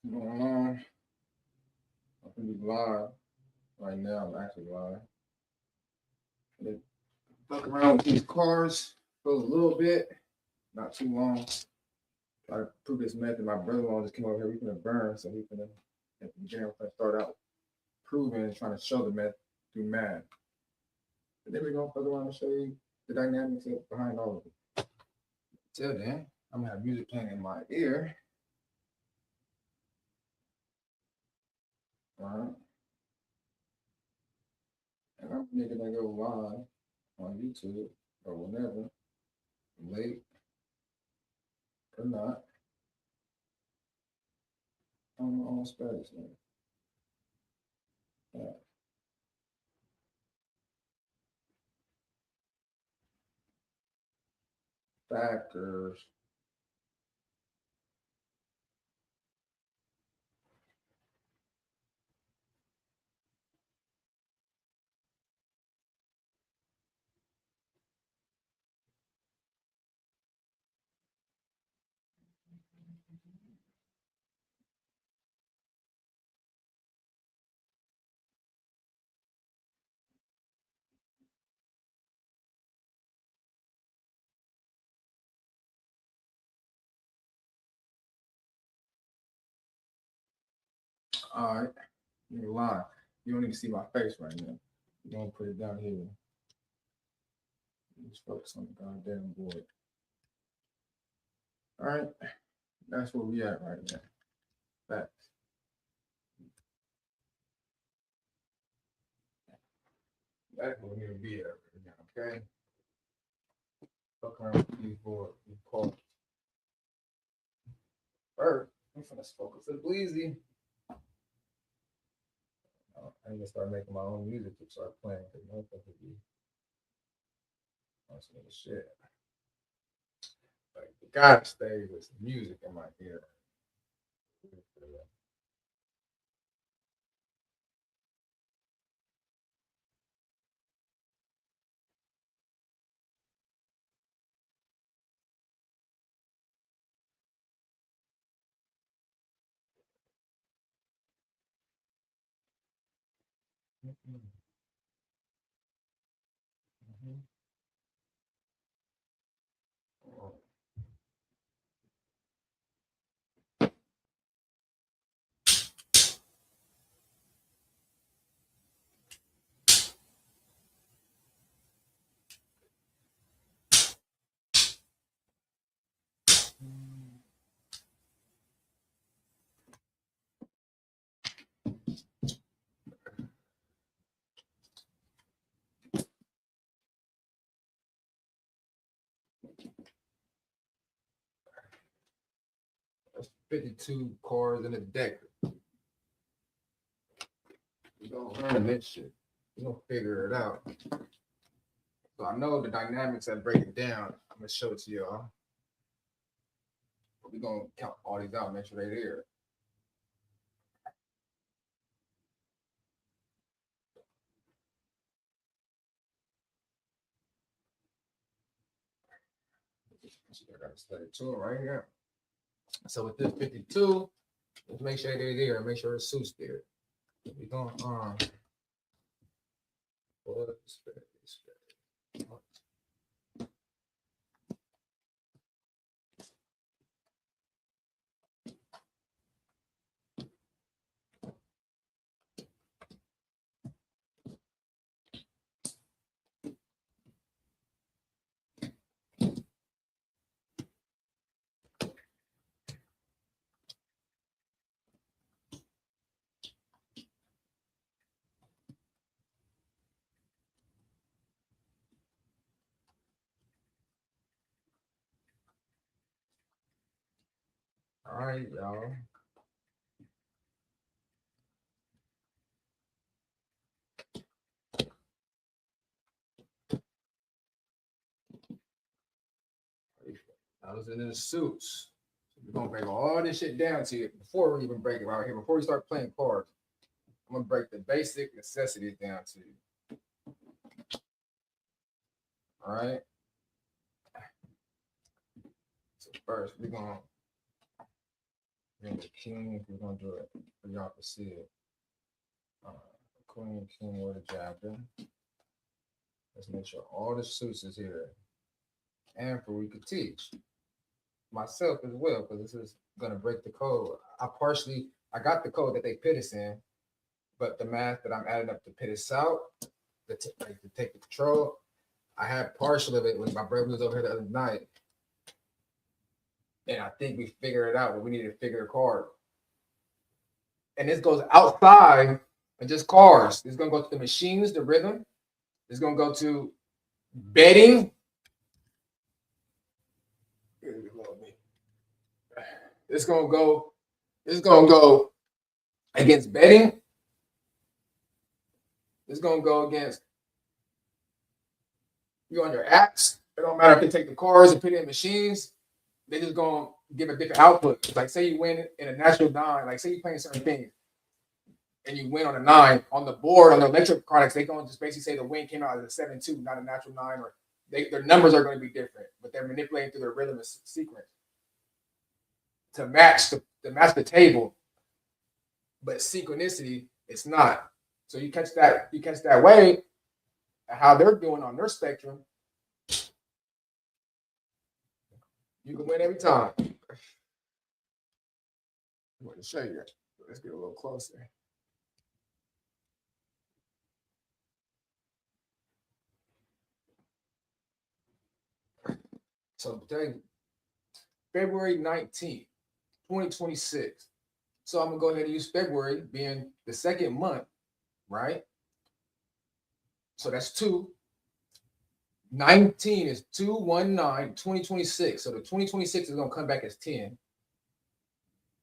Going on? I'm gonna be live right now. I'm actually live. Gonna fuck around with these cars for a little bit, not too long. Try to prove this method. My brother-in-law just came over here. We gonna burn, so we gonna at the beginning we're gonna start out proving and trying to show the method through math. And then we're gonna fuck around and show you the dynamics behind all of it. Till then, I'm gonna have music playing in my ear. All right, and I'm making that go live on YouTube or whenever, late or not. On my own space, man. Yeah. Factors. All right, you're lying. You don't even see my face right now. You don't put it down here. Just focus on the goddamn board. All right, that's where we at right now. Facts. That's where we're gonna be at right now. Okay. Fuck around with these boards. These cards. First, I'm gonna focus the Bleezy. I'm gonna start making my own music to start playing. Cause motherfuckers be on some other shit. Like, you gotta stay with some music in my ear. Mhm. Mhm. 52 chords in a deck. We gonna learn this shit. We gonna figure it out. So I know the dynamics that break it down. I'm gonna show it to y'all. But we gonna count all these out, make sure they're there. I gotta study to it right here. So with this 52, let's make sure they're there. Make sure the suit's there. We gonna what's all right, y'all. I was in the suits. So we're gonna break all this shit down to you before we even break it out here. Before we start playing cards, I'm gonna break the basic necessities down to you. All right. So first, we're gonna Then the king, we're gonna do it for y'all to see it. Queen, king with a jacket. Let's make sure all the suits is here. And for we could teach myself as well, because this is gonna break the code. I got the code that they pit us in, but the math that I'm adding up to pit us out, to take the control, I had partial of it when my brother was over here the other night. And I think we figured it out, but we needed to figure a card. And this goes outside of just cars. It's gonna go to the machines, the rhythm. It's gonna go to betting. It's gonna go against betting. It's gonna go against you on your apps. It don't matter if they take the cars and put it in machines. They just gonna give a different output. Like say you win in a natural nine. Like say you playing certain things, and you win on a 9 on the board on the electronics. They gonna just basically say the win came out as a 7-2, not a natural 9, or their numbers are going to be different, but they're manipulating through their rhythm and sequence to match the table. But synchronicity, it's not. So you catch that way, how they're doing on their spectrum. You can win every time. I'm going to show you. Let's get a little closer. So today, February 19th, 2026. So I'm going to go ahead and use February being the second month, right? So that's 2. 19 is 219, 2026. So the 2026 is going to come back as 10.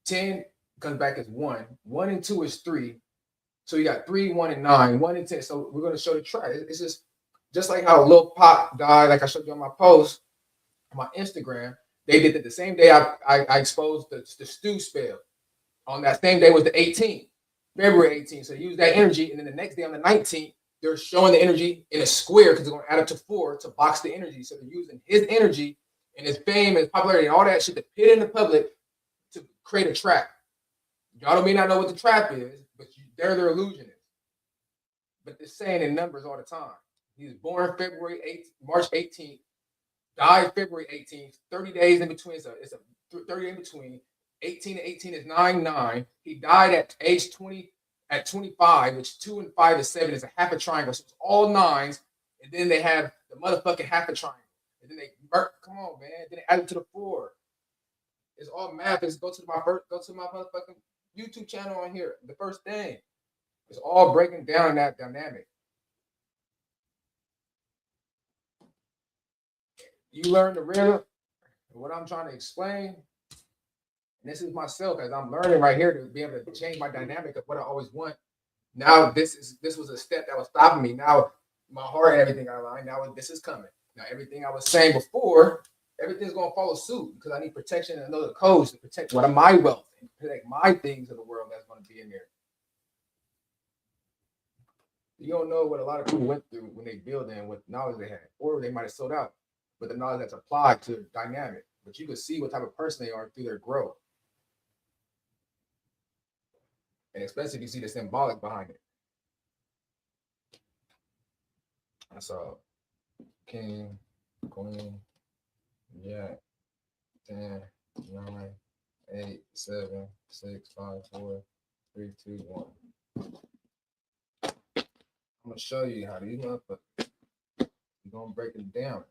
10 comes back as 1. 1 and 2 is 3. So you got 3, 1, and 9. 1 and 10. So we're going to show the track. It's just like how Lil Pop died, like I showed you on my post, on my Instagram. They did it the same day I exposed the stew spell. On that same day was the 18th, February 18th. So use that energy. And then the next day on the 19th, they're showing the energy in a square because they're going to add up to 4 to box the energy. So they're using his energy and his fame and popularity and all that shit to pit in the public to create a trap. Y'all may not know what the trap is, but they're their illusionists. But they're saying in numbers all the time. He was born March 18th, died February 18th, 30 days in between. So it's a 30 in between. 18 to 18 is 9-9. He died at age 20, at 25, which 2 and 5 is 7, is a half a triangle. So it's all 9s. And then they have the motherfucking half a triangle. And then they come on, man. Then they add it to the 4. It's all math. Go to my motherfucking YouTube channel on here. The first thing. It's all breaking down that dynamic. You learn the rhythm. What I'm trying to explain. And this is myself as I'm learning right here to be able to change my dynamic of what I always want. Now this was a step that was stopping me. Now my heart and everything I aligned. Now this is coming. Now everything I was saying before, everything's gonna follow suit because I need protection and I know the codes to protect what my wealth and protect my things of the world that's gonna be in there. You don't know what a lot of people went through when they build and what knowledge they had, or they might have sold out, but the knowledge that's applied to dynamic. But you can see what type of person they are through their growth. And especially if you see the symbolic behind it. So, king, queen, jack, 10, 9, 8, 7, 6, 5, 4, 3, 2, 1. I'm gonna show you how these motherfuckers. We're gonna break it down.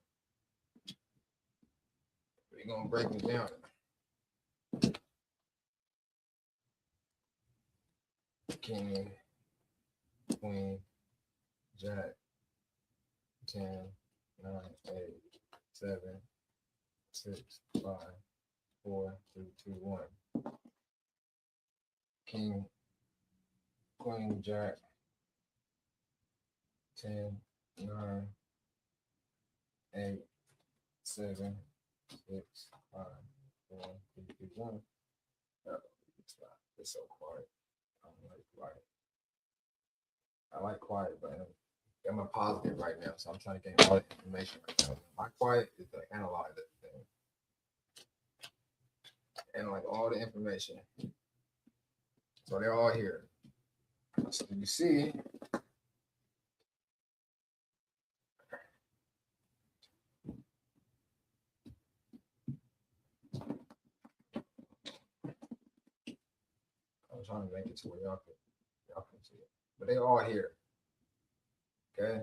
We're gonna break it down. King, queen, jack, 10, 9, 8, 7, 6, 5, 4, 3, 2, 1. King, queen, jack, 10, 9, 8, 7, 6, 5, 4, 3, 2, 1. It's so quiet. I don't like quiet. I like quiet, but I'm a positive right now, so I'm trying to gain all the information right now. My quiet is to analyze everything. And like all all the information. So they're all here. So you see, I'm trying to make it to where y'all can see it. But they're all here. Okay.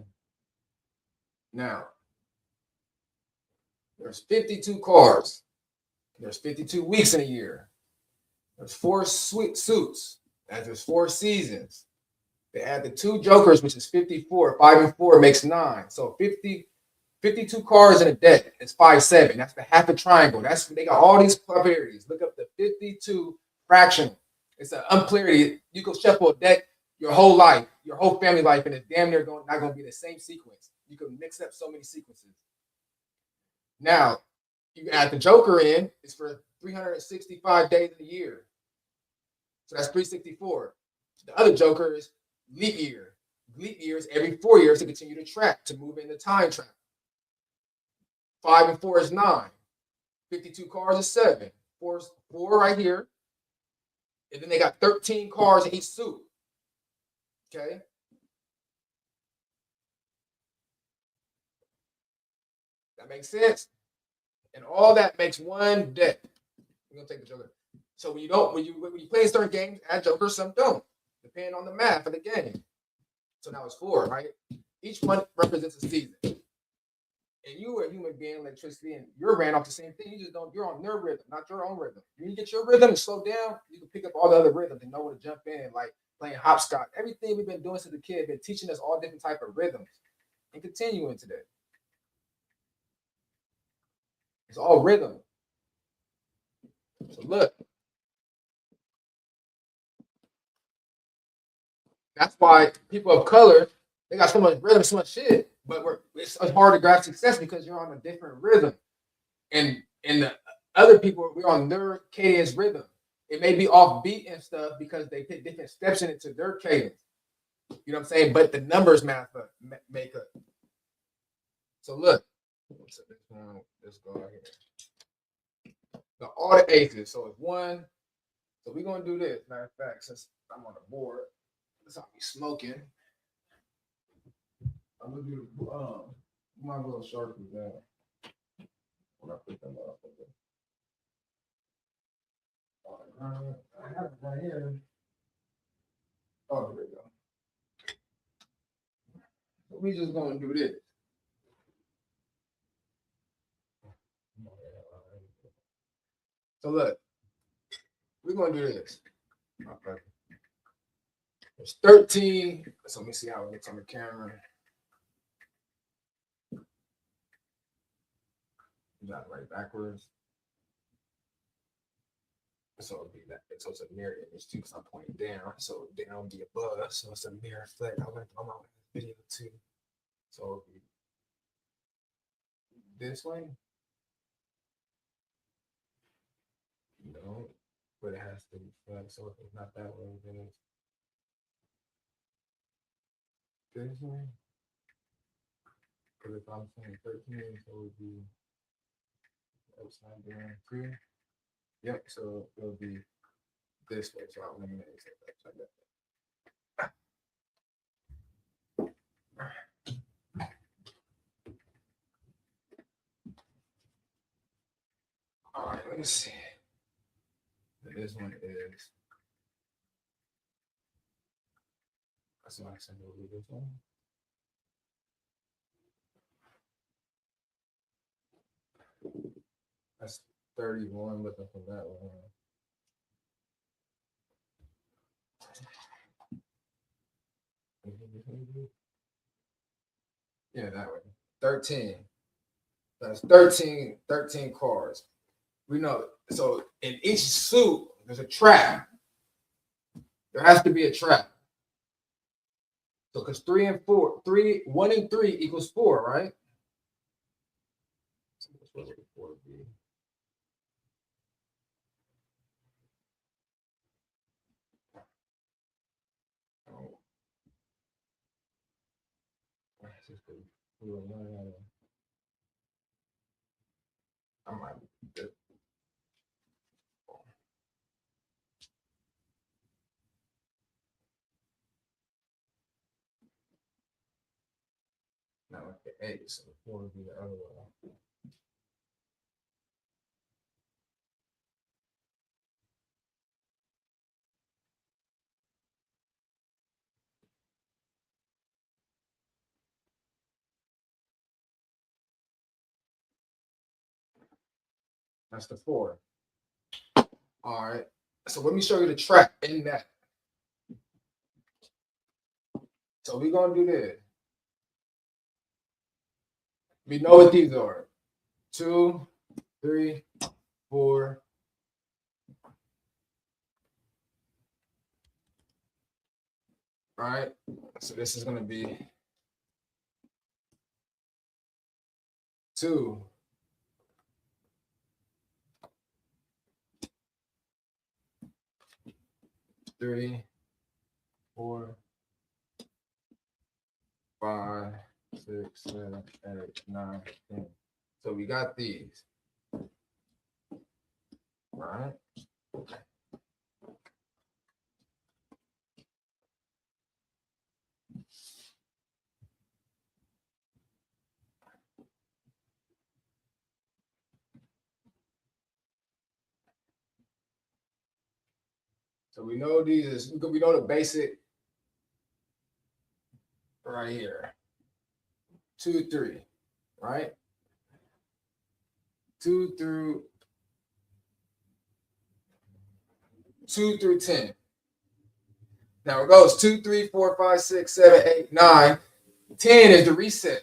Now, there's 52 cars. There's 52 weeks in a year. There's 4 suits. And there's 4 seasons. They add the 2 jokers, which is 54. 5 and 4 makes 9. So 52 cars in a deck is 5-7. That's the half a triangle. They got all these properties. Look up the 52 fractional. It's an unpolarity. You can shuffle a deck your whole life, your whole family life, and it's damn near not going to be the same sequence. You can mix up so many sequences. Now, you add the joker in, it's for 365 days of the year. So that's 364. The other joker is leap year. Leap year is every 4 years to continue to track, to move into time track. 5 and 4 is 9. 52 cars is 7. 4 right here. And then they got 13 cars in each suit. Okay. That makes sense? And all that makes one deck. We're gonna take the joker. So when you play certain games, add jokers, some don't, depending on the math of the game. So now it's 4, right? Each one represents a season. And you are a human being, electricity, and you're ran off the same thing. You're on their rhythm, not your own rhythm. When you get your rhythm and slow down, you can pick up all the other rhythms and know where to jump in, like playing hopscotch. Everything we've been doing since a kid, been teaching us all different type of rhythms and continuing today. It's all rhythm. So look. That's why people of color, they got so much rhythm, so much shit, but it's hard to grasp success because you're on a different rhythm. And the other people, we're on their cadence rhythm. It may be off beat and stuff because they put different steps in it to their cadence. You know what I'm saying? But the numbers make up. So look, let's go out here. So all the aces. So it's 1. So we're gonna do this. Matter of fact, since I'm on the board, let's not be smoking. I'm gonna do my little Sharpie down when I put them up. I have it right here. Oh, there we go. So we just gonna do this. So look, we're gonna do this. Okay. There's 13. So let me see how it looks on the camera. You got it right backwards. So it'll be that. So it's a mirror image too, because I'm pointing down. So down will be above. So it's a mirror effect. I went on my video too. So it'll be this way. No, but it has to be flat. So if it's not that way, then it's this way. Because if I'm saying 13, so it would be upside down 2. Yep, so it'll be this way. So I'll eliminate it upside down. All right, let me see. This one is. That's what I said will be this one. That's 31 looking for that one. Yeah, that way. 13. That's 13 cards. We know. So in each suit, there's a trap. There has to be a trap. So because 1 and 3 equals 4, right? So what would 4 be? Oh. I might. 8. So the 4 would be the other way. That's the 4. All right. So let me show you the track in that. So we're going to do this. We know what these are. 2, 3, 4. All right. So this is going to be 2. 3, 4, 5, 6, 7, 8, 9, 10. So we got these. All right. So we know these is, we know the basic right here. 2, 3, right? 2 through 10. Now it goes 2, 3, 4, 5, 6, 7, 8, 9. 10 is the reset.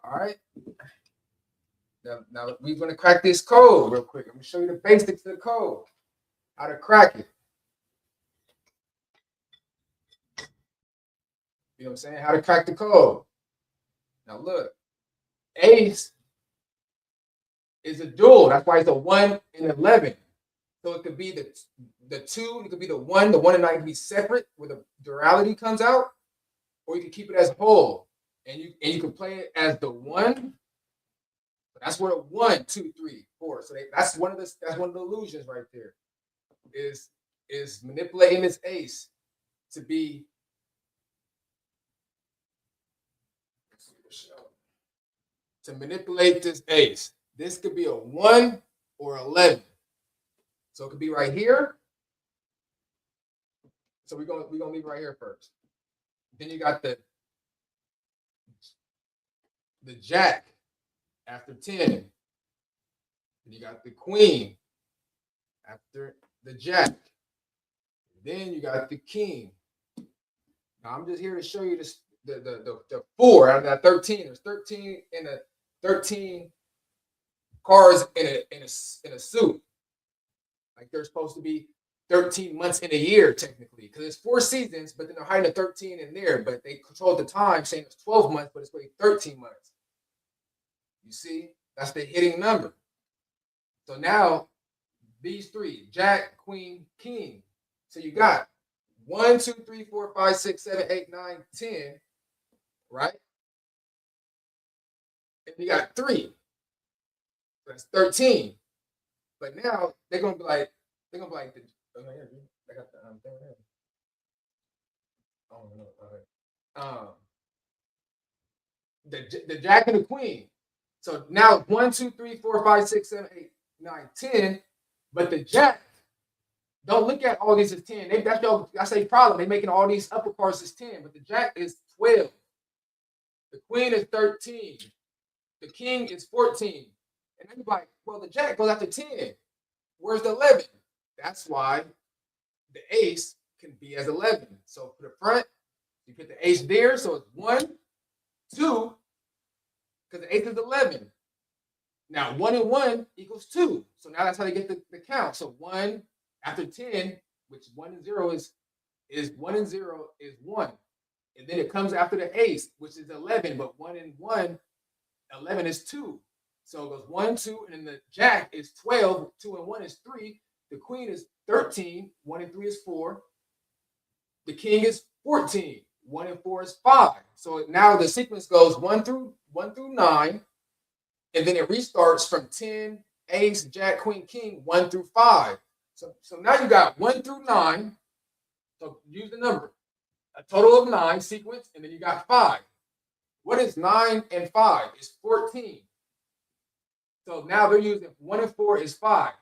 All right. Now we're going to crack this code real quick. I'm going to show you the basics of the code, how to crack it. You know what I'm saying? How to crack the code. Now look, ace is a dual. That's why it's a 1 and 11. So it could be the 2, it could be the 1 and 9 can be separate where the duality comes out, or you can keep it as whole. And you can play it as the 1. That's what a 1, 2, 3, 4. So that's one of the illusions right there. Is manipulating this ace to be to manipulate this ace. This could be a 1 or 11. So it could be right here. So we're gonna leave right here first. Then you got the jack after 10. Then you got the queen after the jack. Then you got the king. Now I'm just here to show you this the 4 out of that 13. There's 13 in a 13 cards in a suit. Like there's supposed to be 13 months in a year technically, because it's 4 seasons, but then they're hiding the 13 in there. But they control the time, saying it's 12 months, but it's really 13 months. You see, that's the hitting number. So now these 3: jack, queen, king. So you got 1, 2, 3, 4, 5, 6, 7, 8, 9, 10, right? And you got 3. That's 13. But now they're gonna be like, I got the thing right here. Oh no, all right. The jack and the queen. So now 1, 2, 3, 4, 5, 6, 7, 8, 9, 10. But the jack, don't look at all these as 10. That's a problem. They're making all these upper cards as 10, but the jack is 12. The queen is 13. The king is 14. And then you're like, well, the jack goes after 10. Where's the 11? That's why the ace can be as 11. So for the front, you put the ace there. So it's 1, 2, because the ace is 11. Now 1 and 1 equals 2. So now that's how they get the count. So 1 after 10, which 1 and 0 is 1 and 0 is 1. And then it comes after the ace, which is 11, but 1 and 1, 11 is 2. So it goes 1, 2, and then the jack is 12, 2 and 1 is 3. The queen is 13, 1 and 3 is 4. The king is 14, 1 and 4 is 5. So now the sequence goes 1 through 9, and then it restarts from 10, ace, jack, queen, king, 1 through 5. So now you got 1 through 9. So use the number. A total of 9 sequence, and then you got 5. What is 9 and 5? It's 14. So now they're using 1 and 4 is 5.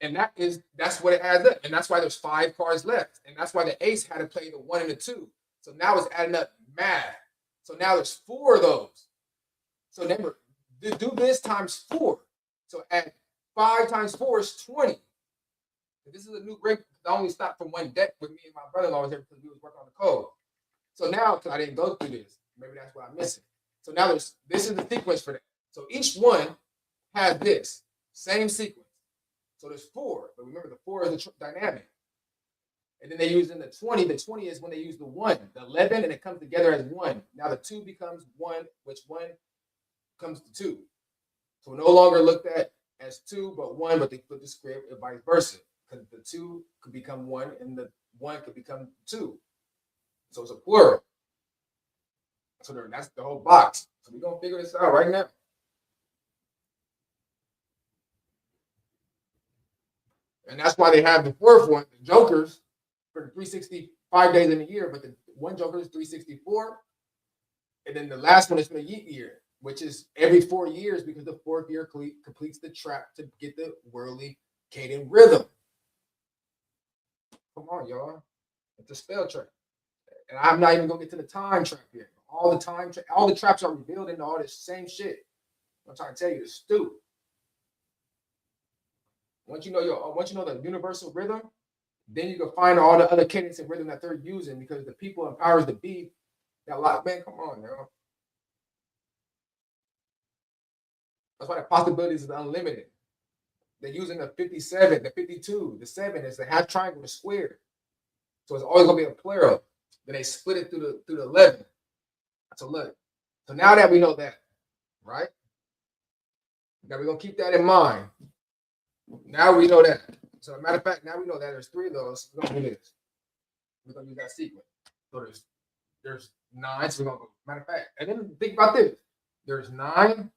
And that's what it adds up. And that's why there's 5 cards left. And that's why the ace had to play the 1 and the 2. So now it's adding up math. So now there's 4 of those. So remember, do this times 4. So add 5 times 4 is 20. This is a new break. I only stopped from one deck with me and my brother-in-law was here because we was working on the code. So now, because I didn't go through this, maybe that's why I'm missing. So now this is the sequence for that. So each one has this same sequence. So there's 4, but remember the 4 is the dynamic. And then they use in the 20. The 20 is when they use the 1, the 11, and it comes together as 1. Now the 2 becomes 1, which 1 comes to 2. So no longer looked at as 2, but 1, but they flip the script and vice versa. Because the 2 could become 1 and the 1 could become 2. So it's a plural. So that's the whole box. So we're going to figure this out right now. And that's why they have the 4th one, the jokers, for the 365 days in a year. But the one joker is 364. And then the last one is for the year, which is every 4 years because the 4th year completes the trap to get the worldly Caden rhythm. Come on, y'all. It's a spell trap. And I'm not even going to get to the time trap yet. All the traps are revealed into all this same shit. I'm trying to tell you, it's stupid. Once you know the universal rhythm, then you can find all the other cadence and rhythm that they're using because the people and powers that be that lot. Man, come on, yo. That's why the possibilities is unlimited. They're using the 57, the 52, the 7 is the half triangle, the square. So it's always gonna be a plural. Then they split it through the 11. So look. So now that we know that, right? Now we're gonna keep that in mind. Now we know that. So as a matter of fact, now we know that there's 3 of those. We're gonna do this. We're gonna use that sequence. So there's 9. So we're gonna go. Matter of fact, and then think about this. There's 9.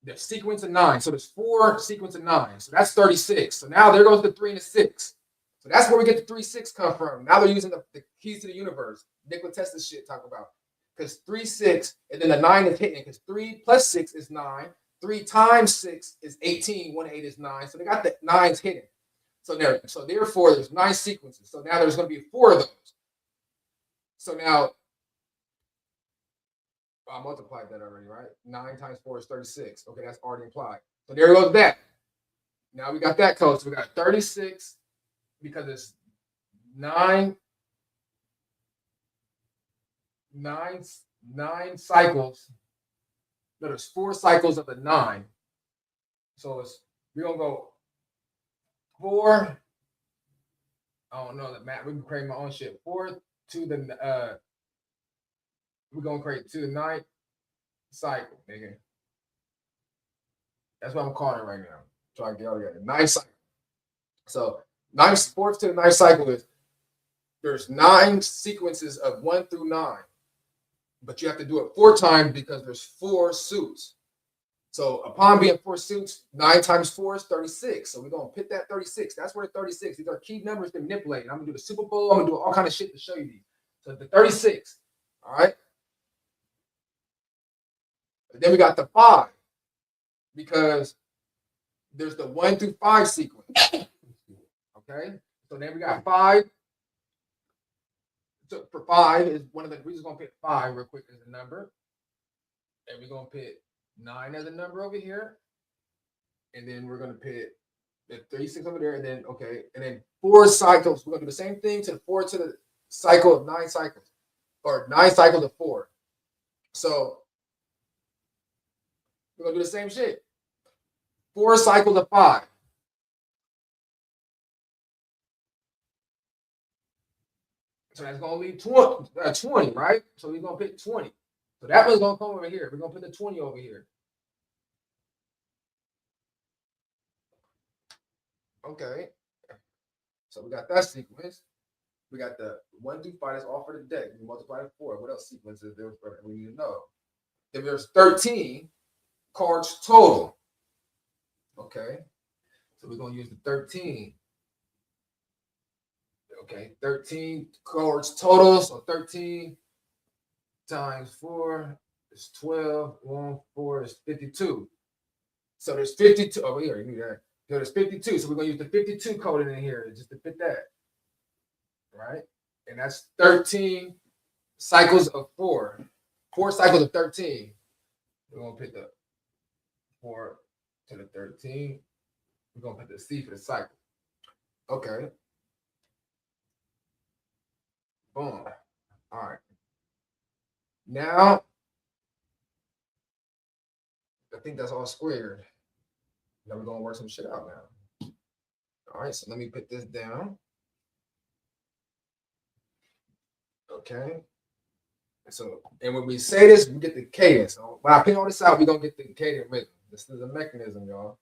The sequence of 9. So there's 4 sequence of 9. So that's 36. So now there goes the 3 and the 6. So that's where we get the 3, 6 come from. Now they're using the keys to the universe. Nikola Tesla shit talk about. Because 3, 6, and then the 9 is hitting. Because 3 plus 6 is 9. 3 times 6 is 18. 1 8 is 9. So they got the 9s hidden. So therefore, there's 9 sequences. So now there's going to be 4 of those. So now I multiplied that already, right? 9 times 4 is 36. Okay, that's already implied. So there goes that. Now we got that code. So we got 36 because it's 9 cycles. No, there's 4 cycles of the 9. So we're gonna go 4. I don't know the math. We can create my own shit. 4 to the we're gonna create to the 9th cycle, nigga. That's what I'm calling it right now. Trying to get all together. 9th cycle. So 4th to the 9th cycle is there's 9 sequences of 1 through 9, but you have to do it 4 times because there's 4 suits. So upon being 4 suits, 9 times 4 is 36. So we're gonna put that 36. That's where the 36. These are key numbers to manipulate. I'm gonna do the Super Bowl. I'm gonna do all kind of shit to show you these. So the 36. All right. And then we got the 5 because there's the 1 through 5 sequence. Okay. So then we got 5. So for 5 is one of the. We're just gonna pick 5 real quick as a number, and we're gonna pick 9 as a number over here, and then we're gonna pick the 36 over there, and then and then 4 cycles. We're gonna do the same thing to the 4 to the cycle of 9 cycles, or 9 cycles of 4. So we're gonna do the same shit. 4 cycles of 5. So that's gonna leave 20, right? So we're gonna pick 20. So that one's gonna come over here. We're gonna put the 20 over here. Okay. So we got that sequence. We got the 1 through 5 that's all for the deck. We multiply it 4. What else sequences there we need to know? Then there's 13 cards total. Okay. So we're gonna use the 13. Okay, 13 cards total. So 13 times 4 is 12. 1, 4 is 52. So there's 52. Oh, we already knew that. So there's 52. So we're going to use the 52 code in here just to fit that. Right? And that's 13 cycles of 4. 4 cycles of 13. We're going to put the 4 to the 13. We're going to put the C for the cycle. Okay. Boom. All right. Now, I think that's all squared. Now we're going to work some shit out now. All right, so let me put this down. Okay. So, and when we say this, we get the cadence. So when I pin all this out, we're going to get the cadence rhythm. This is a mechanism, y'all.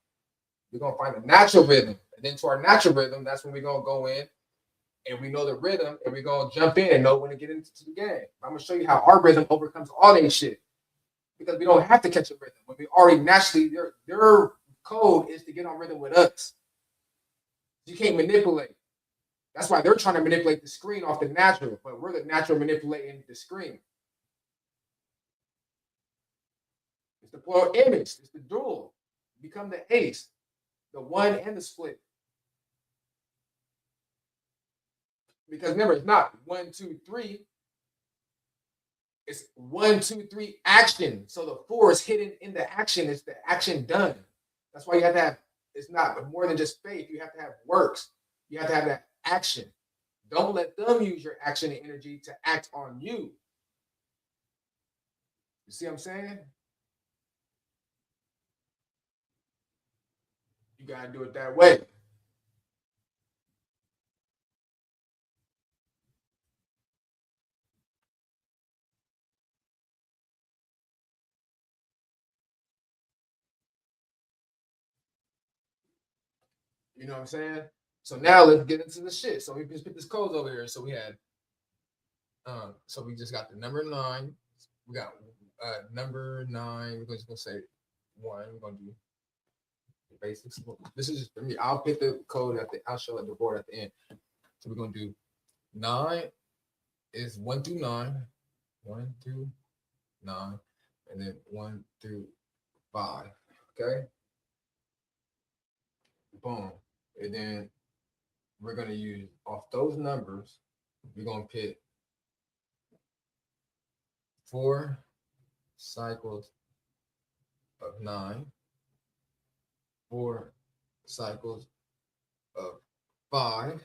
We're going to find a natural rhythm. And then to our natural rhythm, that's when we're going to go in and we know the rhythm and we're going to jump in and know when to get into the game. I'm going to show you how our rhythm overcomes all that shit. Because we don't have to catch a rhythm. When we already naturally, their code is to get on rhythm with us. You can't manipulate. That's why they're trying to manipulate the screen off the natural, but we're the natural manipulating the screen. It's the plural image. It's the dual. You become the ace, the one and the split. Because remember, it's not 1, 2, 3. It's 1, 2, 3 action. So the 4 is hidden in the action. It's the action done. That's why you have to have, it's not more than just faith. You have to have works. You have to have that action. Don't let them use your action and energy to act on you. You see what I'm saying? You got to do it that way. You know what I'm saying? So now let's get into the shit. So we just put this code over here. So we had, so we just got the number 9. We got number 9. We're just gonna say 1. We're gonna do the basics. This is just for me. I'll put the code at the. I'll show it the board at the end. So we're gonna do 9 is 1 through 9, 1 through 9, and then 1 through 5. Okay. Boom. And then we're going to use off those numbers, we're going to put 4 cycles of 9, 4 cycles of 5,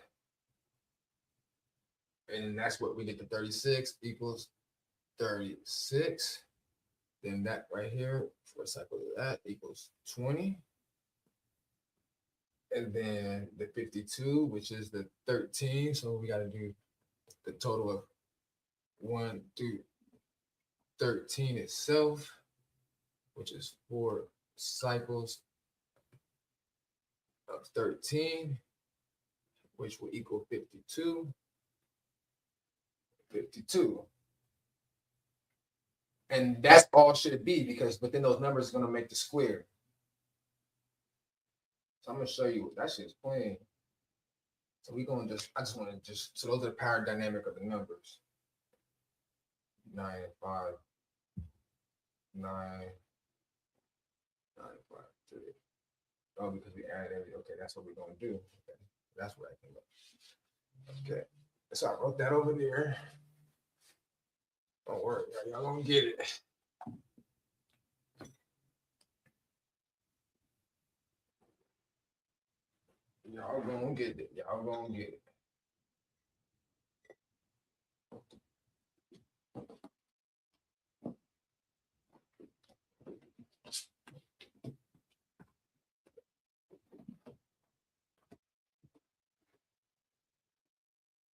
and that's what we get to 36 equals 36. Then that right here, 4 cycles of that equals 20. And then the 52, which is the 13. So we got to do the total of 1 through 13 itself, which is 4 cycles of 13, which will equal 52. 52. And that's all should it be, because within those numbers is going to make the square. So I'm going to show you that shit's plain. So we're going to just, I just want to just, so those are the power dynamic of the numbers. 9, 5, 9, 9, 5, 3. Oh, because we added every, okay, that's what we're going to do. Okay. That's what I came up. Okay. So I wrote that over there. Don't worry, y'all gonna get it. Y'all gonna get it. Y'all gonna get it.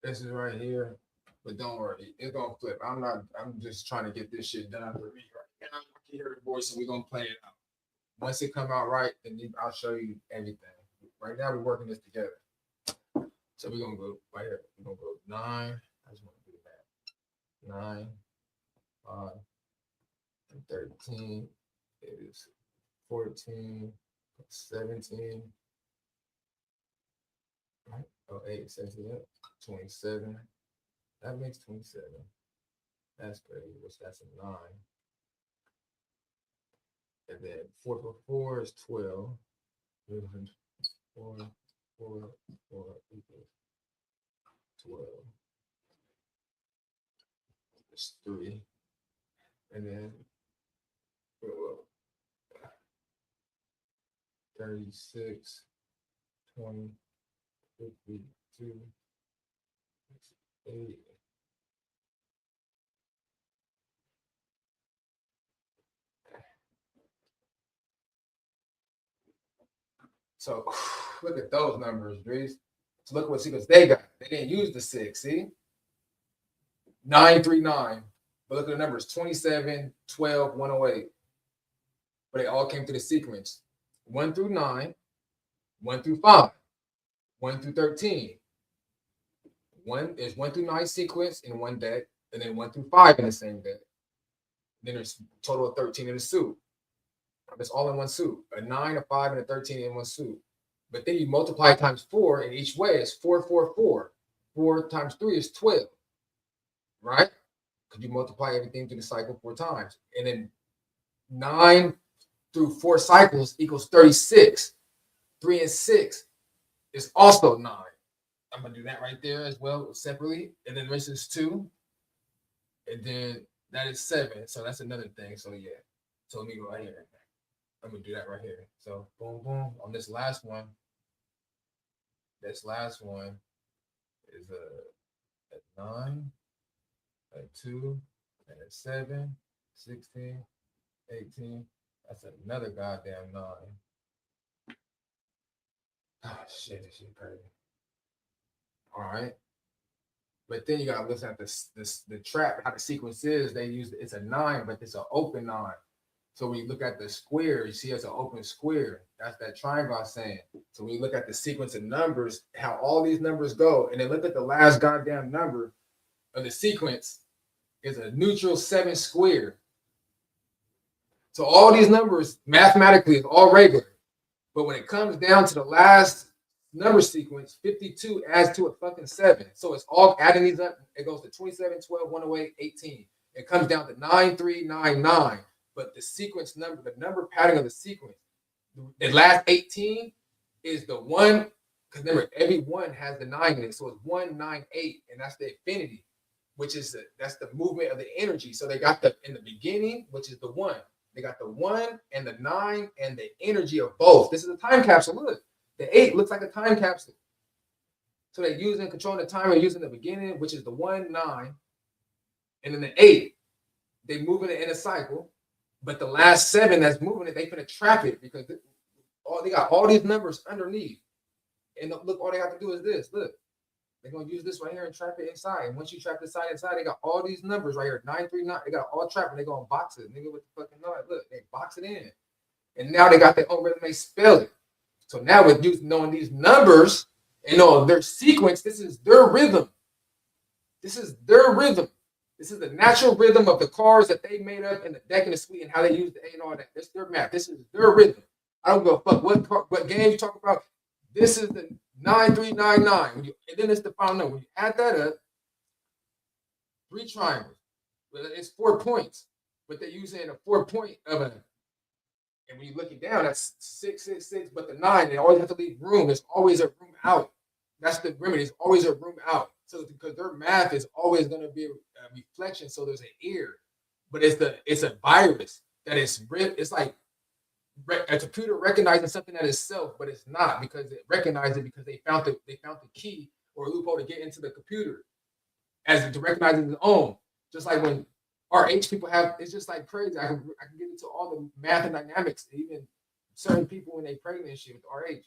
This is right here, but don't worry, it's gonna flip. I'm just trying to get this shit done for me right now. I can hear the voice, and we're gonna play it out. Once it come out right, then I'll show you everything. Right now, we're working this together. So we're gonna go right here. We're gonna go 9. I just want to do that. 9, 5, and 13 is 14, 17. Right? 8, 17, 27. That makes 27. That's crazy. That's a 9. And then 4 plus 4 is 12. 4, 4, 4 equals 12. It's 3. And then 36, 20, 52, 8. So look at those numbers, Dries. So look what sequence they got. They didn't use the 6, see? 939. But look at the numbers 27, 12, 108. But they all came through the sequence 1 through 9, 1 through 5, 1 through 13. There's 1 through 9 sequence in one deck, and then 1 through 5 in the same deck. Then there's a total of 13 in the suit. It's all in one suit. A 9, a 5, and a 13 in one suit. But then you multiply times 4, and each way is 4, 4, 4. 4 times 3 is 12, right? Because you multiply everything through the cycle 4 times. And then 9 through 4 cycles equals 36. 3 and 6 is also 9. I'm going to do that right there as well, separately. And then the rest is 2. And then that is 7. So that's another thing. So, yeah. So let me go right here. I'm going to do that right here. So, boom, boom. On this last one is a 9, a 2, and a 7, 16, 18. That's another goddamn 9. Oh, shit, this shit crazy. All right. But then you got to listen at the trap, how the sequence is. They use it's a 9, but it's an open 9. So when you look at the square, you see it's an open square. That's that triangle I was saying. So when you look at the sequence of numbers, how all these numbers go, and then look at the last goddamn number of the sequence is a neutral 7 square. So all these numbers mathematically is all regular. But when it comes down to the last number sequence, 52 adds to a fucking 7. So it's all adding these up. It goes to 27, 12, 108, 18. It comes down to 9399. But the sequence number, the number pattern of the sequence, the last 18 is the one, because remember, every one has the 9 in it. So it's 198, and that's the infinity, which is that's the movement of the energy. So they got the in the beginning, which is the 1. They got the 1 and the 9 and the energy of both. This is a time capsule. Look, the 8 looks like a time capsule. So they're using controlling the time and using the beginning, which is the 1, 9, and then the 8. They moving it in a cycle, but the last 7 that's moving it, they finna trap it because they got all these numbers underneath. And look, all they have to do is this. Look, they're gonna use this right here and trap it inside. And once you trap this side inside, they got all these numbers right here, 939. They got all trapped, and they're gonna box it. Nigga with the fucking 9. Look, they box it in. And now they got their own rhythm, they spell it. So now with you knowing these numbers and knowing their sequence, this is their rhythm. This is their rhythm. This is the natural rhythm of the cards that they made up in the deck and the suite and how they use the A and all that. This is their math. This is their rhythm. I don't give a fuck what game you talk about. This is the 9399. And then it's the final number. When you add that up, 3 triangles. Well, it's 4 points, but they're using a 4 point of a. And when you look it down, that's 6, 6, 6. But the 9, they always have to leave room. There's always a room out. That's the remedy. There's always a room out. So because their math is always going to be a reflection, so there's an ear. But it's a virus that is. It's like a computer recognizing something that is self, but it's not because it recognized it because they found the key or loophole to get into the computer as to recognize its own. Just like when RH people have, it's just like crazy. I can get into all the math and dynamics, even certain people when they pregnant and shit with RH.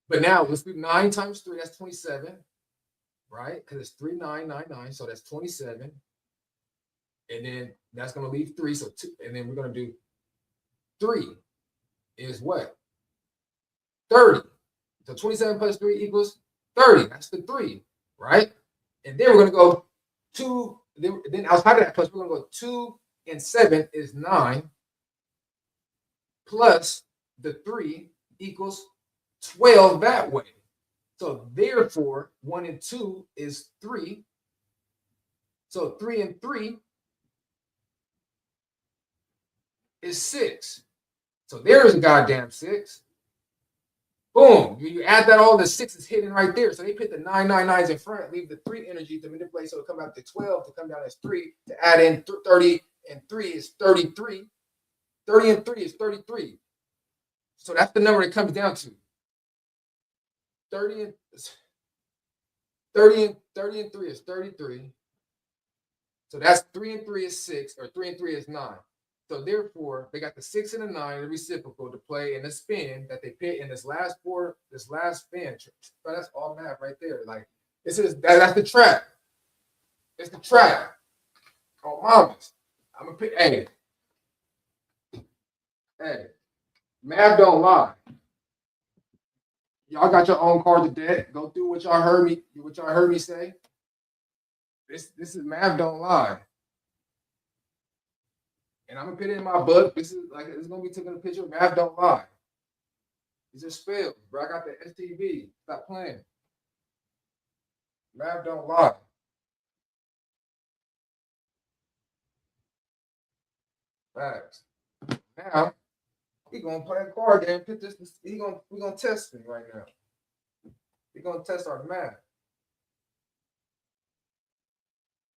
But now let's do 9 times 3, that's 27, right? Because it's 3999, so that's 27. And then that's gonna leave 3, so 2, and then we're gonna do 3 is what? 30. So 27 plus 3 equals 30. That's the 3, right? And then we're gonna go 2. Then outside of that, plus we're gonna go 2 and 7 is 9, plus the 3 equals 12 that way. So therefore, 1 and 2 is 3. So 3 and 3 is 6. So there's a goddamn 6. Boom. You add that all, the 6 is hidden right there. So they put the 999s in front, leave the 3 energy to manipulate. So it come out to 12 to come down as 3. To add in 30 and 3 is 33. 30 and 3 is 33. So that's the number it comes down to. 30 and 30 and 3 is 33. So that's 3 and 3 is 6, or 3 and 3 is 9. So therefore, they got the 6 and the 9, the reciprocal, to play in the spin that they pit in this last spin. But that's all math right there. Like, that's the trap. It's the trap. Oh, mamas. I'm gonna pick. Hey, math don't lie. Y'all got your own cards of debt. Go through what y'all heard me say. This is math don't lie. And I'm gonna put it in my book. This is like, it's gonna be taking a picture. Math don't lie. It's just spells, bro. I got the STV. Stop playing. Math don't lie. Facts. Now we gonna play a card game. Put this. We gonna test me right now. We gonna test our math.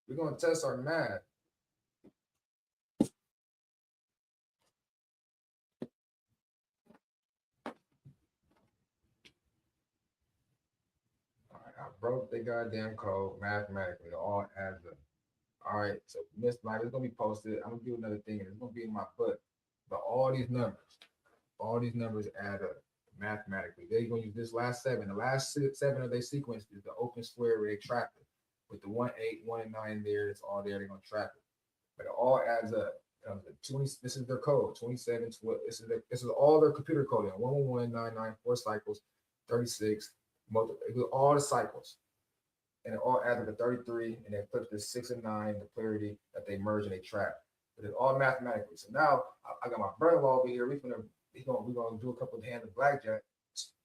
We gonna test our math. All right, I broke the goddamn code mathematically. It all adds up. All right, so Miss Mike, it's gonna be posted. I'm gonna do another thing, and it's gonna be in my book. But all these numbers add up mathematically. They're gonna use this last 7. The last 7 of their sequence is the open square where they trap it. With the 1, 8, 1, and 9 there, it's all there. They're gonna trap it. But it all adds up. 20. This is their code. 27. This is all their computer code. 111 cycles. 36. All the cycles, and it all adds up to 33. And then flip the 6 and 9, the clarity that they merge and they trap. But it's all mathematically. So now I got my brother-in-law over here. We're gonna do a couple of hands of blackjack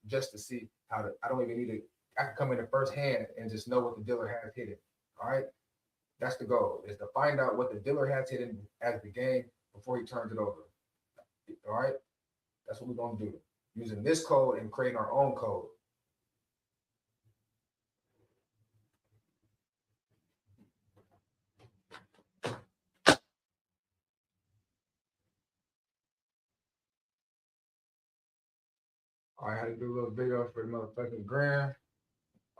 just to see how to. I don't even need to. I can come in the first hand and just know what the dealer has hidden. All right. That's the goal, is to find out what the dealer has hidden as the game before he turns it over. All right? That's what we're going to do. Using this code and creating our own code. All right, I had to do a little video for the motherfucking gram.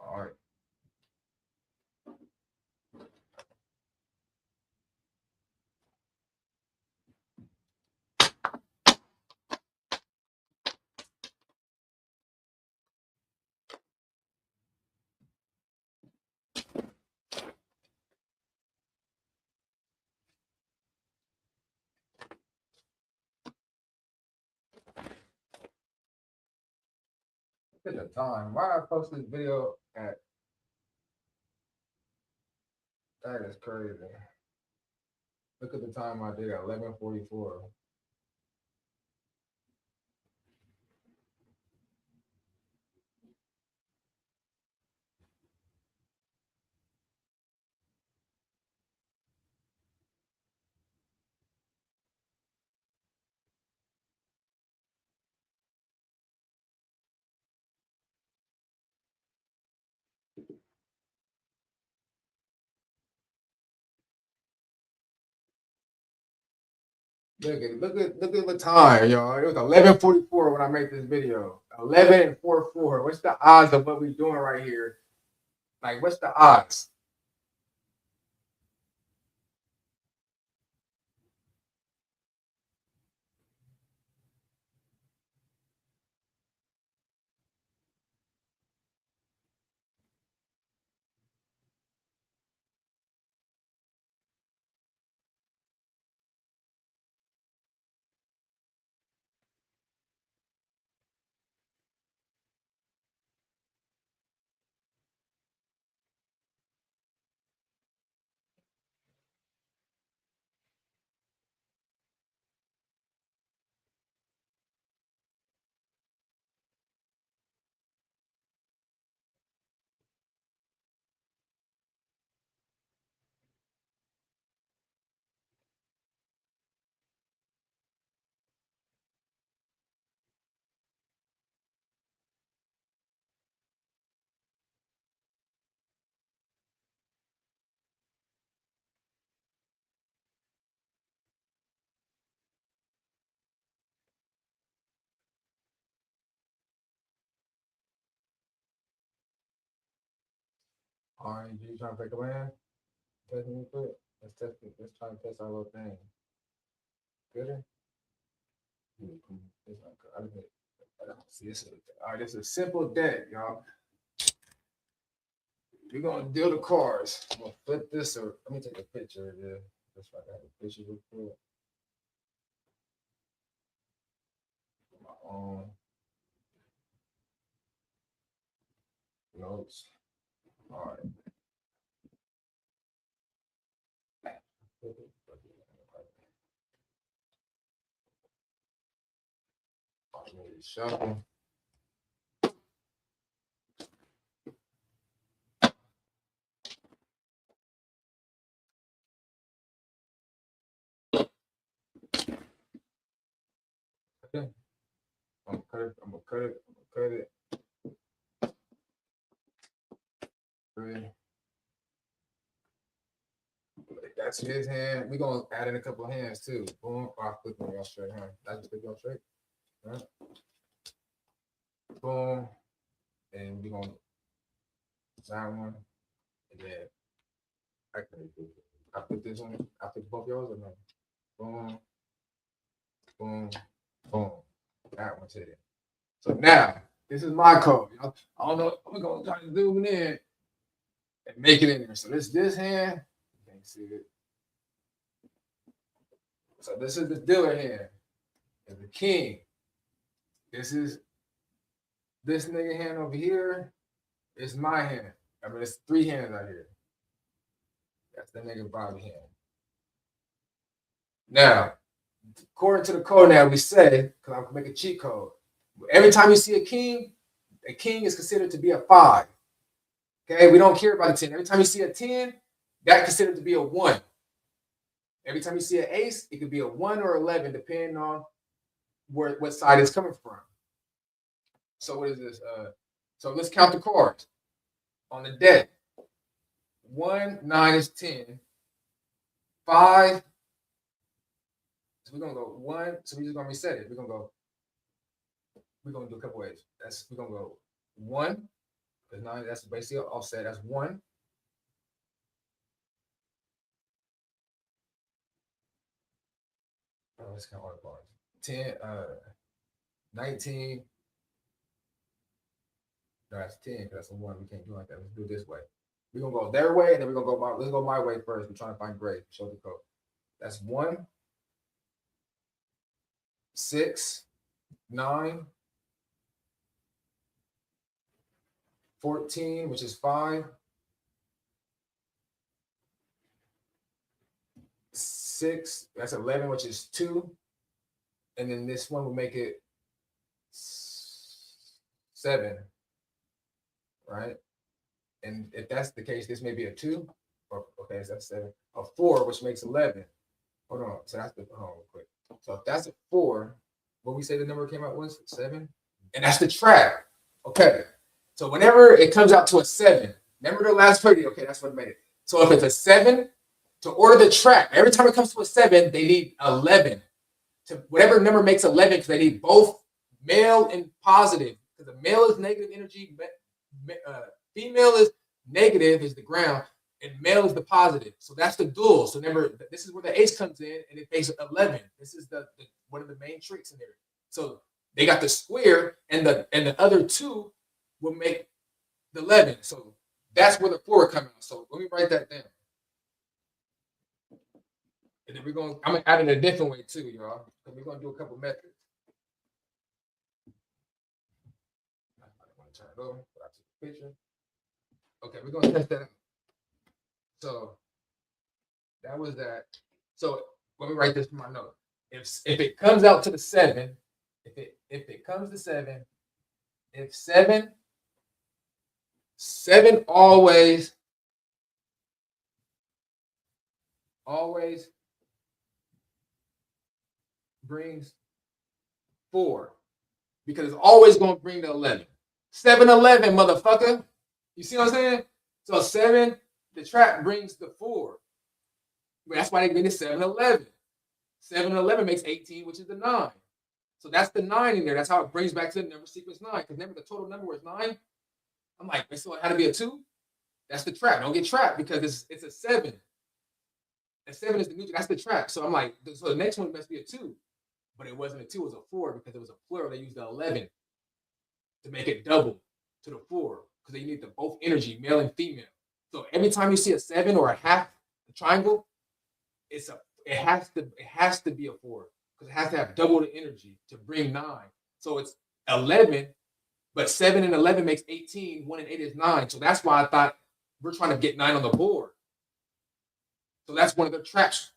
All right. Look at the time. Why I post this video at? That is crazy. Look at the time I did at 11:44. Look at the time, y'all. It was 11:44 when I made this video. 11:44. What's the odds of what we're doing right here? Like, what's the odds? RNG trying to break a land. Testing it quick. Let's test it. Let's try to test our little thing. Gooder? It's not good. I don't see this. All right, this is a simple deck, y'all. We're gonna deal the cards. I'm gonna flip this, or let me take a picture of this. Just so I got a picture real quick. My own notes. All right. Shuffle. Okay. I'm gonna cut it. I'm gonna cut it. I'm gonna cut it. Three. That's his hand. We're gonna add in a couple of hands too. Boom. Oh, I flip y'all straight. Huh? I just flip y'all straight. All right. Boom. And we're gonna sign one. And then I put this on. I put both yours or no? Boom. Boom. Boom. That one's hit it. So now this is my code. Y'all, I don't know. We're gonna try to zoom in and make it in there. So this hand. You can't see it. So this is the dealer hand. And the king. This is this nigga hand over here. It's my hand. I mean, it's three hands out here. That's the nigga Bobby hand. Now, according to the code now, we say, because I'm gonna make a cheat code. Every time you see a king is considered to be a 5. Okay, we don't care about a 10. Every time you see a 10, that's considered to be a 1. Every time you see an ace, it could be a 1 or 11, depending on what side it's coming from. So what is this? So let's count the cards on the deck. 1, 9 is 10. 5. So we're gonna go 1. So we're just gonna reset it. We're gonna do a couple ways. We're gonna go 1. Because 9, that's basically offset. That's 1. Oh, let's count all the cards. 10, 19. No, that's 10 because that's a 1. We can't do like that. Let's do it this way. We're gonna go their way, and then we're gonna go let's go my way first. We're trying to find gray. Show the code. That's 1, 6, 9, 14, which is 5, 6, that's 11, which is 2, and then this one will make it 7, right? And if that's the case, this may be a 2, or okay, so that's 7, a 4, which makes 11. Hold on, so that's the real quick. So if that's a 4, what we say the number came out was 7, and that's the trap. Okay, so whenever it comes out to a 7, remember the last video? Okay, that's what made it. So if it's a 7, to order the trap, every time it comes to a 7, they need 11. To whatever number makes 11, because they need both male and positive. Because the male is negative energy, female is negative, is the ground, and male is the positive. So that's the dual. So remember, this is where the ace comes in, and it makes 11. This is the one of the main tricks in there. So they got the square, and the other 2 will make the 11. So that's where the 4 comes out. So let me write that down. And then I'm gonna add it a different way too, y'all. And we're gonna do a couple methods. I want to turn it over. I took a picture. Okay, we're gonna test that out. So that was that. So let me write this in my note. If it comes out to the 7, if it comes to 7, if 7 always brings 4, because it's always going to bring the 11. 7, 11, motherfucker. You see what I'm saying? So 7, the trap brings the 4. That's why they made it 7, 11. 7 and 11 makes 18, which is the 9. So that's the 9 in there. That's how it brings back to the number sequence 9. Because remember, the total number was 9. I'm like, so it had to be a 2. That's the trap. Don't get trapped because it's a 7. A 7 is the neutral. That's the trap. So I'm like, so the next one must be a 2. But it wasn't a 2, it was a 4 because it was a plural. They used the 11 to make it double to the 4 because they need the both energy, male and female. So every time you see a 7 or a half a triangle, it has to be a 4 because it has to have double the energy to bring 9. So it's 11, but 7 and 11 makes 18. 1 and 8 is 9. So that's why I thought we're trying to get 9 on the board. So that's one of the traps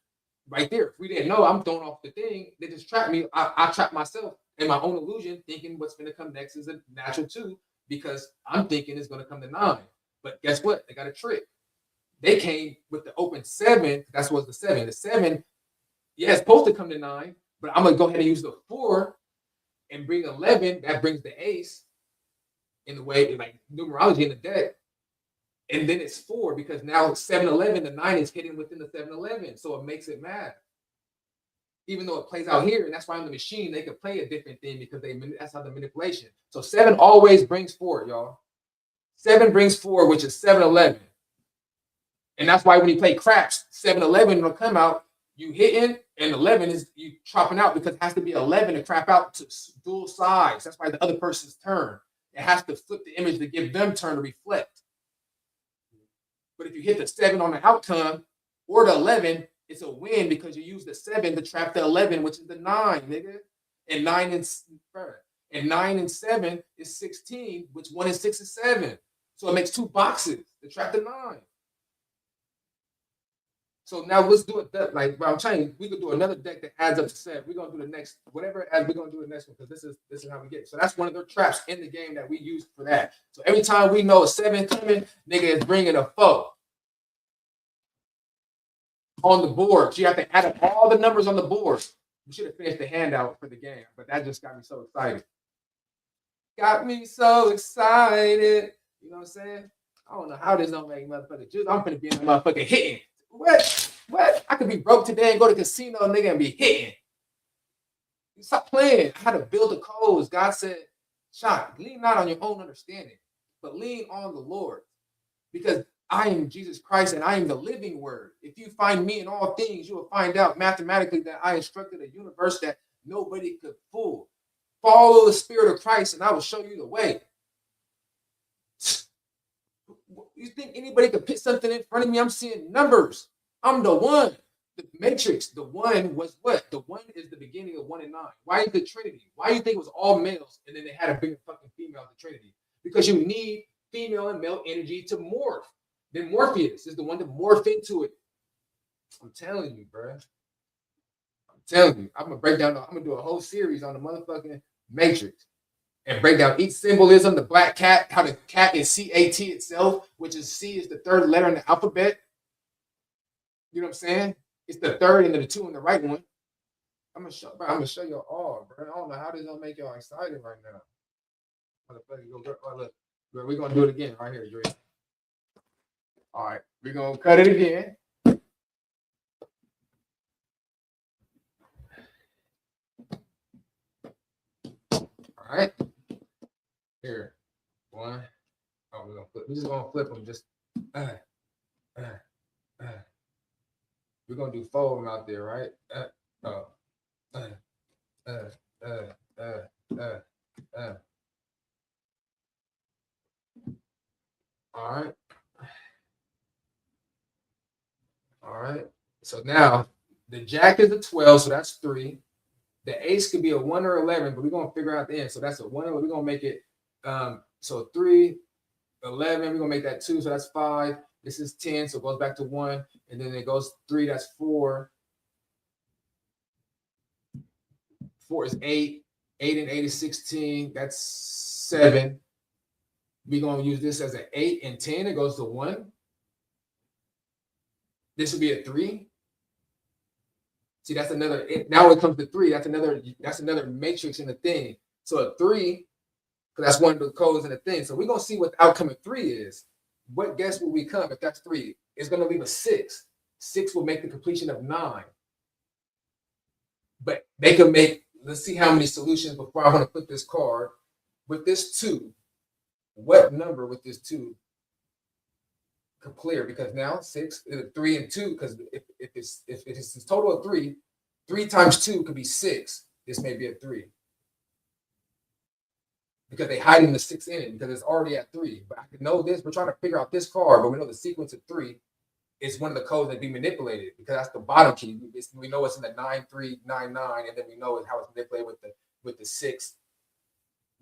right there. If we didn't know, I'm throwing off the thing. They just trapped me. I trapped myself in my own illusion, thinking what's going to come next is a natural 2 because I'm thinking it's going to come to 9. But guess what? They got a trick. They came with the open 7. That's what's the 7. The 7, yeah, it's supposed to come to 9, but I'm going to go ahead and use the 4 and bring 11. That brings the ace in the way, like numerology in the deck. And then it's 4 because now 7-11, the 9 is hidden within the 7-11. So it makes it mad. Even though it plays out here, and that's why on the machine they could play a different thing because that's how the manipulation. So 7 always brings 4, y'all. 7 brings 4, which is 7-11. And that's why when you play craps, 7-11 will come out, you hitting, and 11 is you chopping out because it has to be 11 to crap out to dual sides. That's why the other person's turn. It has to flip the image to give them turn to reflect. But if you hit the 7 on the outcome or the 11, it's a win because you use the 7 to trap the 11, which is the 9, nigga. And 9 and 7 is 16, which 1 and 6 is 7. So it makes 2 boxes to trap the 9. So now let's do it. Like I'm telling you, we could do another deck that adds up to 7. We're gonna do the next, whatever we're gonna do the next one because this is how we get it. So that's one of their traps in the game that we use for that. So every time we know a 7 coming, nigga is bringing a 4 on the board. So you have to add up all the numbers on the board. We should have finished the handout for the game, but that just got me so excited. Got me so excited. You know what I'm saying? I don't know how this don't make motherfucker juice. I'm gonna be in the motherfucker hitting. What? I could be broke today and go to the casino, nigga, and be hitting. Stop playing. I had to build the codes. God said, Sean, lean not on your own understanding, but lean on the Lord. Because I am Jesus Christ and I am the living word. If you find me in all things, you will find out mathematically that I instructed a universe that nobody could fool. Follow the spirit of Christ and I will show you the way. You think anybody could put something in front of me? I'm seeing numbers. I'm the one. The matrix, the one was what? The one is the beginning of 1 and 9. Why is the Trinity? Why do you think it was all males and then they had a bigger fucking female at the Trinity? Because you need female and male energy to morph. Then Morpheus is the one to morph into it. I'm telling you, bro. I'm telling you. I'm gonna do a whole series on the motherfucking matrix and break down each symbolism, the black cat, how the cat is CAT itself, which is C is the 3rd letter in the alphabet. You know what I'm saying? It's the 3rd and then the 2 in the right one. I'm gonna show y'all all, bro. I don't know how this gonna make y'all excited right now. Look, we're gonna do it again right here, Dre. All right, we're gonna cut it again. All right. Here. 1. Oh, we're just gonna flip them. Just we're gonna do 4 of them out there, right? All right. All right. So now the jack is a 12, so that's 3. The ace could be a 1 or 11, but we're gonna figure out the end. So that's a 1. We're gonna make it so 3, 11. We're gonna make that 2, so that's 5. This is 10, so it goes back to 1, and then it goes 3. That's 4. 4 is 8. 8 and 8 is 16. That's 7. We're gonna use this as an 8 and 10. It goes to 1. This would be a 3. See, that's another. Now it comes to 3. That's another matrix in the thing. So a 3, because that's one of the codes in the thing. So we're gonna see what the outcome of 3 is. What guess will we come if that's 3? It's gonna leave a 6. 6 will make the completion of 9. But they can make. Let's see how many solutions before I want to flip this card. With this 2, what number with this 2 clear because now 6, 3, and 2. Because if it's a total of 3, 3 times 2 could be 6. This may be a 3 because they hiding the 6 in it because it's already at 3. But I can know this. We're trying to figure out this card, but we know the sequence of 3 is one of the codes that be manipulated because that's the bottom key. We know it's in the 9399, and then we know how it's manipulated with the 6,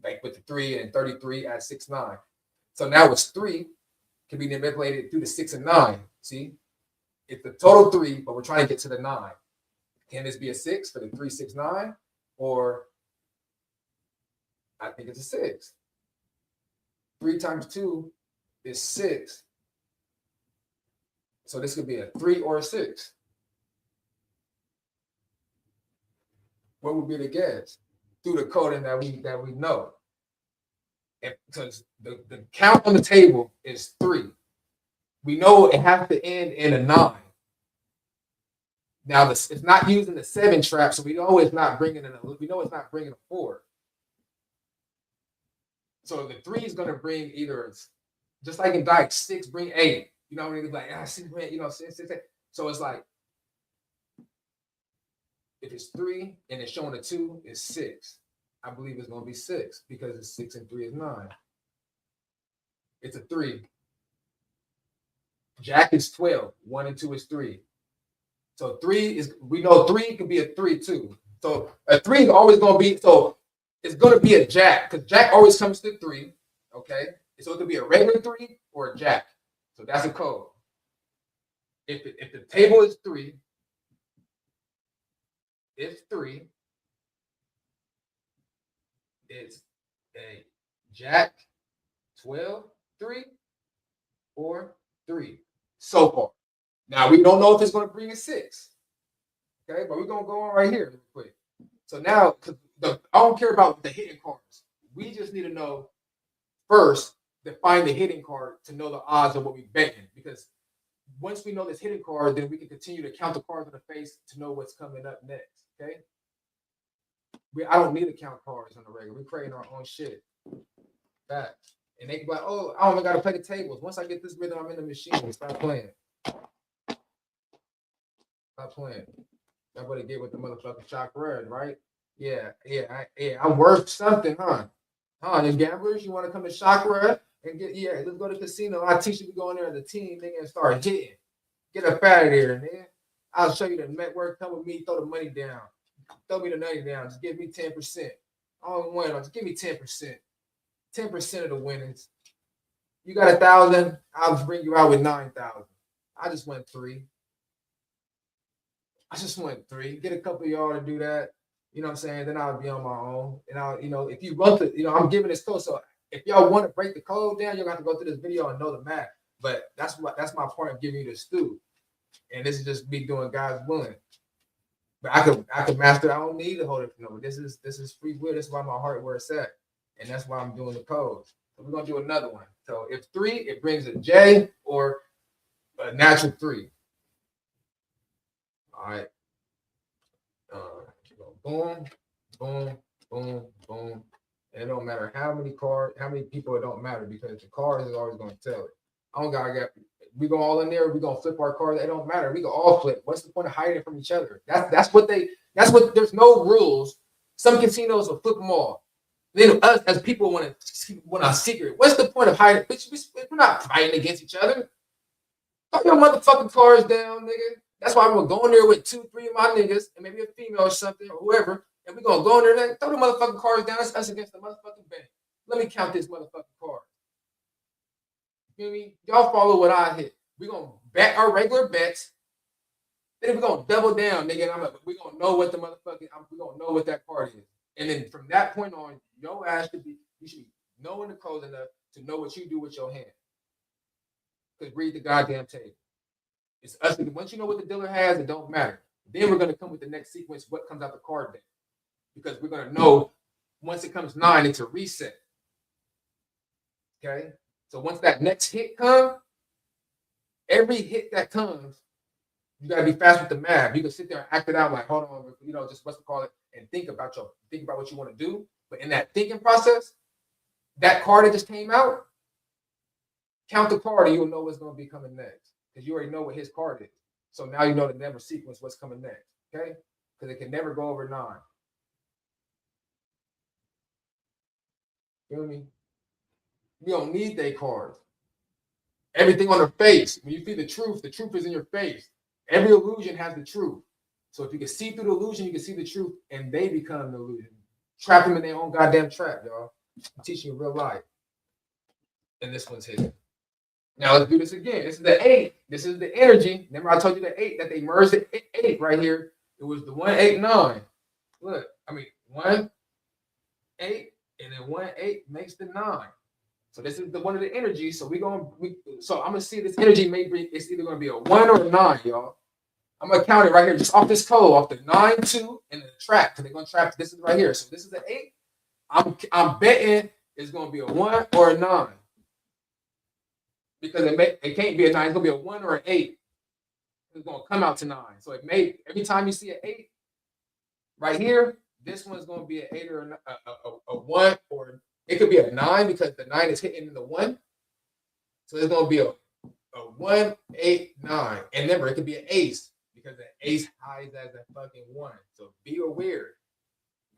like with the 3 and 33 at 69. So now it's 3 can be manipulated through the 6 and 9. See, it's the total 3, but we're trying to get to the 9. Can this be a 6 for the 3, 6, 9, or I think it's a 6. 3 times 2 is 6. So this could be a 3 or a 6. What would be the guess? Through the coding that we know. Because the count on the table is 3. We know it has to end in a 9. Now it's not using the 7 trap, so we know it's not bringing a 4. So the 3 is going to bring either, just like in dice, 6 bring 8. You know what I mean? It's like 6 bring, 6, 6, 8. So it's like if it's 3 and it's showing a 2, it's 6. I believe it's going to be 6 because it's 6 and 3 is 9. It's a 3. Jack is 12. 1 and 2 is 3. So 3 is, we know 3 could be a 3 too. So a 3 is always going to be, so it's going to be a jack because jack always comes to 3. Okay. So it could be a regular 3 or a jack. So that's a code. If the table is 3, it's 3. It's a jack, 12, 3, or 3 so far. Now we don't know if it's going to bring a 6. Okay, but we're going to go on right here real quick. So now, I don't care about the hidden cards. We just need to know first, define the hidden card to know the odds of what we're betting. Because once we know this hidden card, then we can continue to count the cards on the face to know what's coming up next. Okay. I don't need to count cards on the regular. We're creating our own shit. Facts. And they can be like, oh, I only got to play the tables. Once I get this rhythm, I'm in the machine. Stop playing. Stop playing. That's what they get with the motherfucking shock red, right? Yeah. I'm worth something, huh? The gamblers, you want to come to Chakra and let's go to the casino. I'll teach you to go in there as a team, nigga, and start hitting. Get up out of there, nigga. I'll show you the network. Come with me, throw the money down. Throw me the money down. Just give me 10%. I don't win. Just give me 10%. 10% of the winnings. You got 1,000. I'll just bring you out with 9,000. I just went 3. Get a couple of y'all to do that. You know what I'm saying? Then I'll be on my own. And I'll, if you run to, I'm giving this code. So if y'all want to break the code down, you're gonna have to go through this video and know the math. But that's my point of giving you the stew. And this is just me doing God's willing. But I could master. I don't need to hold it for no. This is free will. This is why my heart where it's at. And that's why I'm doing the codes. So we're gonna do another one. So if 3, it brings a J or a natural 3. All right. Boom, boom, boom, boom. And it don't matter how many people, it don't matter because the card is always going to tell it. I don't gotta get, we go all in there, we gonna flip our cards. It don't matter. We go all flip. What's the point of hiding from each other? That's what there's no rules. Some casinos will flip them all. Then us as people want a secret. What's the point of hiding? We're not fighting against each other. Throw your motherfucking cards down, nigga. That's why I'm gonna go in there with 2, 3 of my niggas and maybe a female or something or whoever, and we're gonna go in there and throw the motherfucking cards down. It's us against the motherfucking bank. Let me count this motherfucking card. You know what I mean? Y'all follow what I hit. We're gonna bet our regular bets. Then we're gonna double down, nigga. And we're gonna know what we're gonna know what that card is. And then from that point on, your ass you should be knowing the codes enough to know what you do with your hand. Because read the goddamn table. It's us. Once you know what the dealer has, it don't matter. Then we're going to come with the next sequence, what comes out the card deck. Because we're going to know once it comes 9, it's a reset. Okay? So once that next hit comes, every hit that comes, you got to be fast with the math. You can sit there and act it out like, hold on, just what's to call it, and think about what you want to do. But in that thinking process, that card that just came out, count the card and you'll know what's going to be coming next because you already know what his card is. So now you know to never sequence what's coming next, okay? Because it can never go over 9. Feel me? You don't need their cards. Everything on their face. When you see the truth is in your face. Every illusion has the truth. So if you can see through the illusion, you can see the truth, and they become the illusion. Trap them in their own goddamn trap, y'all. I'm teaching you real life. And this one's hidden. Now let's do this again. This is the 8. This is the energy. Remember I told you the 8 that they merged the 8 right here. It was the 1, 8, 9. Look, 1, 8, and then 1, 8 makes the 9. So this is the one of the energies. So I'm gonna see this energy. Maybe it's either gonna be a 1 or a 9, y'all. I'm gonna count it right here, just off this code, off the 9, 2, and the trap. Because they're gonna trap. This is right here. So this is the 8. I'm betting it's gonna be a 1 or a 9. Because it can't be a 9. It's gonna be a 1 or an 8. It's gonna come out to 9. So every time you see an 8 right here, this one's gonna be an 8 or a 1, or it could be a 9 because the 9 is hitting the 1. So it's gonna be a 1, 8, 9. And remember, it could be an ace because the ace hides as a fucking 1. So be aware.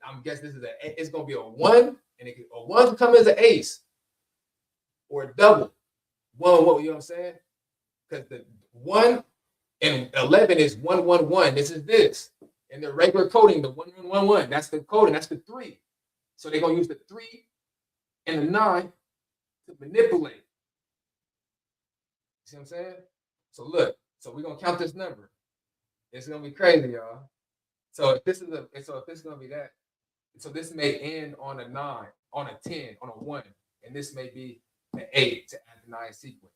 I'm guessing it's gonna be a 1, and a 1 could come as an ace or a double. 1, you know what I'm saying? Because the 1 and 11 is 1, 1, 1. This is this. And the regular coding, the 1, 1, 1, 1. That's the coding. That's the 3. So they're gonna use the 3 and the 9 to manipulate. See what I'm saying? So look. So we're gonna count this number. It's gonna be crazy, y'all. So if this is gonna be that, so this may end on a 9, on a 10, on a 1, and this may be an 8 to add the 9 sequence.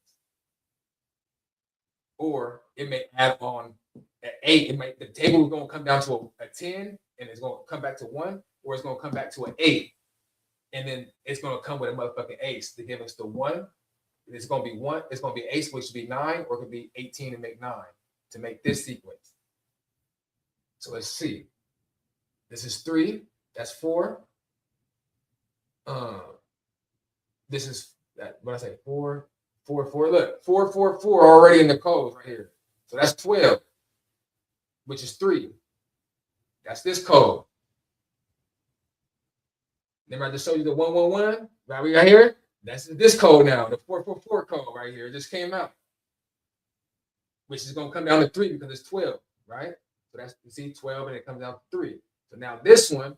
Or it may add on an 8. The table is gonna come down to a 10, and it's gonna come back to 1, or it's gonna come back to an 8, and then it's gonna come with a motherfucking ace to give us the 1. It's gonna be 1. It's gonna be ace, which would be 9, or it could be 18 and make 9 to make this sequence. So let's see. This is 3. That's 4. This is that. What I say? 4, 4, 4. Look, 4, 4, 4 already in the code right here. So that's 12, which is 3. That's this code. Remember, I just showed you the 1, 1, 1. Right here. That's this code now. The 4, 4, 4 code right here. It just came out, which is gonna come down to 3 because it's 12, right? So that's, you see, 12, and it comes out to 3. So now this one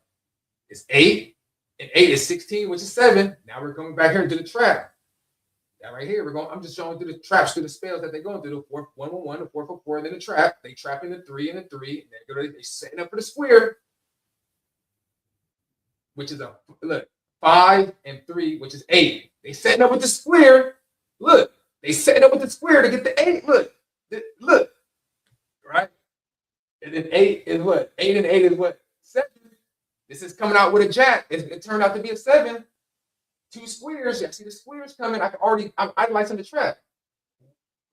is 8, and 8 is 16, which is 7. Now we're coming back here into the trap. That right here, I'm just showing through the traps, through the spells that they're going through. The 4, 1, 1, 1, the 4, 4, 4, and then the trap. They trap in the 3 and the 3, and they're setting up for the square, which is 5 and 3, which is 8. They setting up with the square. Look, they setting up with the square to get the 8. Look, right? And then 8 is what? 8 and 8 is what? 7. This is coming out with a jack. It turned out to be a 7. 2 squares. Yeah, see the squares coming. I'm idolizing the trap.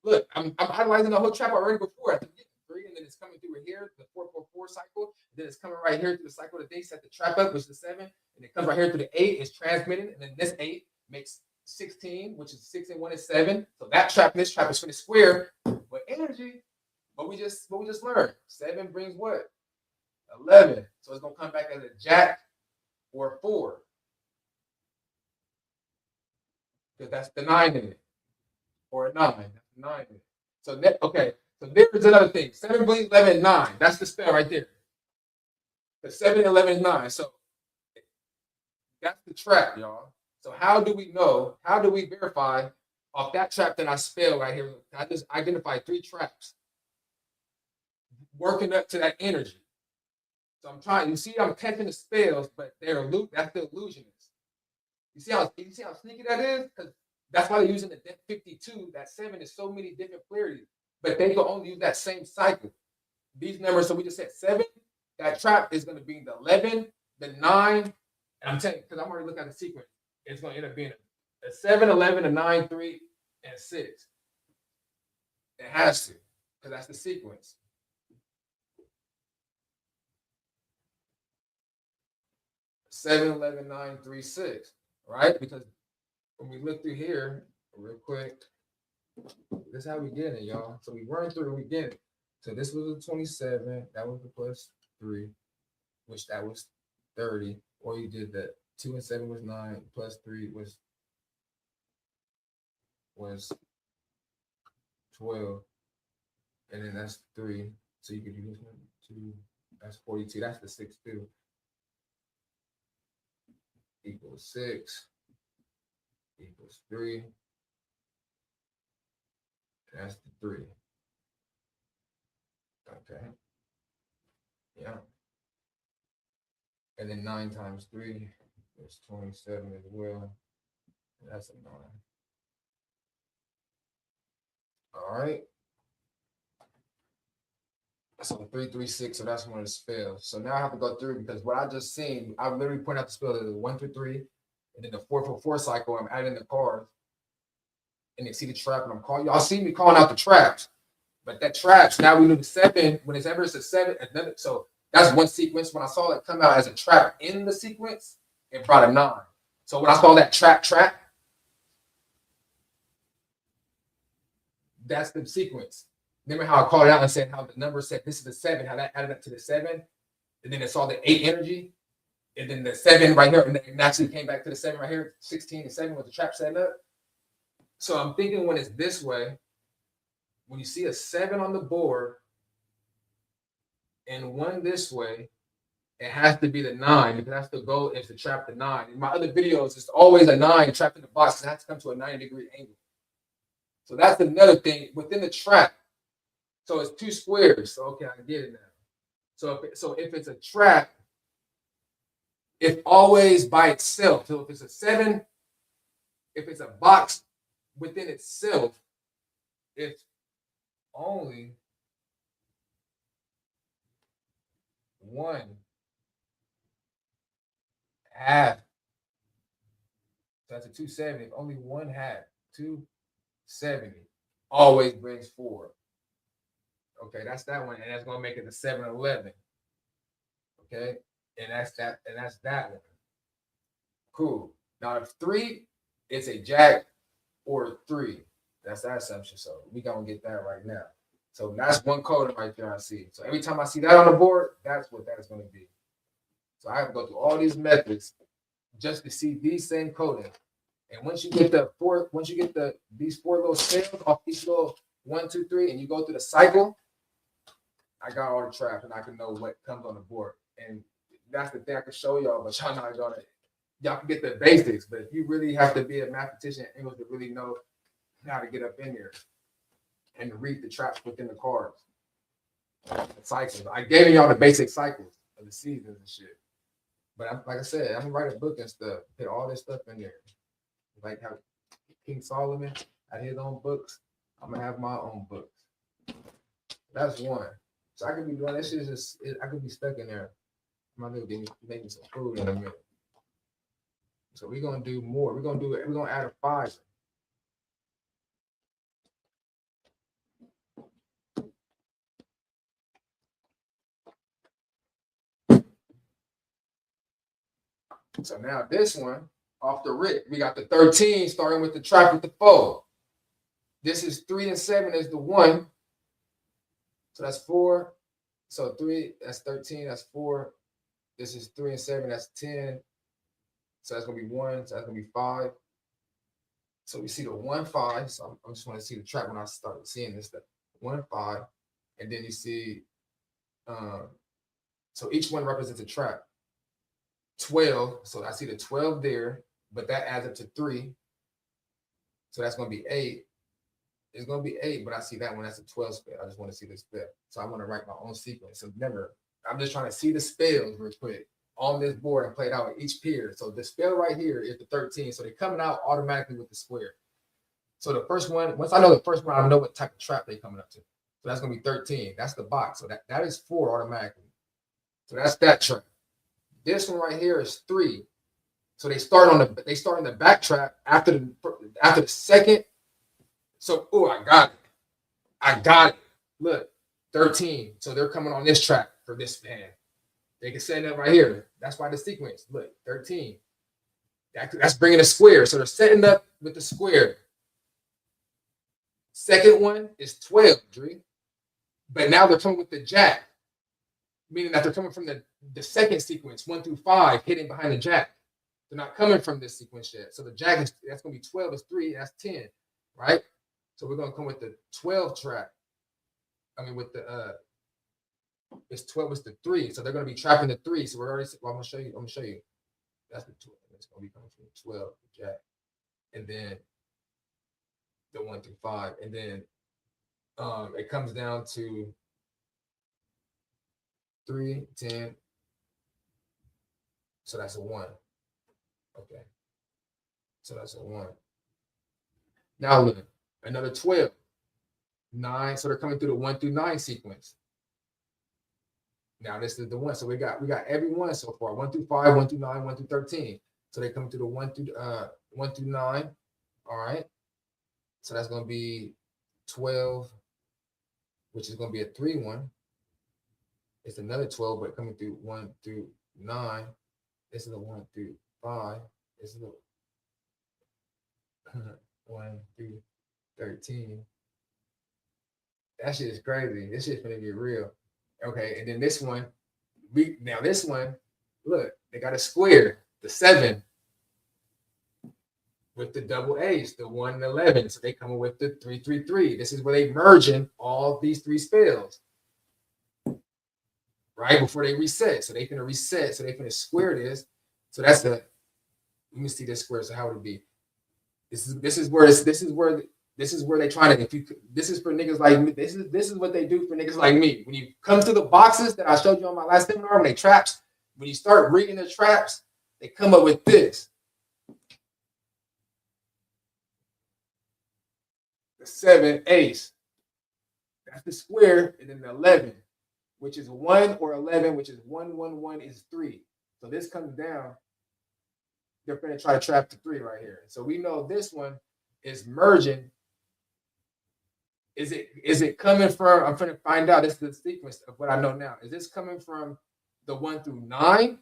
Look, I'm idolizing the whole trap already before. At the 3, and then it's coming through here, the 4, 4, 4 cycle. Then it's coming right here through the cycle that they set the trap up, which is the 7. And it comes right here through the 8. It's transmitting. And then this 8 makes 16, which is 6 and 1 is 7. So that trap and this trap is for the square. But energy, what we just learned. 7 brings what? 11. So it's gonna come back as a jack or a 4. Because that's the 9 in it. Or a 9. That's the 9 in it. So okay. So there's another thing. 7 brings 11, 9. That's the spell right there. The 7, 11 is 9. So that's the trap, y'all. So how do we know? How do we verify off that trap that I spell right here? I just identified 3 traps working up to that energy. So I'm trying. You see, I'm catching the spells, but that's the illusionist. You see how sneaky that is? Because that's why they're using the 52. That 7 is so many different polarities, but they can only use that same cycle. These numbers. So we just said 7. That trap is going to be the 11, the 9. And I'm telling you, because I'm already looking at the sequence. It's going to end up being a 7, 11, a 9, 3, and 6. It has to, because that's the sequence. 7, 11, 9, 3, 6, right? Because when we look through here, real quick. This is how we get it, y'all. So we run through, we get it. So this was a 27. That was the plus 3, which that was 30. Or you did that. 2 and 7 was 9. Plus 3 was 12. And then that's 3. So you could do this one, 2. That's 42. That's the 6 too. Equals 6. Equals 3. That's the 3. Okay. Yeah. And then 9 times 3 is 27 as well. That's a 9. All right. So 3, 3, 6. So that's one of the spells. So now I have to go through because what I just seen, I literally point out the spell the 1 through 3, and then the 4 for 4 cycle. I'm adding the cards, and they see the trap, and I'm calling. Y'all see me calling out the traps, but that traps. Now we knew the 7. When it's ever it's a 7, another. So that's one sequence. When I saw it come out as a trap in the sequence, it brought a 9. So when I saw that trap, that's the sequence. Remember how I called it out and said how the number said this is the 7, how that added up to the 7, and then it saw the 8 energy, and then the 7 right here, and then it actually came back to the 7 right here, 16 and 7 with the trap setting up. So I'm thinking when it's this way, when you see a 7 on the board and 1 this way, it has to be the 9 because that's the goal is to trap the 9. In my other videos, it's always a 9 trapped in the box. It has to come to a 90-degree angle. So that's another thing within the trap. So it's 2 squares. So okay, I can get it now. So if it's a trap, it's always by itself. So if it's a 7, if it's a box within itself, it's only 1 half. So that's a 270. If only 1 half, 270 always brings 4. Okay, that's that one, and that's gonna make it the 711. Okay, and that's that one. Cool. Now if 3, it's a jack or 3. That's that assumption. So we gonna get that right now. So that's one code right there I see. So every time I see that on the board, that's what that's gonna be. So I have to go through all these methods just to see these same coding. And once you get these 4 little scales off each little 1, 2, 3, and you go through the cycle, I got all the traps and I can know what comes on the board. And that's the thing I can show y'all, but y'all not gonna, y'all can get the basics. But if you really have to be a mathematician in English to really know how to get up in here and read the traps within the cards, the cycles. I gave y'all the basic cycles of the seasons and shit. But like I said, I'm gonna write a book and stuff, put all this stuff in there. Like how King Solomon had his own books, I'm gonna have my own books. That's one. So I could be doing this shit I could be stuck in there. I'm gonna be making some food in a minute. So we're gonna do more. We're gonna add a 5. So now this one, off the rip, we got the 13 starting with the trap with the 4. This is 3 and 7 is the 1. So that's 4. So 3, that's 13, that's 4. This is 3 and 7, that's 10. So that's gonna be 1, so that's gonna be 5. So we see the 1, 5. So I just want to see the trap when I start seeing this stuff. 1, 5. And then you see, so each one represents a trap. 12, so I see the 12 there, but that adds up to 3. So that's gonna be 8. It's gonna be 8, but I see that one as a 12 spell. I just want to see the spell. So I'm gonna write my own sequence. So remember, I'm just trying to see the spells real quick on this board and play it out with each peer. So the spell right here is the 13. So they're coming out automatically with the square. So the first one, once I know the first one, I know what type of trap they're coming up to. So that's gonna be 13. That's the box. So that is 4 automatically. So that's that trap. This one right here is 3. So they start in the back trap after the second. So I got it. Look, 13. So they're coming on this track for this hand. They can set it up right here. That's why the sequence. Look, 13. That's bringing a square. So they're setting up with the square. Second one is 12, Dre. But now they're coming with the jack, meaning that they're coming from the second sequence, 1 through 5, hidden behind the jack. They're not coming from this sequence yet. So the jack is that's gonna be 12 is 3, that's 10, right? So we're gonna come with the 12 track. I mean with the it's 12 is the 3. So they're gonna be trapping the 3. So we're already well, I'm gonna show you. That's the 12. It's gonna be coming from the 12, the jack, and then the 1 through 5, and then it comes down to 3, 10. So that's a 1. Okay. So that's a 1. Now look, another 12. 9. So they're coming through the 1 through 9 sequence. Now this is the 1. So we got every 1 so far. 1 through 5, 1 through 9, 1 through 13. So they come through the 1 through 9. All right. So that's gonna be 12, which is gonna be a 3-1. It's another 12, but coming through 1 through 9. This is the 1 through 5. This is the 1 through 13. That shit is crazy. This shit's gonna get real. Okay, and then this one, this one, look, they got a square, the 7 with the double A's, the 1 and 11. So they coming with the 3, 3, 3. This is where they merging all these 3 spells, right? Before they reset. So they finna reset. So they finna square this. So that's the. Let me see this square. So how would it be? This is where they trying to. If you this is for niggas like me. This is what they do for niggas like me. When you come to the boxes that I showed you on my last seminar, when they traps, when you start reading the traps, they come up with this. The 7 ace. That's the square, and then the 11, which is 1 or 11, which is 1, 1, 1 is 3. So this comes down. They're going to try to trap the 3 right here. So we know this one is merging. Is it coming from? I'm going to find out. This is the sequence of what I know now. Is this coming from the 1 through 9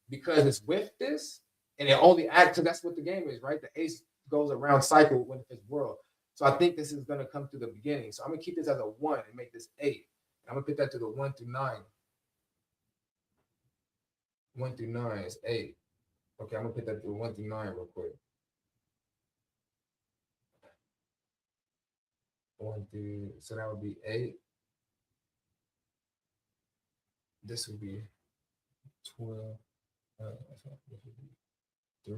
because it's with this, and it only acts because that's what the game is, right? The ace goes around cycle when it's world. So I think this is going to come through the beginning. So I'm going to keep this as a 1 and make this 8. I'm going to put that to the 1 through 9. 1 through 9 is 8. Okay, I'm going to put that to 1 through 9 real quick. 1 through, so that would be 8. This would be 12. This would be 3.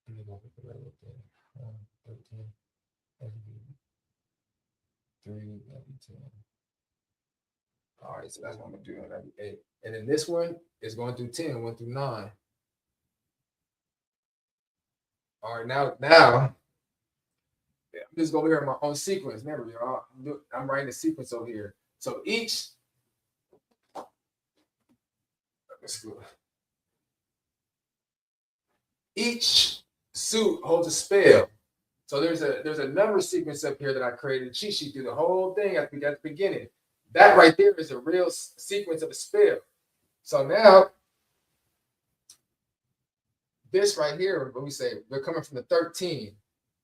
And then I'll put the right up there. 13. That would be 3. That'd be 10. All right, so that's what I'm gonna do. That'd be 8. And then this one is going through 10, 1 through 9. All right, now I'm just going over here in my own sequence. Remember, y'all, I'm writing the sequence over here. So each suit holds a spell. So there's a number sequence up here that I created a cheat sheet through the whole thing at the beginning. That right there is a real sequence of a spell. So now, this right here, when we say they're coming from the 13.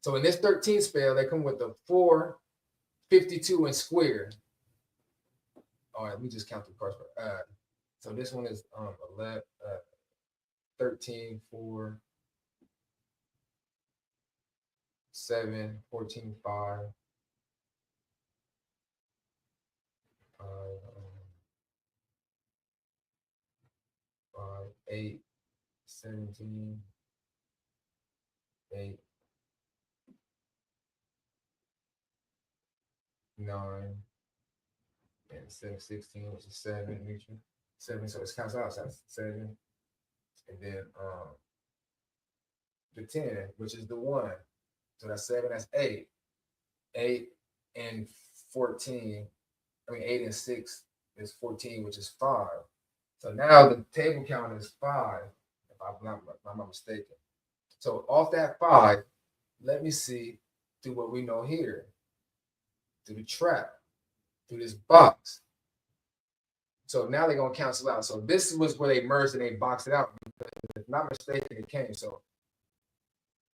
So in this 13 spell, they come with the 4, 52, and square. All right, let me just count the cards. So this one is 11, 13, 4, 7, 14, 5. 8, 17, 8, 9, and 7, 16, which is 7, neutral. 7, so it counts out, so that's 7. And then the 10, which is the 1. So that's 7, that's 8. 8 and 14. 8 and 6 is 14, which is 5. So now the table count is 5, if I'm not mistaken. So off that 5, let me see through what we know here, through the trap, through this box. So now they're gonna cancel out. So this was where they merged and they boxed it out. If not mistaken, it came. So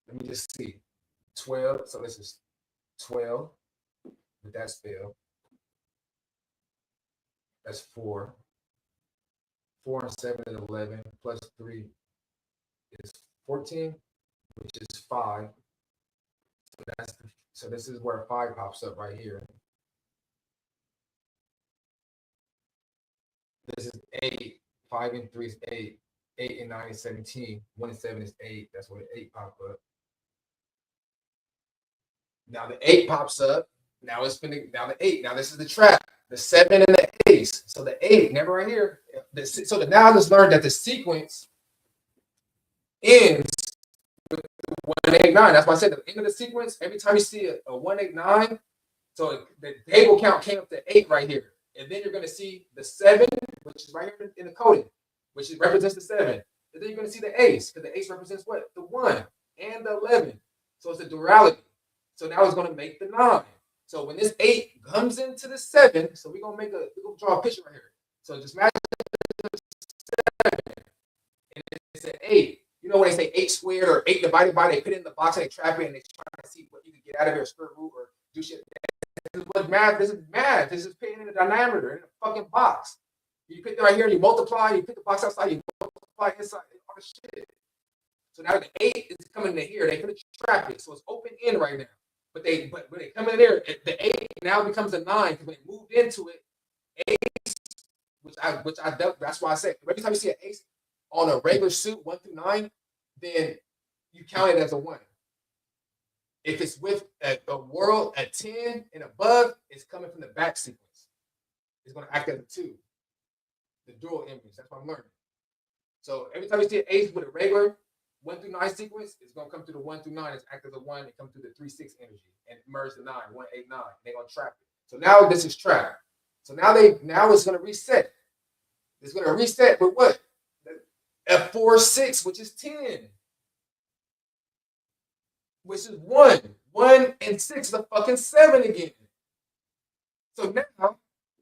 let me just see. 12. So this is 12. But that's failed. That's 4. 4 and 7 is 11. Plus 3 is 14, which is 5. So this is where 5 pops up right here. This is 8. 5 and 3 is 8. 8 and 9 is 17. 1 and 7 is 8. That's where the 8 pop up. Now the 8 pops up. Now it's spinning. Now the 8. Now this is the trap. The 7 and the ace. So the 8, never right here. So now I just learned that the sequence ends with 189. That's why I said at the end of the sequence, every time you see a 189, so the table count came up to 8 right here. And then you're going to see the 7, which is right here in the coding, which represents the 7. And then you're going to see the ace, because the ace represents what? The 1 and the 11. So it's a duality. So now it's going to make the 9. So when this 8 comes into the 7, so we're going to draw a picture right here. So just imagine 7, and it's an 8. You know when they say 8 squared or 8 divided by, they put it in the box and they trap it and they try to see what you can get out of it, square root or do shit. This is what math. This is math. This is putting in a diameter in a fucking box. You put it right here and you multiply. You put the box outside. You multiply inside. All the shit. So now the 8 is coming in here. They're gonna trap it. So it's open in right now. But when they come in there, the 8 now becomes a 9 because when they moved into it, ace, that's why I said every time you see an ace on a regular suit 1 through 9, then you count it as a 1. If it's with a world at 10 and above, it's coming from the back sequence. It's going to act as a 2. The dual image. That's what I'm learning. So every time you see an ace with a regular 1 through 9 sequence, it's going to come through the 1 through 9. It's act as a 1 and come through the 3, 6 energy and merge the 9, 1, 8, 9. They're going to trap it. So now this is trapped. So now it's going to reset. It's going to reset with what? F4, 6, which is 10. Which is 1. 1 and 6 is a fucking 7 again. So now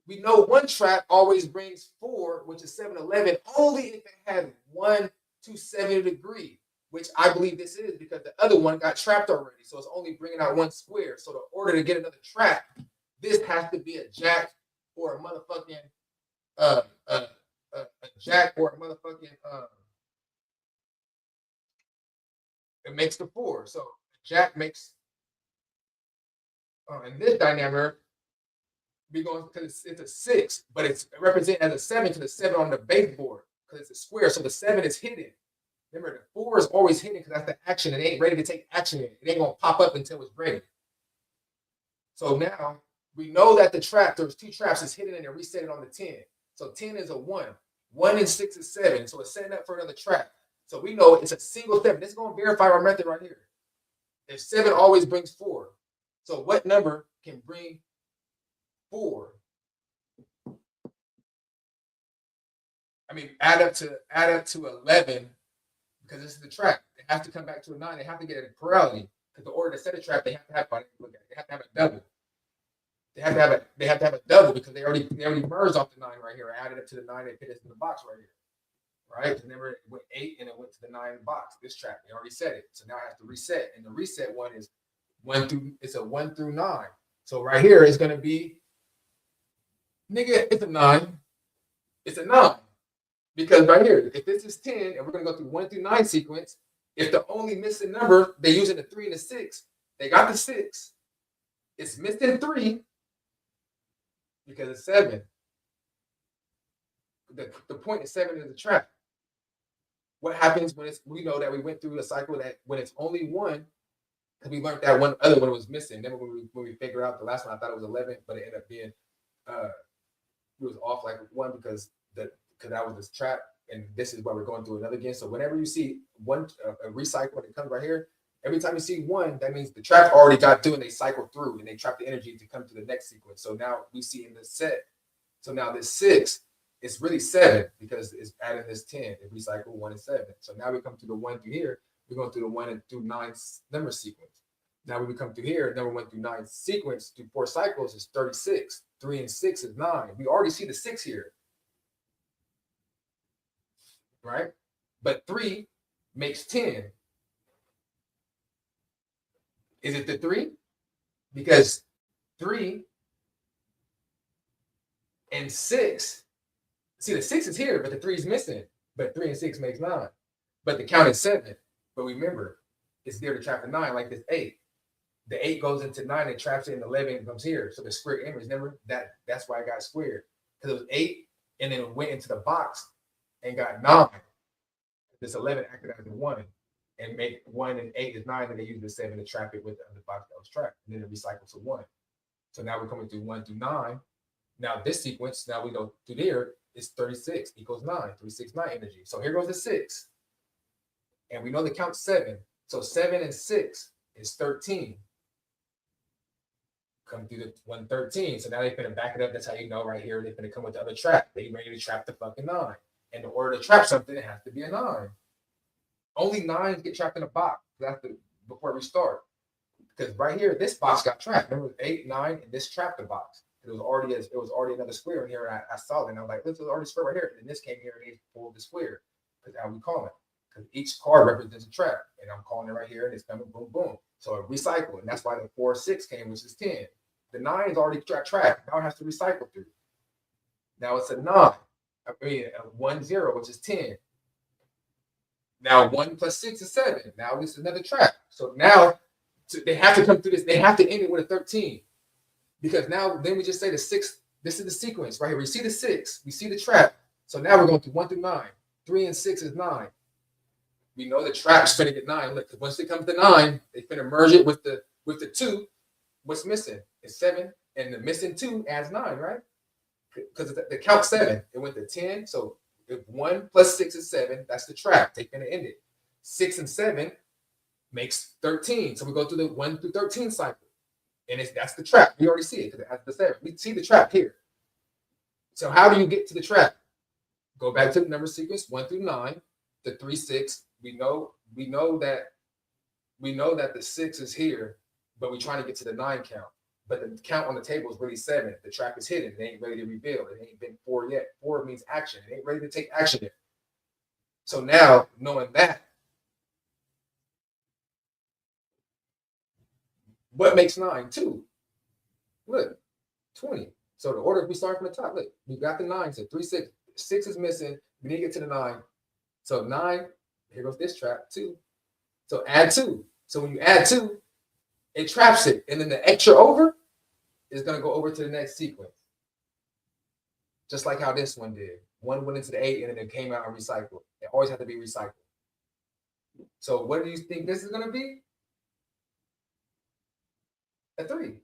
we know one trap always brings 4, which is 7, 11, only if it had 1 to 70 degree, which I believe this is because the other one got trapped already. So it's only bringing out 1 square. So in order to get another trap, this has to be a jack or a motherfucking a jack or a motherfucking it makes the 4. So jack makes in this dynamic we going because it's a 6, but it's represented as a 7 to the 7 on the baseboard because it's a square. So the 7 is hidden. Remember, the 4 is always hidden because that's the action. It ain't ready to take action in. It ain't gonna pop up until it's ready. So now we know that the trap, there's 2 traps, is hidden and it reset it on the 10. So 10 is a 1. 1 and 6 is 7. So it's setting up for another trap. So we know it's a single 7. This is going to verify our method right here. If 7 always brings 4. So what number can bring 4? I mean, add up to 11 because this is the trap. They have to come back to a 9. They have to get a plurality because the order to set a trap, they have to have a double. They have to have a double because they already merged off the 9 right here. Added it to the 9. They put this in the box right here. Right? And then it went 8 and it went to the 9 box. This trap, they already set it. So now I have to reset. And the reset one is 1 through 9. So right here is gonna be it's a 9. It's a 9. Because right here, if this is 10 and we're gonna go through 1 through 9 sequence, if the only missing number, they're using the 3 and the 6, they got the 6. It's missing 3 because it's 7. The point is 7 is the trap. What happens when we know that we went through a cycle that when it's only 1, because we learned that one other one was missing. Then when we figure out the last one, I thought it was 11, but it ended up being it was off like 1 because that was this trap, and this is why we're going through another again. So whenever you see one a recycle that comes right here, every time you see 1, that means the trap already got through and they cycle through and they trap the energy to come to the next sequence. So now we see in this set. So now this 6. It's really 7 because it's adding this 10. It recycle 1 and 7. So now we come to the 1 through here. We're going through the 1 and through 9 number sequence. Now when we come through here, number 1 through 9 sequence through 4 cycles is 36. 3 and 6 is 9. We already see the 6 here. Right? But 3 makes 10. Is it the 3? Because 3 and 6, see, the 6 is here, but the 3 is missing. But 3 and 6 makes 9. But the count is 7. But remember, it's there to trap the 9, like this 8. The 8 goes into 9 and traps it, and 11 comes here. So the square image, remember, that's why I got squared. Because it was 8, and then it went into the box and got 9. This 11 acted as a 1 and make 1 and 8 is 9, and they use the 7 to trap it with the other box that was trapped. And then it recycles to 1. So now we're coming through 1 through 9. Now this sequence, now we go through there, is 36 equals 9, 36, 9 energy. So here goes the 6. And we know the count 7. So 7 and 6 is 13. Come through the 113. So now they're going to back it up. That's how you know right here they're going to come with the other trap. They ready to trap the fucking 9. And in order to trap something, it has to be a 9. Only 9s get trapped in a box. That's before we start. Because right here, this box got trapped. Remember, 8, 9, and this trapped the box. It was already another square in here, and I saw it, and I was like, "Look, there's already a square right here." And this came here, and they pulled the square. Because how we call it? Because each card represents a trap, and I'm calling it right here, and it's coming, boom, boom. So it recycled, and that's why the 4, 6 came, which is 10. The 9 is already trapped. Now it has to recycle through. Now it's a 9. I mean, a 1, 0, which is 10. Now 1 plus 6 is 7. Now this is another trap. So now they have to come through this. They have to end it with a 13. Because now then we just say the 6, this is the sequence right here. We see the 6, we see the trap. So now we're going through 1 through 9. 3 and 6 is 9. We know the trap's finna get 9. Look, once it comes to 9, they finna merge it with the 2. What's missing? It's 7, and the missing 2 adds 9, right? Because the count 7, it went to 10. So if 1 plus 6 is 7, that's the trap. They're gonna end it. 6 and 7 makes 13. So we go through the 1 through 13 cycle. And that's the trap. We already see it because it has the 7. We see the trap here. So how do you get to the trap? Go back to the number sequence 1 through 9, the 3, 6. We know that the 6 is here, but we're trying to get to the 9 count. But the count on the table is really 7. The trap is hidden. It ain't ready to reveal. It ain't been 4 yet. 4 means action. It ain't ready to take action yet. So now, knowing that, what makes 9? 2. Look, 20. So the order, if we start from the top, look, we got the 9. So 3, 6. 6 is missing. We need to get to the 9. So 9, here goes this trap, 2. So add 2. So when you add 2, it traps it. And then the extra over is going to go over to the next sequence. Just like how this one did. 1 went into the 8 and then it came out and recycled. It always had to be recycled. So what do you think this is going to be? A 3. And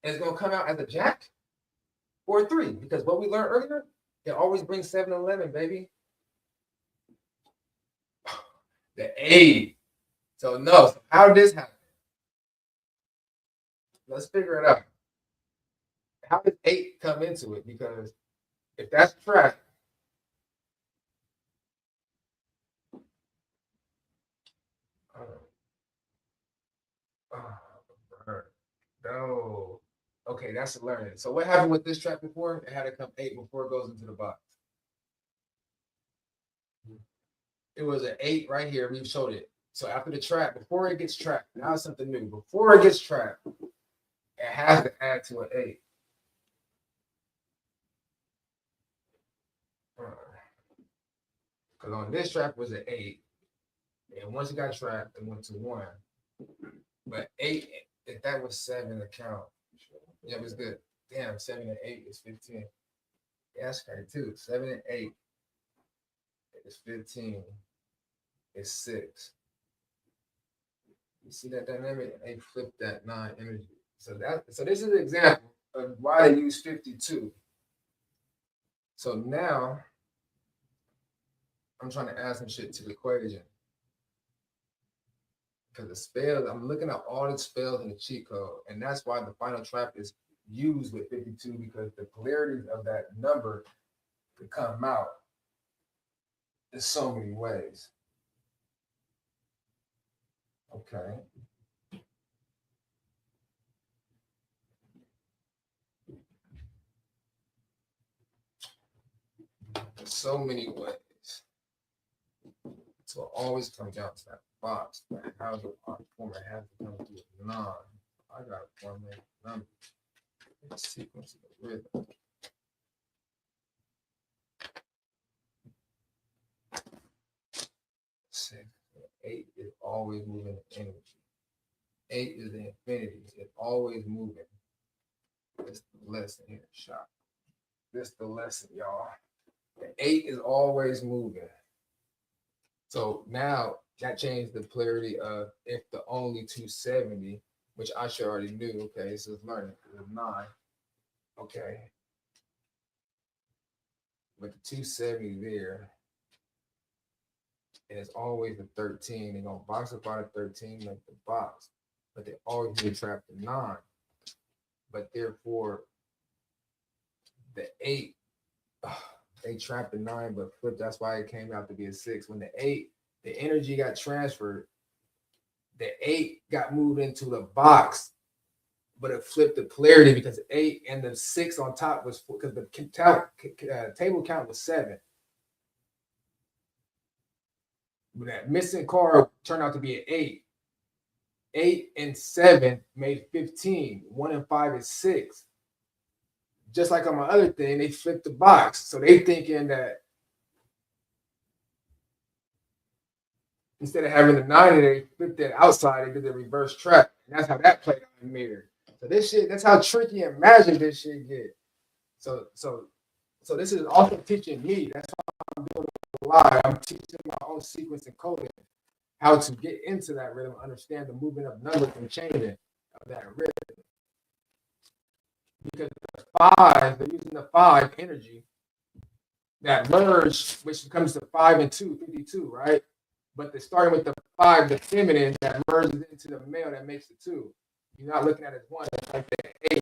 it's going to come out as a jack or a 3. Because what we learned earlier, it always brings 7 and 11, baby. The 8. So no, how did this happen? Let's figure it out. How did 8 come into it? Because if that's track, no. Okay, that's learning. So what happened with this trap before? It had to come 8 before it goes into the box. It was an 8 right here. We showed it. So after the trap, before it gets trapped, now it's something new. Before it gets trapped, it has to add to an 8. Because on this trap was an 8. And once it got trapped, it went to 1. But 8, if that was 7 to count. Yeah, it was good. Damn, 7 and 8 is 15. Yeah, that's crazy too. 7 and 8 is 15. It's 6. You see that dynamic? They flip that 9 energy. So this is an example of why they use 52. So now I'm trying to add some shit to the equation. Because the spells, I'm looking at all the spells in the cheat code, and that's why the final trap is used with 52, because the polarities of that number could come out in so many ways. Okay. So many ways So it always comes down to that box. Like, how's the format has to come to a 9. I got to format number. Sequence of the rhythm. 6, 8 is always moving the energy. 8 is the infinity. It's always moving. That's the lesson here, shot. This the lesson, y'all. The 8 is always moving. So now that changed the polarity of if the only 270, which I sure already knew. Okay, this is learning. It's 9. Okay. But the 270 there, and it's always the 13. They're gonna box up out of 13 like the box, but they always get trapped in 9. But therefore, the 8, they trapped the 9, but flipped. That's why it came out to be a 6. When the 8, the energy got transferred, the 8 got moved into the box, but it flipped the polarity because 8 and the 6 on top was because the table count was 7. But that missing card turned out to be an 8. 8 and 7 made 15. 1 and 5 is 6. Just like on my other thing, they flipped the box. So they thinking that instead of having the 90, they flipped it outside. They did the reverse trap. And that's how that played out in the mirror. So this shit, that's how tricky and magic this shit get. So this is also teaching me. That's why I'm doing it live. I'm teaching my own sequence and coding, how to get into that rhythm, understand the movement of numbers and changing of that rhythm. Because the 5, they're using the 5 energy that merge, which comes to 5 and 2, 52, right? But they're starting with the 5, the feminine, that merges into the male that makes the 2. You're not looking at it as one, it's like the 8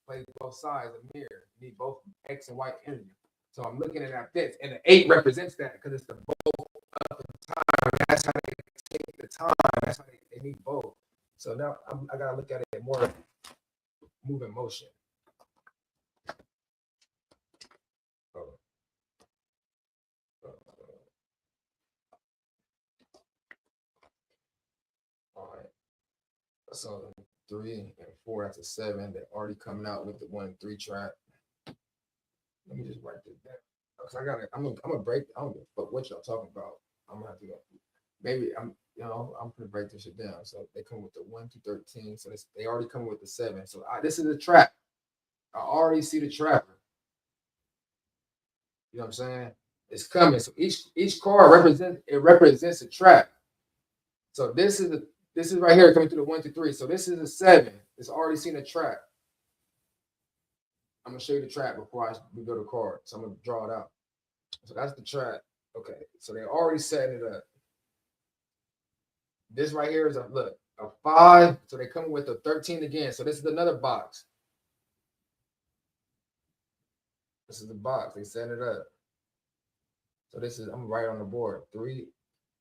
plays both sides of the mirror. You need both X and Y energy. So I'm looking at that this, and the 8 represents that because it's the both of the time. That's how they take the time. That's how they need both. So now I gotta look at it more moving motion. All right. So 3 and 4, that's a 7. They're already coming out with the 1 and 3 track. Let me just write this down. Cause I'm gonna break. I don't give a fuck what y'all talking about. I'm gonna have to go. Maybe I'm gonna break this shit down. So they come with the 1 to 13. So they already come with the 7. So this is a trap. I already see the trapper. You know what I'm saying? It's coming. So each card represents a trap. So this is right here coming through the 1 to 3. So this is a 7. It's already seen a trap. I'm gonna show you the trap before we go to card. So I'm gonna draw it out. So that's the trap. Okay. So they already setting it up. This right here is a 5. So they come with a 13 again. So this is another box. This is the box. They set it up. So this is, I'm right on the board. 3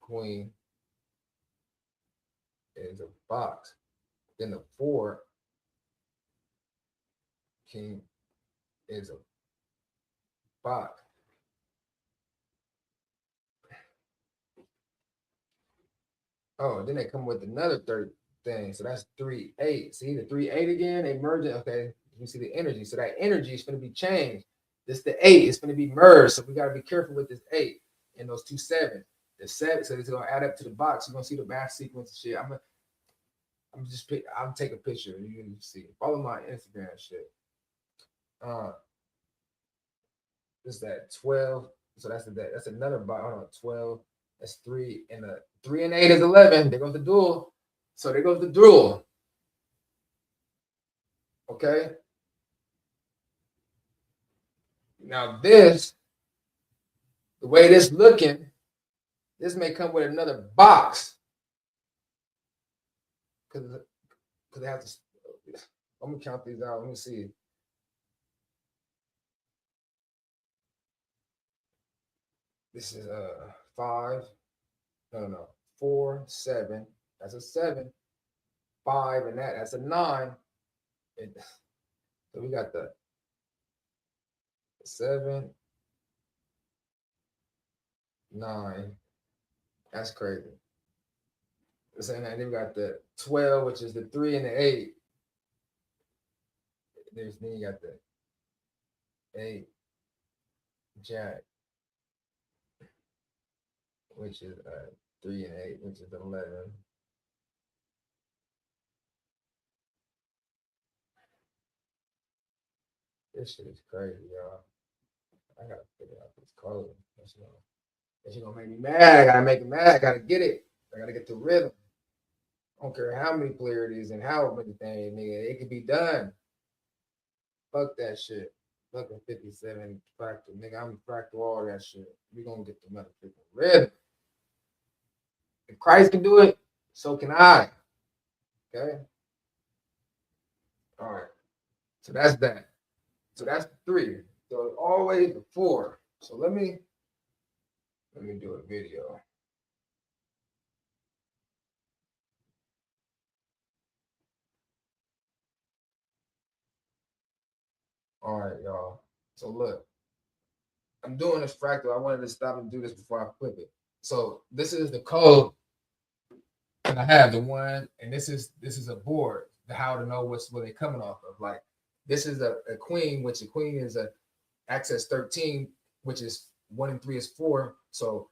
queen is a box. Then the 4 king is a box. Oh, then they come with another third thing. So that's 3, 8. See the 3, 8 again? They merge it. Okay. You see the energy. So that energy is going to be changed. This the 8 is going to be merged. So we got to be careful with this 8 and those 2 7. The 7, so it's going to add up to the box. You're going to see the math sequence and shit. I'll take a picture. You can see. Follow my Instagram shit. This is that 12. So that's another box. Hold on, 12. That's 3. And the 3 and 8 is 11. There goes the dual. So there goes the dual. Okay. Now the way this looking, this may come with another box. Because they have to. I'm gonna count these out. Let me see. This is 5. No. 4, 7. That's a 7. 5 and that's a 9. So we got the 7, 9, That's crazy. So then we got the 12, which is the 3 and the 8. Then you got the 8 jack, which is 3 and 8, which is 11. This shit is crazy, y'all. I gotta figure out this code. That's gonna make me mad. I gotta make it mad. I gotta get it. I gotta get the rhythm. I don't care how many player it is and how many things, nigga. It could be done. Fuck that shit. Fucking 57 fractal, nigga. I'm fractal all that shit. We gonna get the motherfucking rhythm. If Christ can do it, so can I. Okay. All right. So that's that. So that's the 3. So it's always the 4. So let me do a video. All right, y'all. So look, I'm doing this fractal. I wanted to stop and do this before I flip it. So this is the code that I have, the one, and this is a board, the how to know what they're coming off of. Like this is a queen, which a queen is a access 13, which is 1 and 3 is 4. So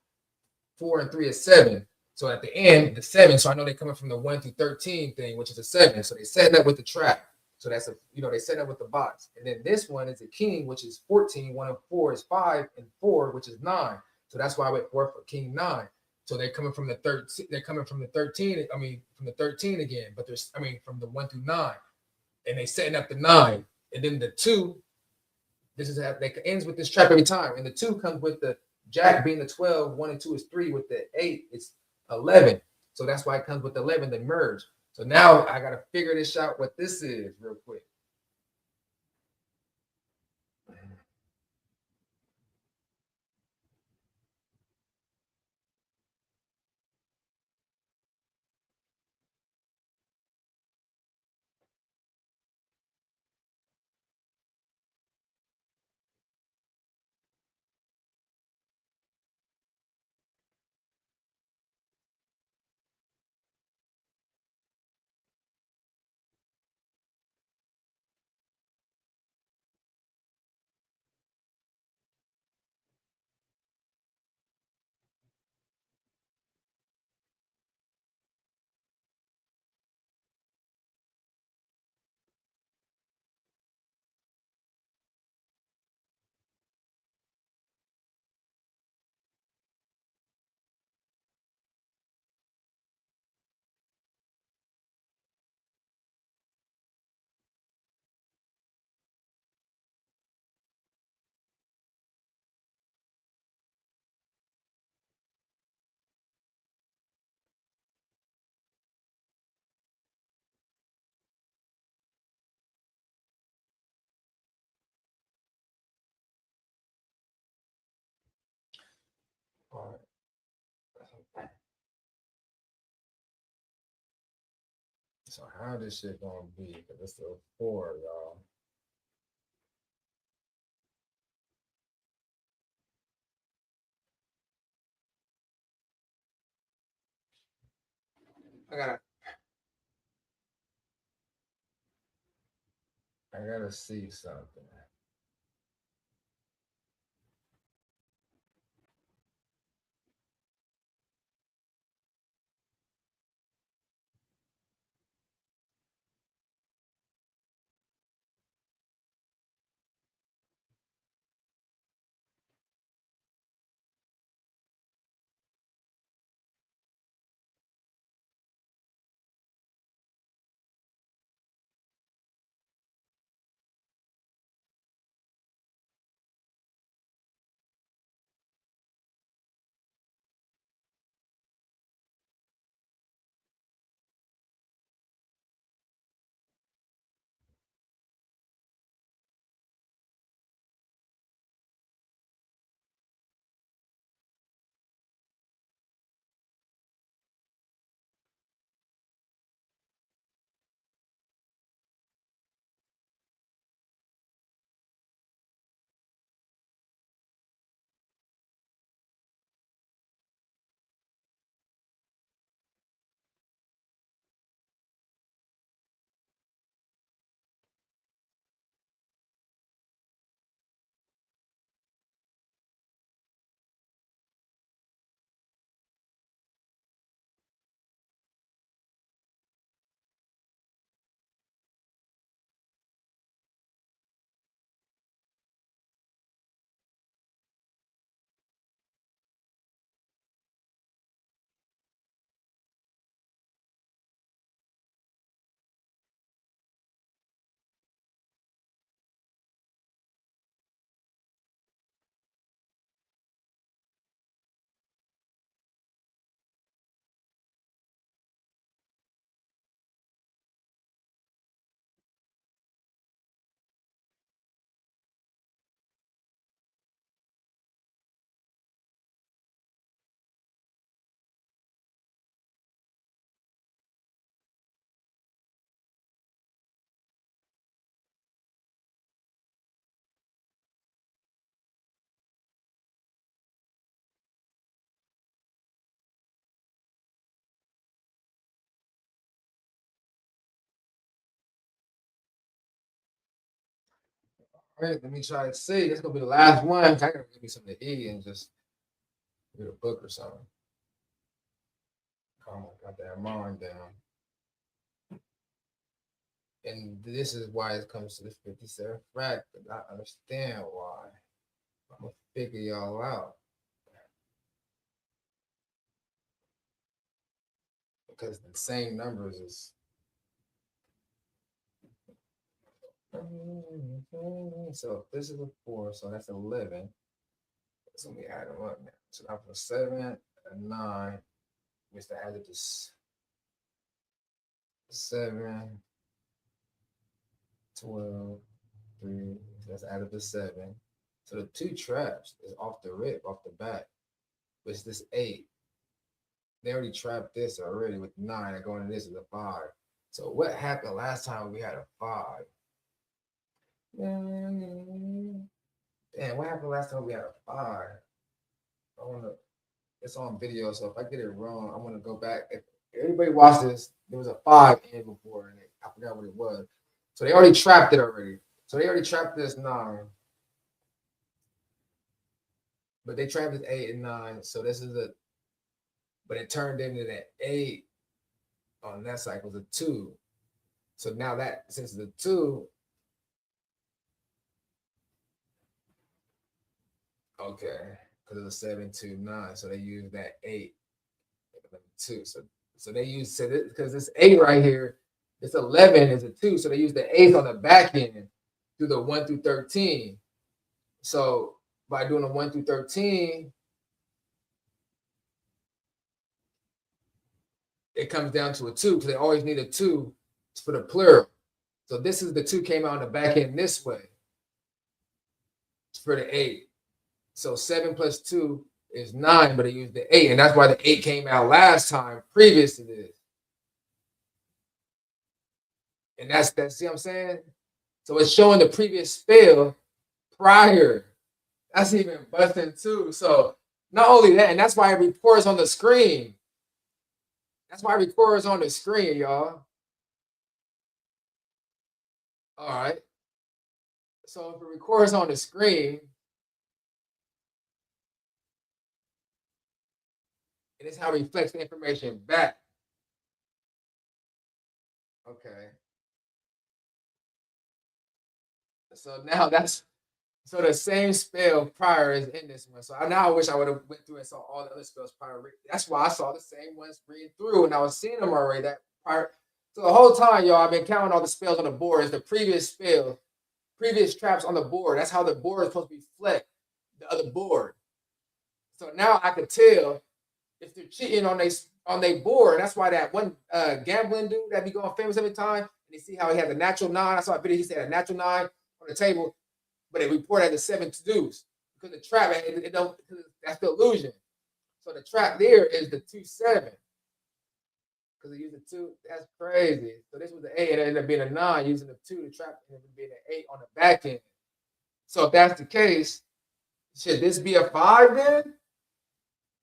4 and 3 is 7. So at the end, the 7. So I know they're coming from the 1 through 13 thing, which is a 7. So they set that with the trap. So that's they set that with the box. And then this one is a king, which is 14. 1 and 4 is 5, and 4, which is 9. So that's why I went 4 for king 9. So they're coming from the 13. They're coming from the 13. I mean, from the 13 again, but from the 1 through 9, and they setting up the 9, and then the 2. This is how that ends with this trap every time, and the 2 comes with the jack being the 12. 1 and 2 is 3. With the 8, it's 11. So that's why it comes with 11. They merge. So now I gotta figure this out what this is real quick. All right. So how this shit gonna be? Because it's a 4, y'all. I gotta see something. right, let me try to see. This is gonna be the last one. I gotta give me something to eat and just read a book or something. Calm my goddamn mind down. And this is why it comes to this 57 fact, but I understand why. I'm gonna figure y'all out. Because the same numbers is so if this is a 4, so that's 11. So we add them up now. So now for 7 and 9, we have to add it to 7, 12, 3. Let's add it to 7. So the 2 traps is off the rip, off the bat. But it's this 8. They already trapped this already with 9 and going to this is a 5. So what happened last time we had a 5? Damn, what happened last time we had a 5? I wanna it's on video, so if I get it wrong, I'm gonna go back. If everybody watched this, there was a 5 in before, and I forgot what it was. So they already trapped it already. So they already trapped this 9. But they trapped this 8 and 9. So this is but it turned into that 8 on that cycle was a 2. So now that since the 2, okay, because it's a 7, 2, 9. So they use that 8, 2. So they use because this 8 right here, this 11 is a 2. So they use the 8 on the back end through the 1 through 13. So by doing the 1 through 13, it comes down to a 2 because they always need a 2 for the plural. So this is the 2 came out on the back end this way for the 8. So 7 plus 2 is 9, but they used the 8, and that's why the 8 came out last time previous to this. And that's see what I'm saying? So it's showing the previous spell prior. That's even busting too. So not only that, and that's why it records on the screen. That's why it records on the screen, y'all. All right. So if it records on the screen, and it's how it reflects the information back. Okay. So now so the same spell prior is in this one. So now I wish I would have went through and saw all the other spells prior. That's why I saw the same ones read through, and I was seeing them already. That prior. So the whole time, y'all, I've been counting all the spells on the board. Is the previous spell, previous traps on the board. That's how the board is supposed to reflect the other board. So now I could tell if they're cheating on their board. That's why that one gambling dude that be going famous every time, and you see how he has a natural 9. I saw a video. He said a natural 9 on the table, but it reported as a 7 to deuce because the trap it don't. That's the illusion. So the trap there is the 2-7 because they used the 2. That's crazy. So this was the 8, and it ended up being a 9 using the 2 to trap, and it would be an 8 on the back end. So if that's the case, should this be a 5 then?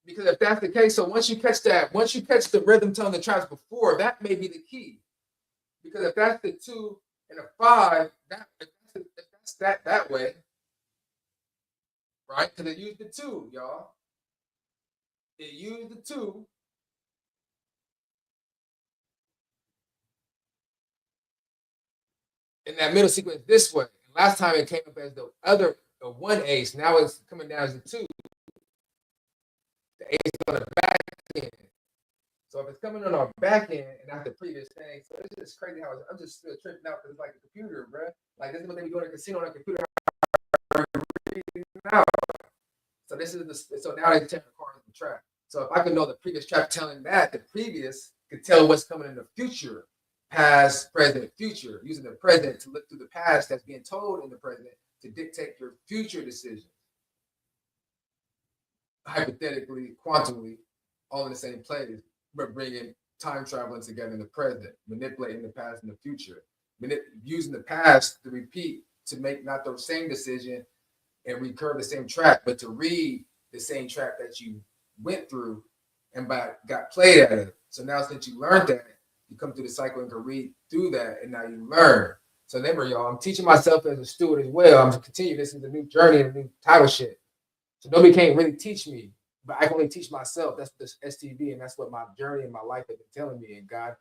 Because if that's the case, so once you catch the rhythm telling the traps before, that may be the key. Because if that's the 2 and a 5, if that's that way, right? Because it used the 2, y'all. It used the 2. In that middle sequence this way. And last time it came up as the 1 ace. Now it's coming down as the 2. The ace on the back end. So if it's coming on our back end and not the previous thing, so it's just crazy how I'm just still tripping out because it's like a computer, bro. Like this is what they be doing in the casino on a computer. Now. So this is so now they tell the cards the trap. So if I can know the previous trap telling that, the previous could tell what's coming in the future, past, present, future, using the present to look through the past that's being told in the present to dictate your future decisions. Hypothetically, quantumly, all in the same place, but bringing time traveling together in the present, manipulating the past and the future, using the past to repeat to make not the same decision and recur the same trap, but to read the same trap that you went through and got played at it. So now since you learned that, you come through the cycle and can read through that, and now you learn. So remember, y'all, I'm teaching myself as a steward as well. I'm continuing. This is the new journey and the new title shit. So nobody can't really teach me, but I can only teach myself. That's this STD, and that's what my journey in my life has been telling me. And God,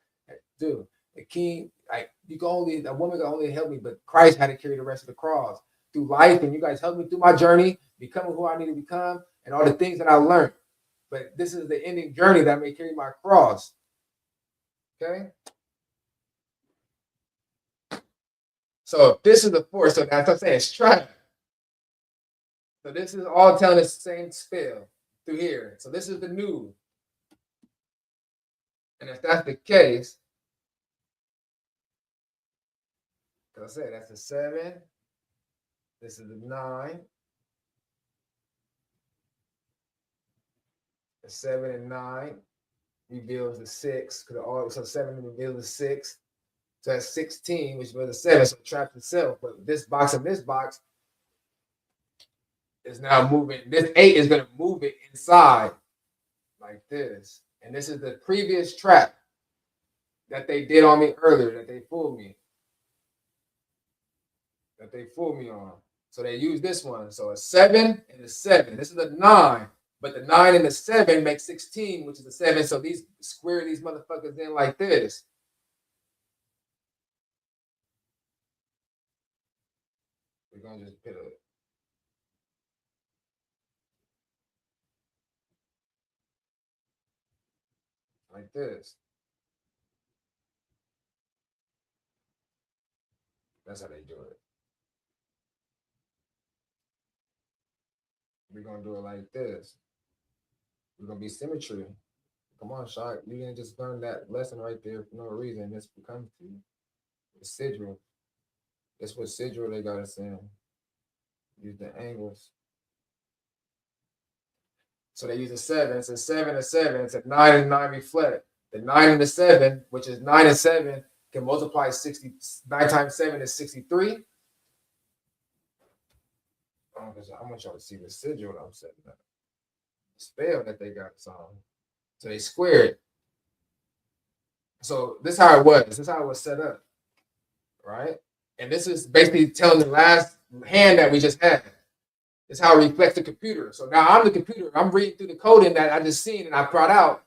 dude, the king, like you can only a woman can only help me, but Christ had to carry the rest of the cross through life, and you guys helped me through my journey, becoming who I need to become, and all the things that I learned. But this is the ending journey that may carry my cross. Okay. So this is the force. So that's what I'm saying. Strive. So this is all telling the same spell through here. So this is the new. And if that's the case, because I said that's the 7. This is the 9. The 7 and 9 reveals the 6. Because so 7 reveals the 6. So that's 16, which was the 7. So it traps itself. But this box and this box is now moving. This 8 is going to move it inside like this. And this is the previous trap that they did on me earlier, that they fooled me. On. So they use this one. So a 7 and a 7. This is a 9. But the 9 and the 7 make 16, which is a 7. So these square these motherfuckers in like this. We're going to just put it like this. That's how they do it. We're going to do it like this. We're going to be symmetry. Come on, Shaq. You didn't just learn that lesson right there for no reason. This becomes to you. It's sigil. That's what sigil they got us in. Use the angles. So they use a 7. It's a 7 and 7. It's a 9 and 9 reflect. The 9 and the 7, which is 9 and 7, can multiply 60. 9 times 7 is 63. I want y'all to see the sigil that I'm setting up. The spell that they got us on. So they square it. So this is how it was. This is how it was set up. Right? And this is basically telling the last hand that we just had. This is how it reflects the computer. So now I'm the computer. I'm reading through the coding that I just seen and I brought out.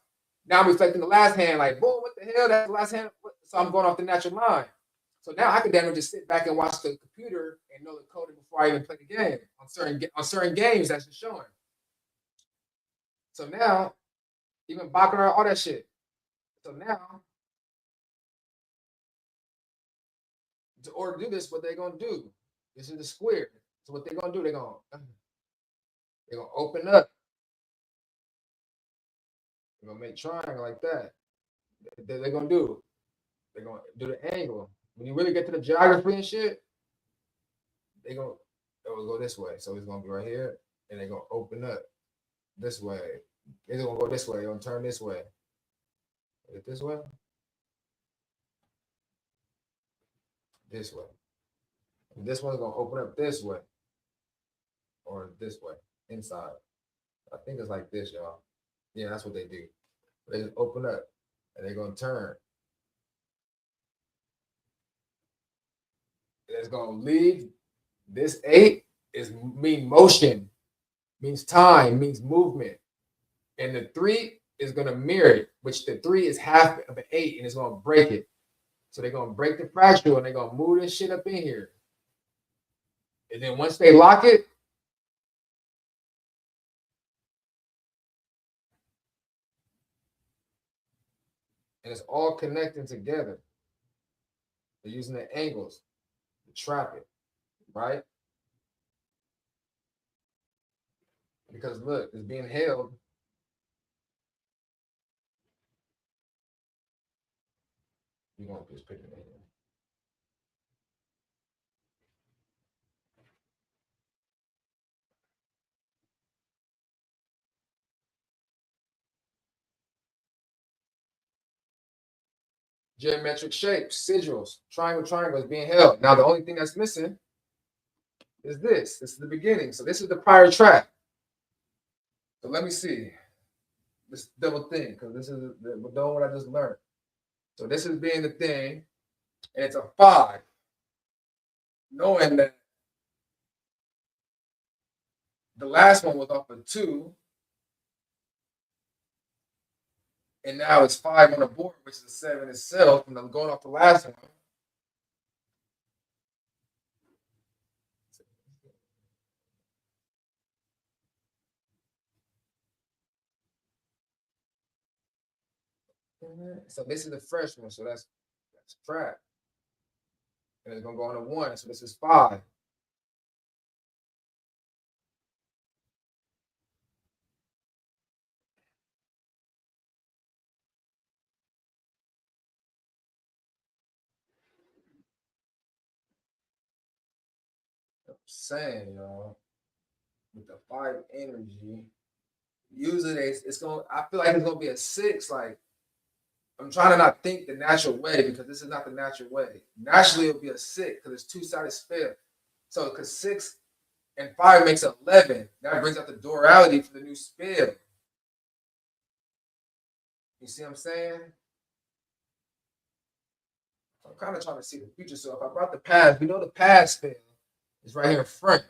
Now I'm reflecting the last hand, like, boom, what the hell? That's the last hand. So I'm going off the natural line. So now I could then just sit back and watch the computer and know the coding before I even play the game on certain games that's just showing. So now, even Baccarat, all that shit. So now, in order to do this, what they're gonna do? This is the square. So what they're gonna do? They're gonna open up. They're gonna make triangle like that. They're gonna do. They're gonna do the angle. When you really get to the geography and shit, it will go this way. So it's gonna be right here, and they're gonna open up this way. It's gonna go this way. It's gonna turn this way. Is it this way? This way. And this one's gonna open up this way, or this way inside. I think it's like this, y'all. Yeah, that's what they do. They just open up, and they're gonna turn. It's gonna leave. This 8 mean motion, means time, means movement. And the 3 is gonna mirror it, which the 3 is half of an 8, and it's gonna break it. So they're gonna break the fractal and they're gonna move this shit up in here. And then once they lock it, and it's all connecting together. They're using the angles to trap it, right? Because look, it's being held. We're gonna just put it in here. Geometric shapes, sigils, triangles being held. Now the only thing that's missing is this. This is the beginning. So this is the prior track. So let me see. This double thing, because this is what I just learned. So this is being the thing, and it's a 5. knowing that the last one was off of 2, and now it's 5 on the board, which is a 7 itself, and I'm going off the last one. So this is the first one, so that's trap. And it's gonna go on to 1, so this is 5. I'm saying, y'all, with the 5 energy, usually it's gonna. I feel like it's gonna be a 6. Like I'm trying to not think the natural way because this is not the natural way. Naturally, it'll be a 6 because it's two-sided spell. So because 6 and 5 makes 11, that brings out the duality for the new spell. You see what I'm saying? I'm kind of trying to see the future. So if I brought the past, we know the past spell is right here in front,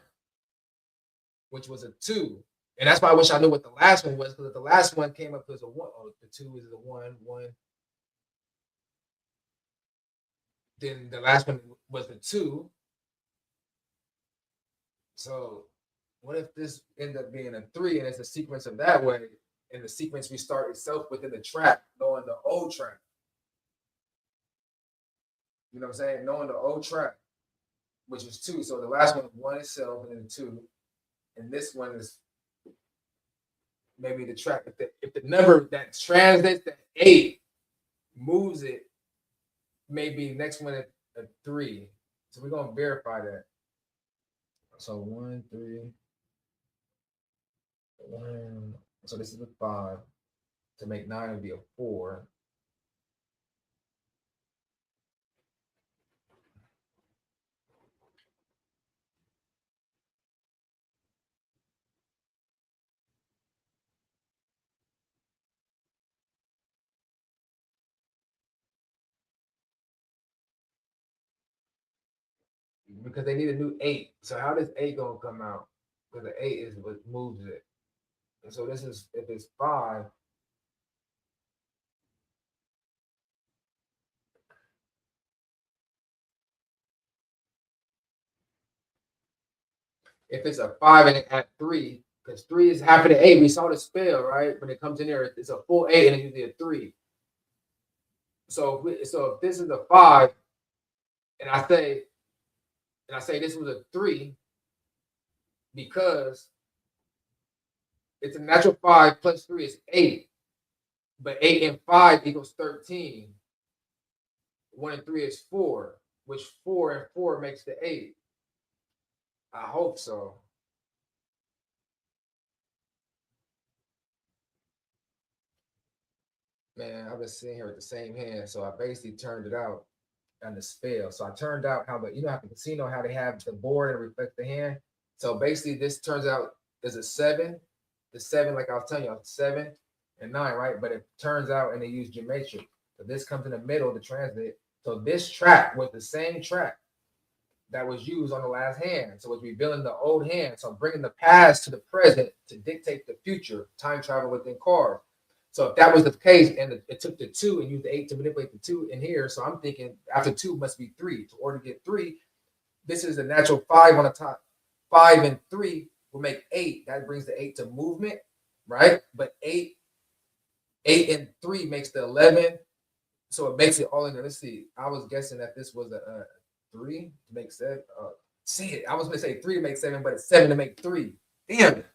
which was a 2. And that's why I wish I knew what the last one was, because the last one came up as a 1. Oh, the 2 is a 1, 1. Then the last one was the 2. So what if this end up being a 3 and it's a sequence of that way, and the sequence restart itself within the track, knowing the old track? You know what I'm saying? Knowing the old track, which was 2. So the last one was 1 itself and then 2. And this one is maybe the track. If the number that translates to 8 moves it, maybe next one at 3. So we're gonna verify that. So 1, 3, 1. So this is a 5. To make 9 would be a 4. Because they need a new 8. So how does 8 gonna come out? Because the 8 is what moves it. And so this is if it's 5. If it's a 5 and at 3, because 3 is half of the 8. We saw the spell, right? When it comes in there, it's a full 8 and it's usually a 3. So if this is a 5, and I say this was a 3 because it's a natural 5 plus 3 is 8. But 8 and 5 equals 13. 1 and 3 is 4, which 4 and 4 makes the 8. I hope so. Man, I've been sitting here with the same hand, so I basically turned it out on the spell. So I turned out how the how the casino how they have the board and reflect the hand. So basically, this turns out is a 7. The 7, like I was telling you, 7 and 9, right? But it turns out, and they use geometric. So this comes in the middle to translate. So this track was the same track that was used on the last hand. So it's revealing the old hand. So I'm bringing the past to the present to dictate the future, time travel within cards. So if that was the case, and it took the 2 and used the 8 to manipulate the 2 in here, so I'm thinking after 2 must be 3. To order to get 3, this is a natural 5 on the top. 5 and 3 will make 8. That brings the 8 to movement, right? But 8 and 3 makes the 11. So it makes it all in there. Let's see. I was guessing that this was a 3 to make 7. Shit, I was gonna say 3 to make 7, but it's 7 to make 3. Damn it.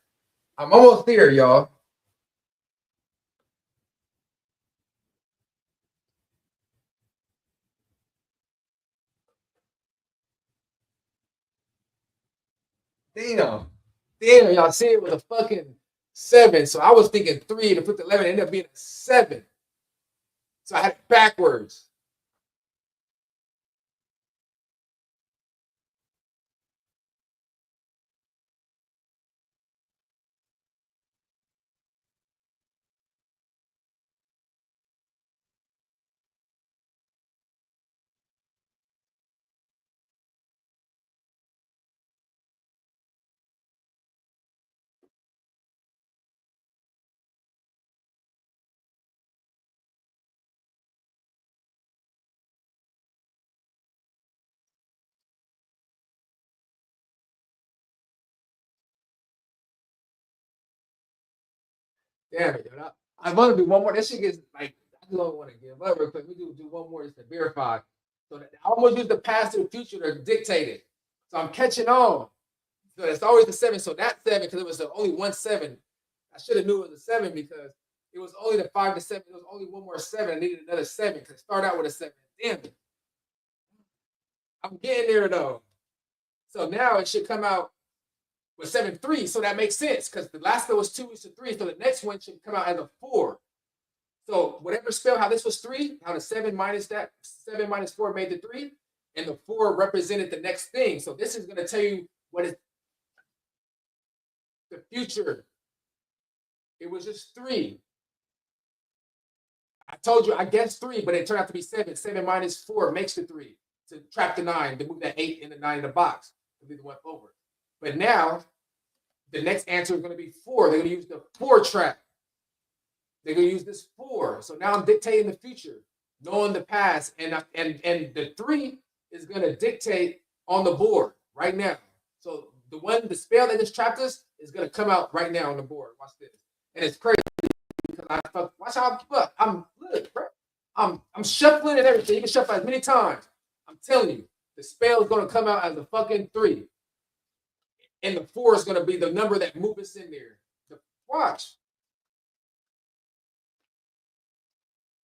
I'm almost there, y'all. Damn. Damn, y'all see it with a fucking 7. So I was thinking 3 to put the 11, it ended up being a 7. So I had it backwards. Damn it, yo. I want to do one more. This shit gets like, I don't want to give up real quick. We do one more just to verify. So that I almost use the past to the future to dictate it. So I'm catching on. So it's always the 7. So that 7, because it was the only 1 7. I should have knew it was a 7 because it was only the 5 to 7. There was only one more 7. I needed another 7 because it started out with a 7. Damn it. I'm getting there though. So now it should come out with 7 3. So that makes sense because the last one was 2 is to 3. So the next one should come out as a 4. So whatever spell, how this was 3, how the 7 minus that 7 minus 4 made the 3, and the 4 represented the next thing. So this is going to tell you what is the future. It was just 3. I told you I guessed 3, but it turned out to be 7. 7 minus 4 makes the 3 to trap the 9, to move that 8 and the 9 in the box to be the one over. But now the next answer is going to be 4. They're going to use the 4 trap. They're going to use this 4. So now I'm dictating the future, knowing the past, and the 3 is going to dictate on the board right now. So the spell that just trapped us is going to come out right now on the board. Watch this, and it's crazy because watch how I'm shuffling and everything. You can shuffle as many times. I'm telling you, the spell is going to come out as a fucking 3, and the 4 is going to be the number that moves us in there. Watch.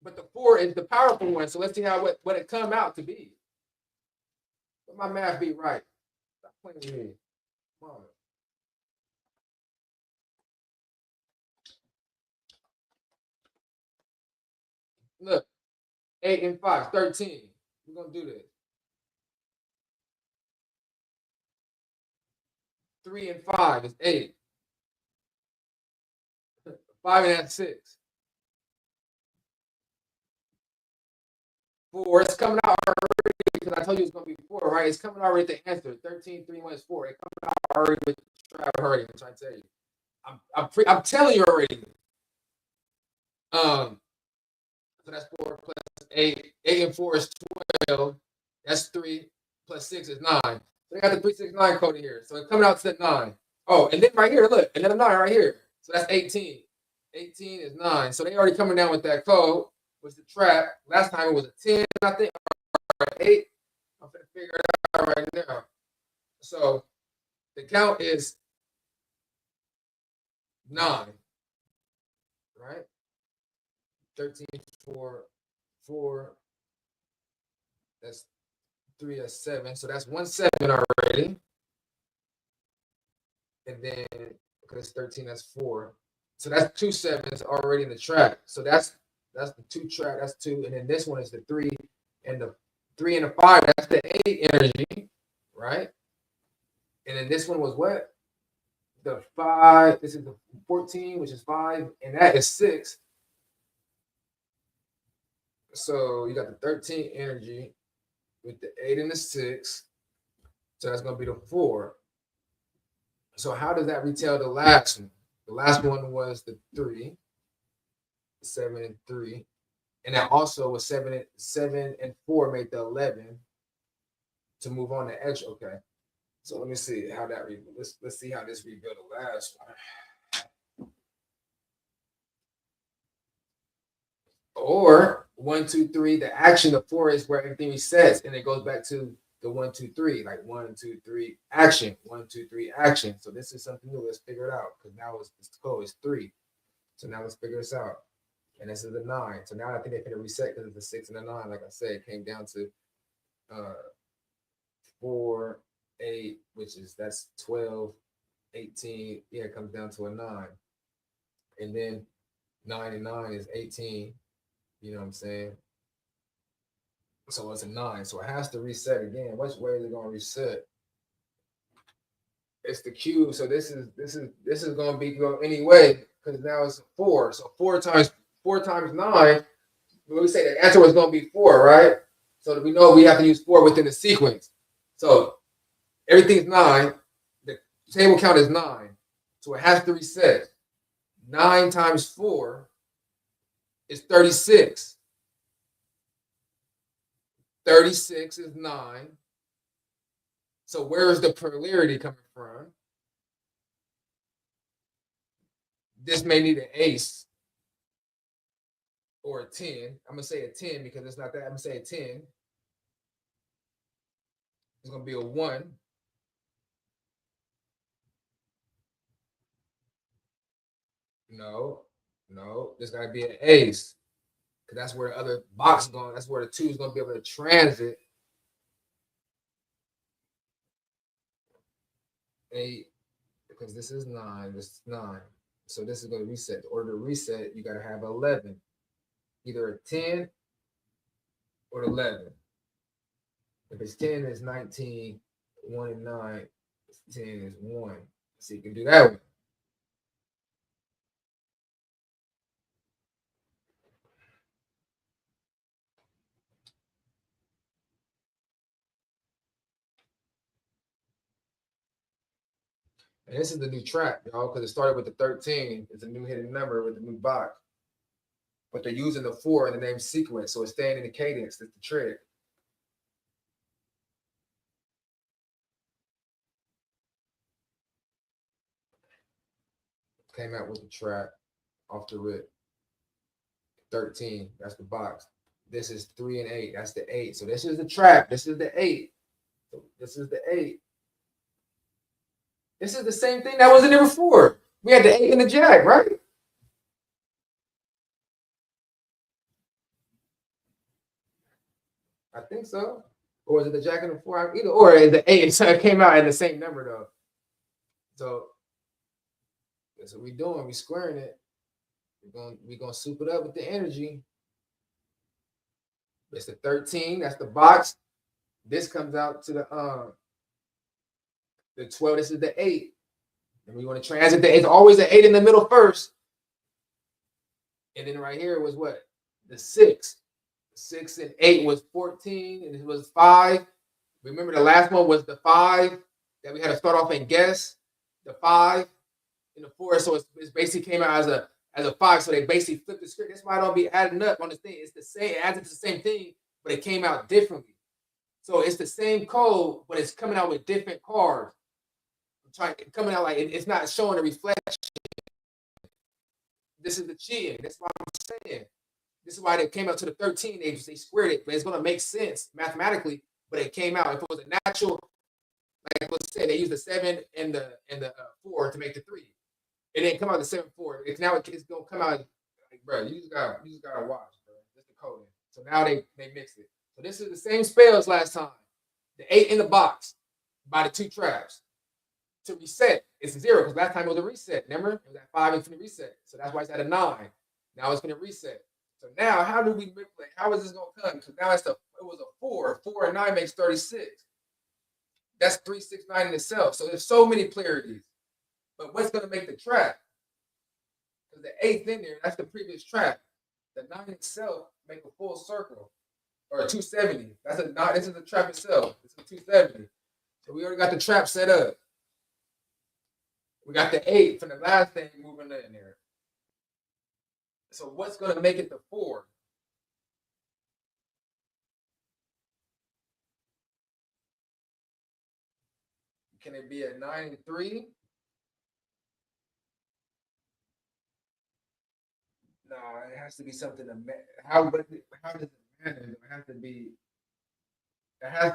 But the 4 is the powerful one. So let's see what it come out to be. Let my math be right. Stop playing with me. Come on. Look, 8 and 5, 13. We're gonna do this. 3 and 5 is 8. 5 and that's 6. 4, it's coming out already because I told you it's going to be 4, right? It's coming already with the answer. 13, 3 minus 4. It's coming out already with the trap already. I'm trying to tell you. I'm telling you already. So that's 4 plus 8. 8 and 4 is 12. That's 3 plus 6 is 9. So they got the 369 code in here. So it's coming out to the 9. Oh, and then right here, look, another 9 right here. So that's 18. 18 is 9. So they already coming down with that code. Was the trap. Last time it was a 10, I think, or 8. I'm going to figure it out right now. So the count is 9, right? 13, 4, 4. That's 3, that's 7. So that's 1 7 already. And then, because it's 13, that's 4. So that's 2 7s already in the track. So that's the 2 track, that's 2. And then this one is the 3 and the 3 and the 5, that's the 8 energy, right? And then this one was what? The 5, this is the 14, which is 5, and that is 6. So you got the 13 energy with the 8 and the 6. So that's going to be the 4. So how does that retell the last one? The last one was the 3, 7 and 3. And that also was 7 and 4 made the 11 to move on to extra. Okay. So let me see how that let's see how this rebuild the last one. Or 1, 2, 3. The action of 4 is where everything resets, and it goes back to the 1, 2, 3. Like 1, 2, 3 action. 1, 2, 3 action. So this is something new. Let's figure it out because now it's code is 3. So now let's figure this out. And this is the 9. So now I think they're going to reset because it's the 6 and the 9. Like I said, it came down to 4, 8, which is that's 12, 18. Yeah, it comes down to a 9. And then 9 and 9 is 18. You know what I'm saying? So it's a 9. So it has to reset again. Which way is it going to reset? It's the cube. So this is going to be go anyway because now it's 4. So 4 times 9. When we say the answer was going to be 4, right? So we know we have to use 4 within the sequence. So everything's 9. The table count is 9. So it has to reset. 9 times 4 is 36. 36 is 9. So where is the polarity coming from? this may need an ace or a 10. I'm gonna say a 10 because it's not that. I'm gonna say a 10. It's gonna be a 1. No, no, there's gotta be an ace. Cause that's where the other box is going. That's where the 2 is gonna be able to transit. 8, because this is 9, this is 9. So this is gonna reset. In order to reset, you gotta have 11. Either a 10 or 11. If it's 10, it's 19. 1 and 9. 10 is 1. So you can do that one. And this is the new trap, y'all, because it started with the 13. It's a new hidden number with the new box. But they're using the 4 in the name sequence, so it's staying in the cadence. That's the trick. Came out with the trap off the rip. 13, that's the box. This is 3 and 8. That's the 8. So this is the trap. This is the 8. So this is the 8. This is the same thing that was in there before. We had the 8 and the jack, right? I think so. Or was it the jack and the 4? Either or the 8. So it came out in the same number though. So that's what we're doing. We're squaring it. We're gonna soup it up with the energy. It's the 13. That's the box. This comes out to the 12. This is the 8. And we want to transit the 8. It's always an 8 in the middle first. And then right here was what? The 6. 6 and 8 was 14, and it was 5. Remember the last one was the 5 that we had to start off and guess. The 5 and the 4. So it's basically came out as a 5. So they basically flipped the script. That's why I don't be adding up on this thing. It's the same, it adds up to the same thing, but it came out differently. So it's the same code, but it's coming out with different cards. Coming out like it's not showing a reflection. This is the cheating. That's what I'm saying. This is why they came out to the 13. They squared it, but it's going to make sense mathematically. But it came out. If it was a natural, like I said, they used the 7 and the 4 to make the 3. It didn't come out the 7-4. It's now it's going to come out. Like, bro, you just gotta watch, bro. That's the coding. So now they mixed it. So this is the same spell as last time. The 8 in the box by the 2 traps. To reset, it's 0 because last time it was a reset. Remember, it was at 5 infinite reset. So that's why it's at a 9. Now it's going to reset. So now, how do we manipulate? How is this going to come? Because now it was a 4. 4 and 9 makes 36. That's 3, 6, 9 in itself. So there's so many polarities. But what's going to make the trap? Because the 8th in there, that's the previous trap. The 9 itself make a full circle or a 270. That's a 9. This is the trap itself. It's a 270. So we already got the trap set up. We got the 8 from the last thing moving in there. So what's going to make it the 4? Can it be a 9 and 3? No, it has to be something to how does it matter? It has to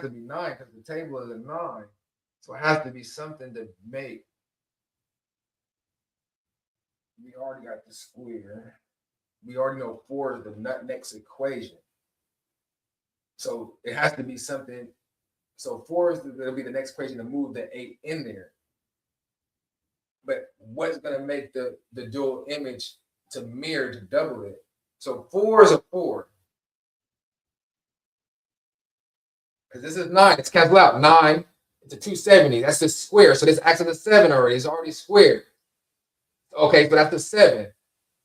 be 9 because the table is a 9. So it has to be something to make. We already got the square. We already know 4 is the next equation. So it has to be something. So 4 is going to be the next equation to move the 8 in there. But what's going to make the dual image to mirror to double it? So 4 is a 4. Because this is 9. It's canceled out. 9, it's a 270. That's the square. So this acts as a 7 already. It's already squared. Okay, so that's the 7.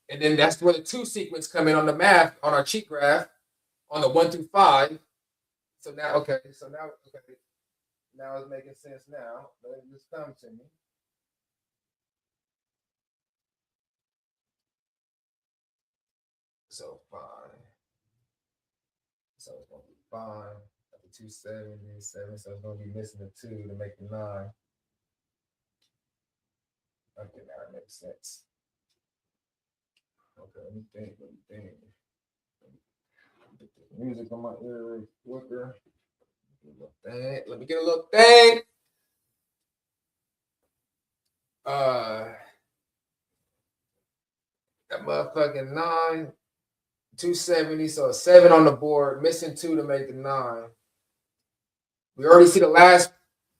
And then that's where the 2 sequence come in on the math, on our cheat graph, on the 1 through 5. So now, okay, now it's making sense now. Let it just come to me. So 5. So it's going to be 5. The 270, 7. So it's going to be missing the 2 to make the 9. Okay, now it makes sense. let me think. Music on my ear quicker. Let me get a little thing. That motherfucking 9, 270. So a 7 on the board, missing 2 to make the 9. We already see the last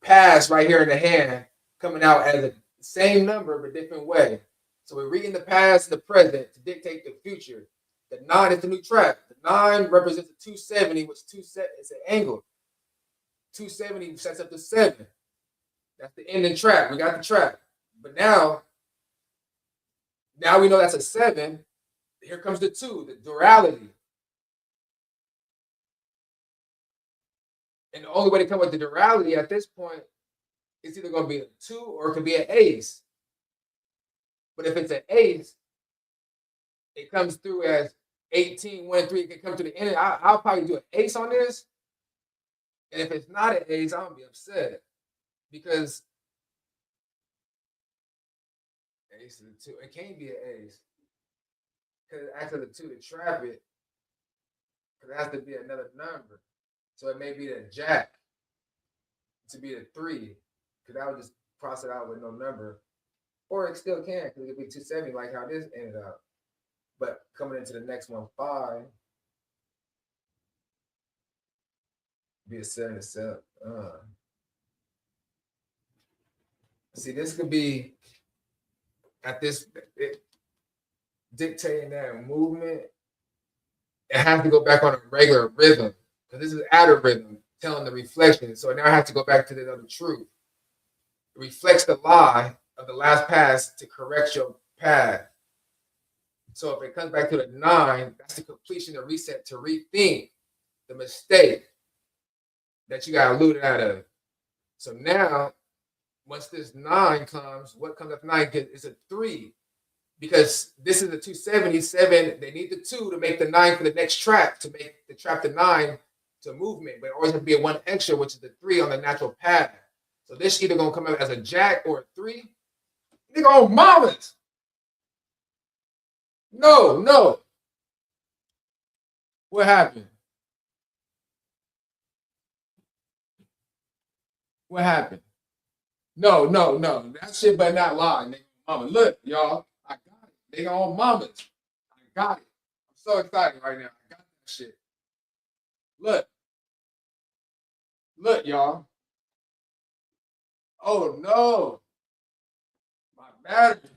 pass right here in the hand coming out as the same number but different way. So we're reading the past and the present to dictate the future. The 9 is the new trap. The 9 represents the 270, which is an angle. 270 sets up the 7. That's the ending trap. We got the trap. But now we know that's a 7. Here comes the 2, the duality. And the only way to come with the duality at this point is either going to be a 2 or it could be an ace. But if it's an ace, it comes through as 18, 1, and 3. It can come to the end. I'll probably do an ace on this. And if it's not an ace, I'm going to be upset. Because ace is a 2. It can't be an ace. Because after the 2 to trap it, because it has to be another number. So it may be the jack to be the 3, because that would just cross it out with no number. Or it still can, because it could be 270, like how this ended up. But coming into the next one, 5, be a 7 to 7. See, this could be at this dictating that movement. It has to go back on a regular rhythm. Because this is adder rhythm telling the reflection. So now I have to go back to the other truth. It reflects the lie of the last pass to correct your path. So if it comes back to the 9, that's the completion, the reset to rethink the mistake that you got eluded out of. So now, once this 9 comes, what comes after 9 is a 3. Because this is a 277, they need the 2 to make the 9 for the next trap, to make the trap the 9 to movement, but it always has to be a 1 extra, which is the 3 on the natural path. So this either gonna come out as a jack or a 3. Nigga on mamas. No. What happened? What happened? No. That shit better not lie, nigga. Mama, look, y'all. I got it. Nigga on mamas. I got it. I'm so excited right now. I got that shit. Look, y'all. Oh no. My battery.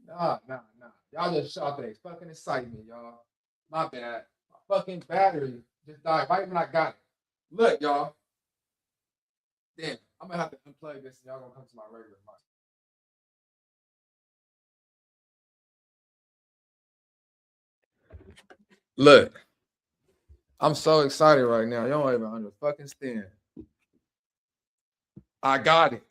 Nah. Y'all just shot that. Fucking excitement, y'all. My bad. My fucking battery just died right when I got it. Look, y'all. Damn, I'm gonna have to unplug this and y'all gonna come to my regular mic. Look, I'm so excited right now. Y'all don't even understand. I got it.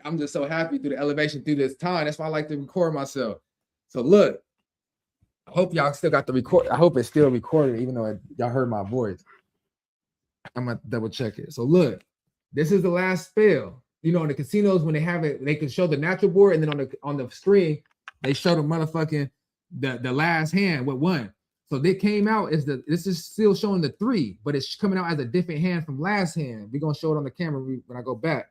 I'm just so happy through the elevation through this time. That's why I like to record myself. So look, I hope y'all still got the record. I hope it's still recorded, even though y'all heard my voice. I'm gonna double check it. So look, this is the last spell. You know, in the casinos, when they have it, they can show the natural board, and then on the screen, they show the motherfucking the last hand with 1. So they came out as this is still showing the 3, but it's coming out as a different hand from last hand. We're gonna show it on the camera when I go back.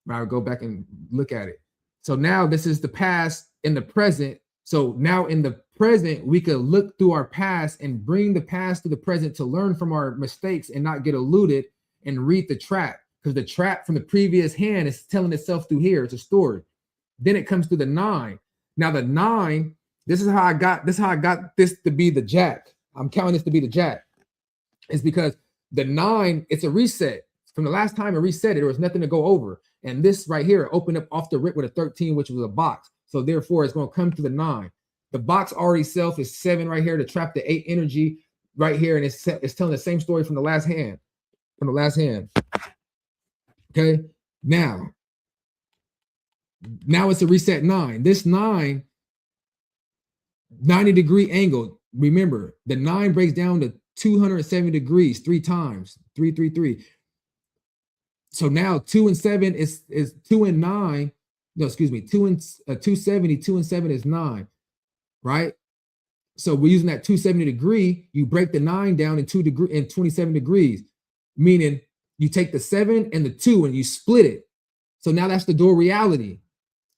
When I go back and look at it. So now this is the past in the present. So now in the present, we could look through our past and bring the past to the present to learn from our mistakes and not get eluded and read the trap. Because the trap from the previous hand is telling itself through here. It's a story. Then it comes through the 9. Now the 9, this is how I got this to be the jack. I'm counting this to be the jack. It's because the 9, it's a reset. From the last time it reset it, there was nothing to go over. And this right here opened up off the rip with a 13, which was a box. So therefore, it's going to come to the 9. The box already self is 7 right here to trap the 8 energy right here. And it's telling the same story from the last hand. Okay. Now it's a reset 9. This 9, 90-degree angle. Remember, the 9 breaks down to 270 degrees 3 times. 3. So now 2 and 7 is 2 and 9. No, excuse me, 270, 2 and 7 is 9, right? So we're using that 270 degree. You break the 9 down in 27 degrees, meaning you take the 7 and the 2 and you split it. So now that's the door reality.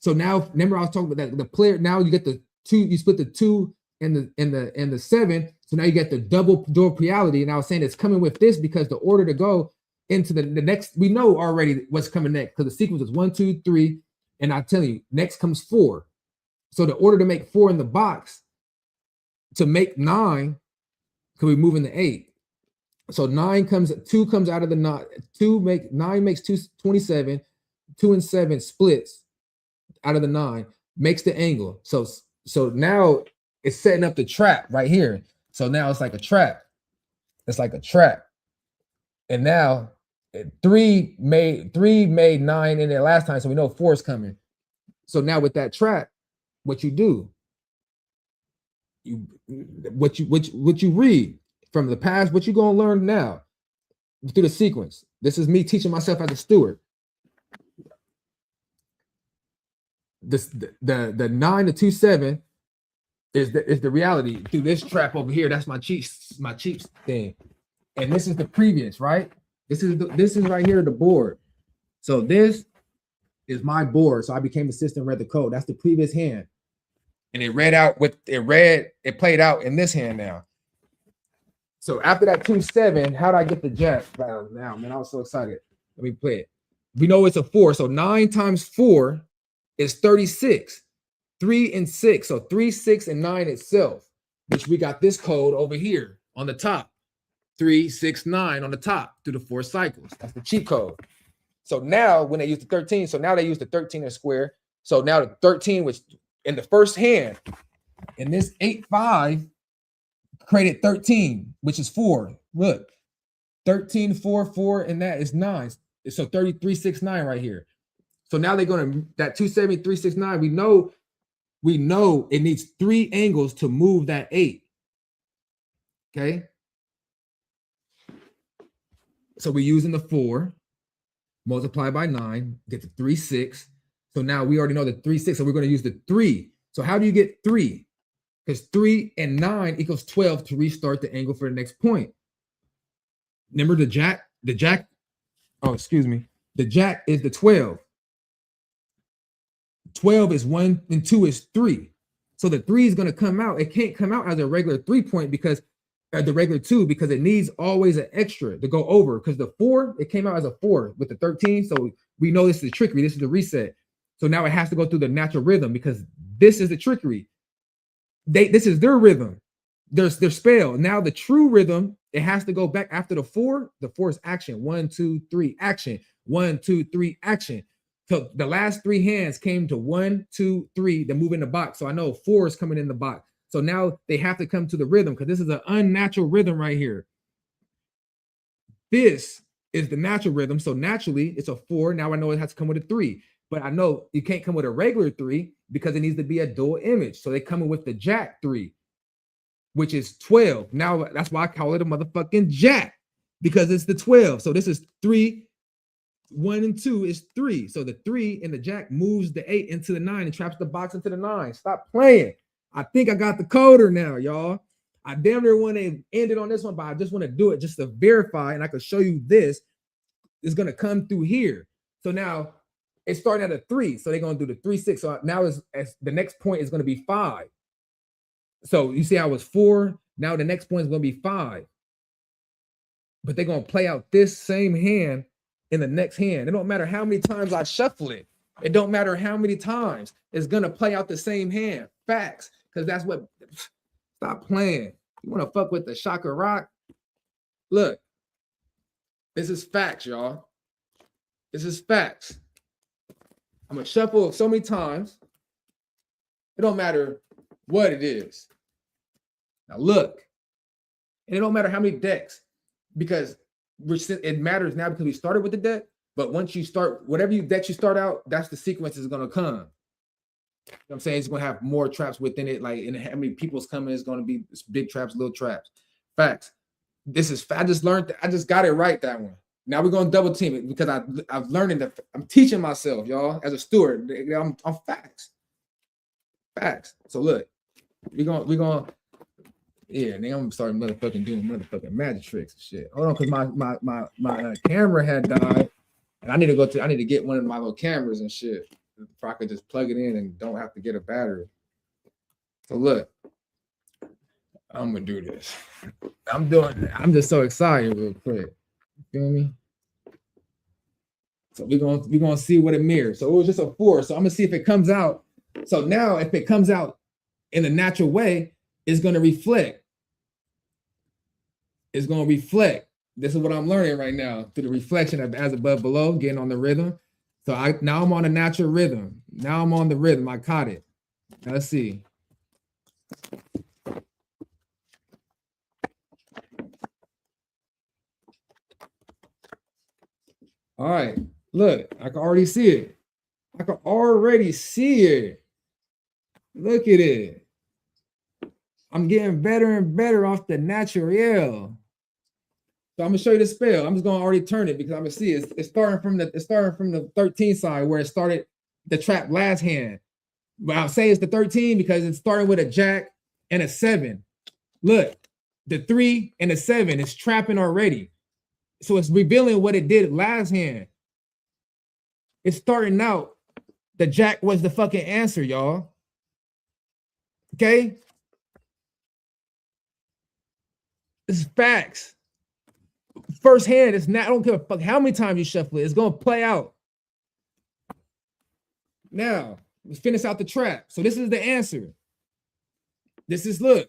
So now remember I was talking about that the player. Now you get the 2, you split the 2 and the 7. So now you get the double door reality. And I was saying it's coming with this because the order to go into the next, we know already what's coming next because the sequence is 1, 2, 3. And I tell you, next comes 4. So the order to make 4 in the box to make 9, because we move in the 8. So 2 comes out of the 9. 9 makes 27. 2 and 7 splits out of the 9, makes the angle. So now it's setting up the trap right here. So now it's like a trap. It's like a trap. And now 3 made 9 in there last time, so we know 4 is coming. So now with that trap, what you do, what you read from the past, what you gonna learn now through the sequence. This is me teaching myself as a steward. The 9 to 2 7 is the reality through this trap over here. That's my cheats thing, and this is the previous, right? This is right here the board. So this is my board. So I became assistant, read the code. That's the previous hand, and it played out in this hand now. So after that 2-7, how did I get the jack now? Man, I was so excited. Let me play it. We know it's a 4. So 9 times 4 is 36. 3 and 6. So 3, 6, and 9 itself, which we got this code over here on the top. 3, 6, 9 on the top through the 4 cycles. That's the cheat code. So now when they use the 13, so now they use the 13 and square. So now the 13 was in the first hand, and this 8-5 created 13, which is 4. Look, 13, 4, 4, and that is 9. So 33, 6, 9 right here. So now they're going to, that 270, 3, 6, 9, we know it needs 3 angles to move that 8. Okay. So we're using the 4, multiplied by 9, get the 3, 6. So now we already know the 3, 6, so we're going to use the 3. So how do you get 3? Because 3 and 9 equals 12 to restart the angle for the next point. Remember the jack, the jack is the 12. 12 is 1 and 2 is 3. So the 3 is going to come out. It can't come out as a regular 3-point because the regular 2, because it needs always an extra to go over, because the 4, it came out as a 4 with the 13. So we know this is the trickery. This is the reset. So now it has to go through the natural rhythm because this is the trickery. This is their rhythm. There's their spell. Now the true rhythm, it has to go back after the 4. The 4 is action. 1, 2, 3, action. 1, 2, 3, action. So the last 3 hands came to 1, 2, 3 to move in the box. So I know 4 is coming in the box. So now they have to come to the rhythm because this is an unnatural rhythm right here. This is the natural rhythm. So naturally it's a 4. Now I know it has to come with a 3. But I know you can't come with a regular 3 because it needs to be a dual image. So they come in with the jack 3, which is 12. Now that's why I call it a motherfucking jack, because it's the 12. So this is 3. 1 and 2 is 3. So the 3 in the jack moves the 8 into the 9 and traps the box into the 9. Stop playing. I think I got the coder now, y'all. I damn near want to end it on this one, but I just want to do it just to verify, and I can show you this. It's going to come through here. So now it's starting at a 3. So they're going to do the 3, 6. So now as the next point is going to be 5. So you see I was 4. Now the next point is going to be 5. But they're going to play out this same hand in the next hand. It don't matter how many times I shuffle it. It don't matter how many times. It's going to play out the same hand. Facts. Because that's what, stop playing. You want to fuck with the Shaka Rock? Look, this is facts, y'all. This is facts. I'm going to shuffle so many times. It don't matter what it is. Now look, and it don't matter how many decks, because it matters now because we started with the deck. But once you start, whatever decks you start out, that's the sequence is going to come. You know what I'm saying? It's going to have more traps within it. Like, and how many people's coming is going to be big traps, little traps. Facts. This is, I just learned that. I just got it right, that one. Now we're gonna double team it because I've learned that I'm teaching myself, y'all, as a steward. I'm facts. Facts. So look, we're gonna yeah, nigga, I'm gonna start motherfucking doing motherfucking magic tricks and shit. Hold on, because my camera had died, and I need to get one of my little cameras and shit. If I could just plug it in and don't have to get a battery. So look, I'm gonna do this. I'm just so excited real quick. You feel me? So we're gonna see what it mirrors. So it was just a 4. So I'm gonna see if it comes out. So now if it comes out in a natural way, it's gonna reflect. It's gonna reflect. This is what I'm learning right now through the reflection of as above below, getting on the rhythm. So now I'm on a natural rhythm. Now I'm on the rhythm. I caught it. Now let's see. All right, look, I can already see it. I can already see it. Look at it. I'm getting better and better off the natural. So I'm gonna show you the spell. I'm just gonna already turn it because I'm gonna see it's starting from the 13 side where it started the trap last hand. But I'll say it's the 13 because it's starting with a jack and a 7. Look, the 3 and the 7 is trapping already. So it's revealing what it did last hand. It's starting out. The jack was the fucking answer, y'all. Okay? This is facts. First hand, it's not, I don't give a fuck how many times you shuffle it, it's gonna play out. Now, let's finish out the trap. So this is the answer. This is, look,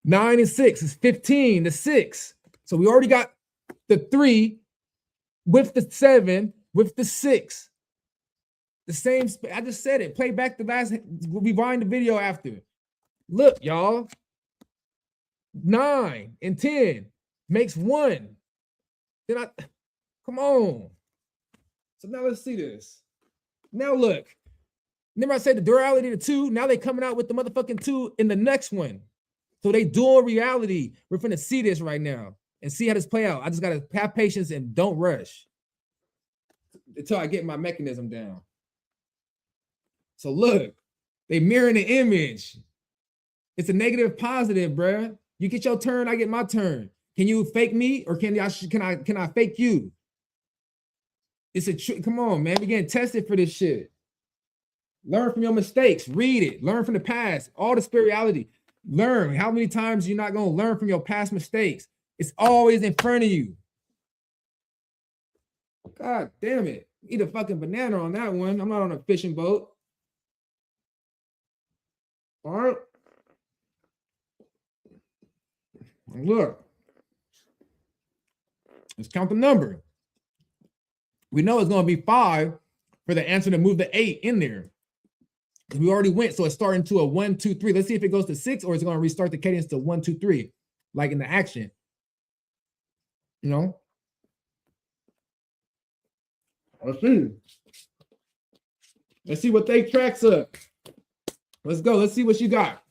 9 and 6 is 15, the 6. So we already got the 3 with the 7, with the 6. The same, I just said it. Play back the last, rewind the video after. Look, y'all. 9 and 10 makes 1. Then come on. So now let's see this. Now look. Remember I said the duality of the 2? Now they coming out with the motherfucking 2 in the next one. So they dual reality. We're finna see this right now and see how this play out. I just gotta have patience and don't rush until I get my mechanism down. So look, they mirroring the image. It's a negative positive, bruh. You get your turn, I get my turn. Can you fake me or can I fake you? It's a come on, man. We're getting tested for this shit. Learn from your mistakes. Read it. Learn from the past. All the spirituality. Learn. How many times you're not gonna learn from your past mistakes? It's always in front of you. God damn it. Eat a fucking banana on that one. I'm not on a fishing boat. All right. Look. Let's count the number. We know it's going to be 5 for the answer to move the 8 in there. We already went, so it's starting to a 1, 2, 3. Let's see if it goes to 6 or it's going to restart the cadence to 1, 2, 3, like in the action. You know? Let's see. Let's see what they tracks up. Let's go. Let's see what you got.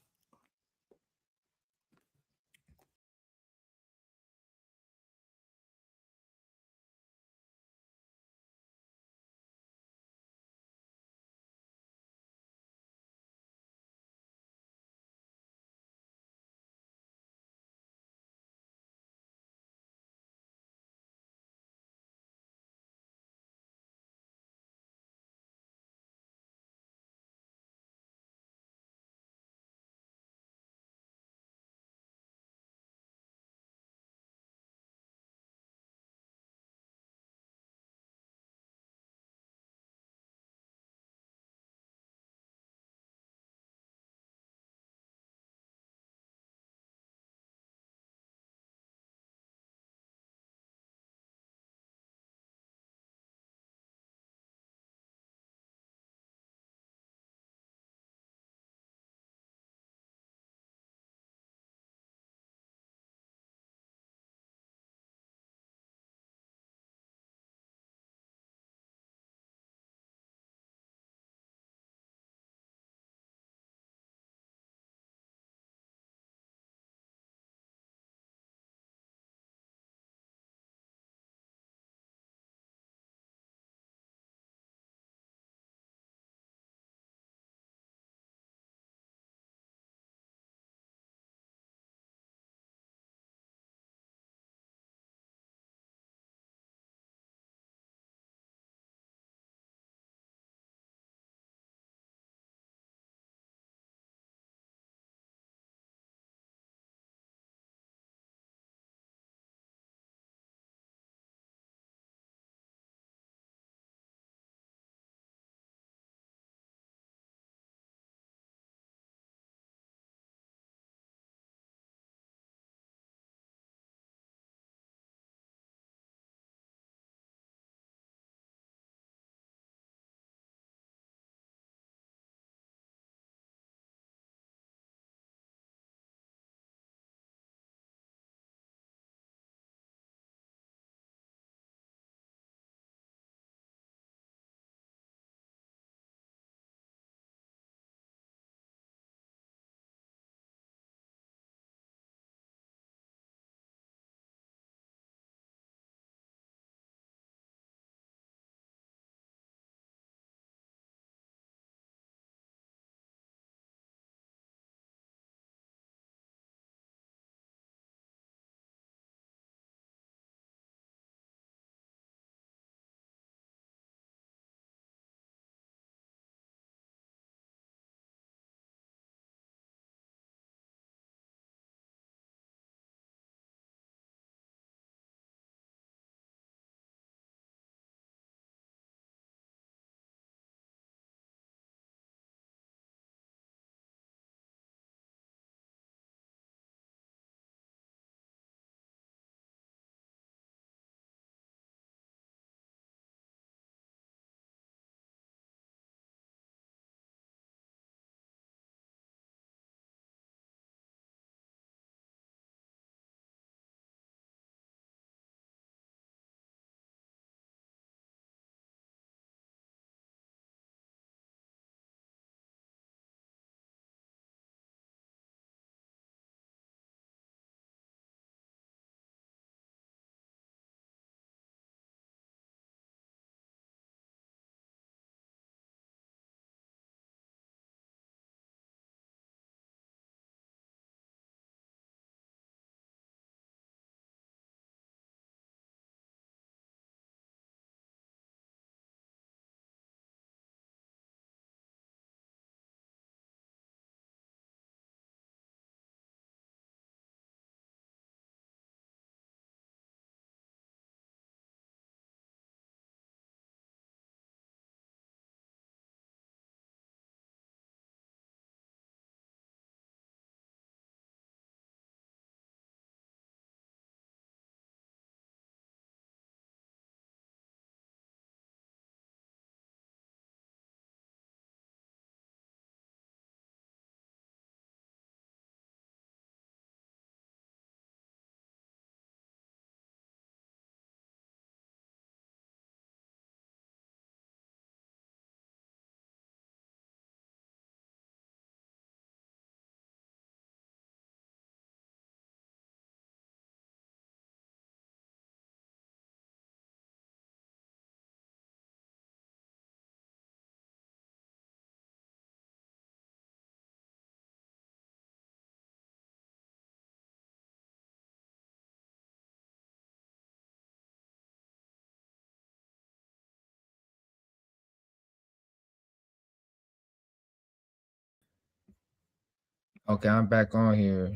Okay, I'm back on here.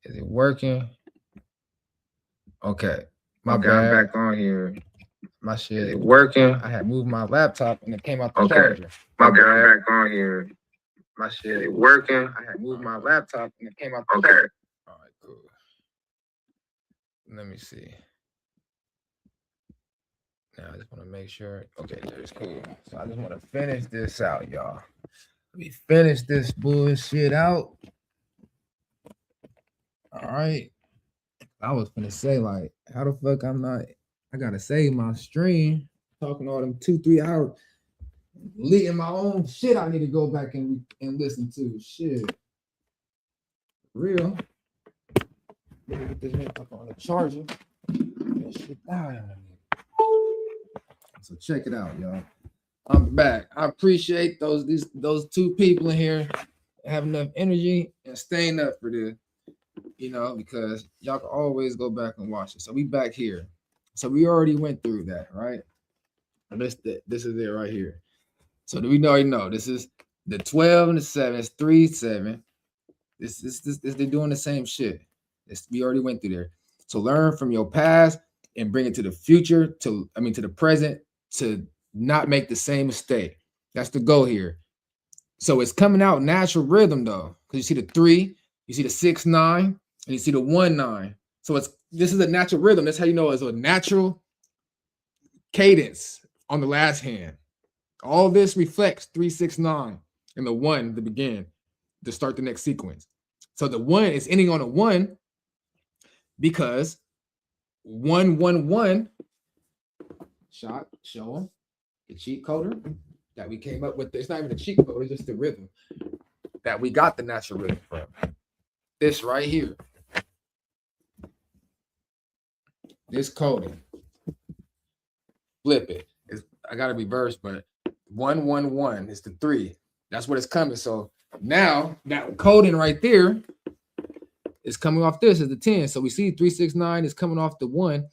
Is it working? Okay. My bad. I'm back on here. My shit. Is it working? I had moved my laptop and it came out the charger. My bad. I'm back on here. My shit. Is it working? I had moved my laptop and it came out the charger. All right, cool. Let me see. Now I just want to make sure. Okay, that's cool. So I just want to finish this out, y'all. Let me finish this bullshit out. All right. I was gonna say, like, how the fuck I'm not, I gotta save my stream, talking all them 2-3 hours, leading my own shit I need to go back and listen to. Shit. Real. Let me get this motherfucker on the charger. That shit down. So check it out, y'all. I'm back. I appreciate those two people in here having enough energy and staying up for this. You know, because y'all can always go back and watch it. So we back here. So we already went through that, right? And this is it right here. So do we already know this is the 12 and the 7, it's 3, 7. This they're doing the same shit. We already went through there. So learn from your past and bring it to the future, to the present, to not make the same mistake. That's the goal here. So it's coming out natural rhythm though, because you see the 3, you see the 6, 9, and you see the 1, 9. So this is a natural rhythm. That's how you know it's a natural cadence on the last hand. All this reflects 3, 6, 9, and the 1 to begin to start the next sequence. So the 1 is ending on a 1 because 1, 1, 1. Shot, show them the cheat coder that we came up with. It's not even a cheat code, it's just the rhythm that we got the natural rhythm from. This right here. This coding. Flip it. I got to reverse, but 1, 1, 1 is the 3. That's what it's coming. So now that coding right there is coming off this is the 10. So we see 3, 6, 9 is coming off the 1.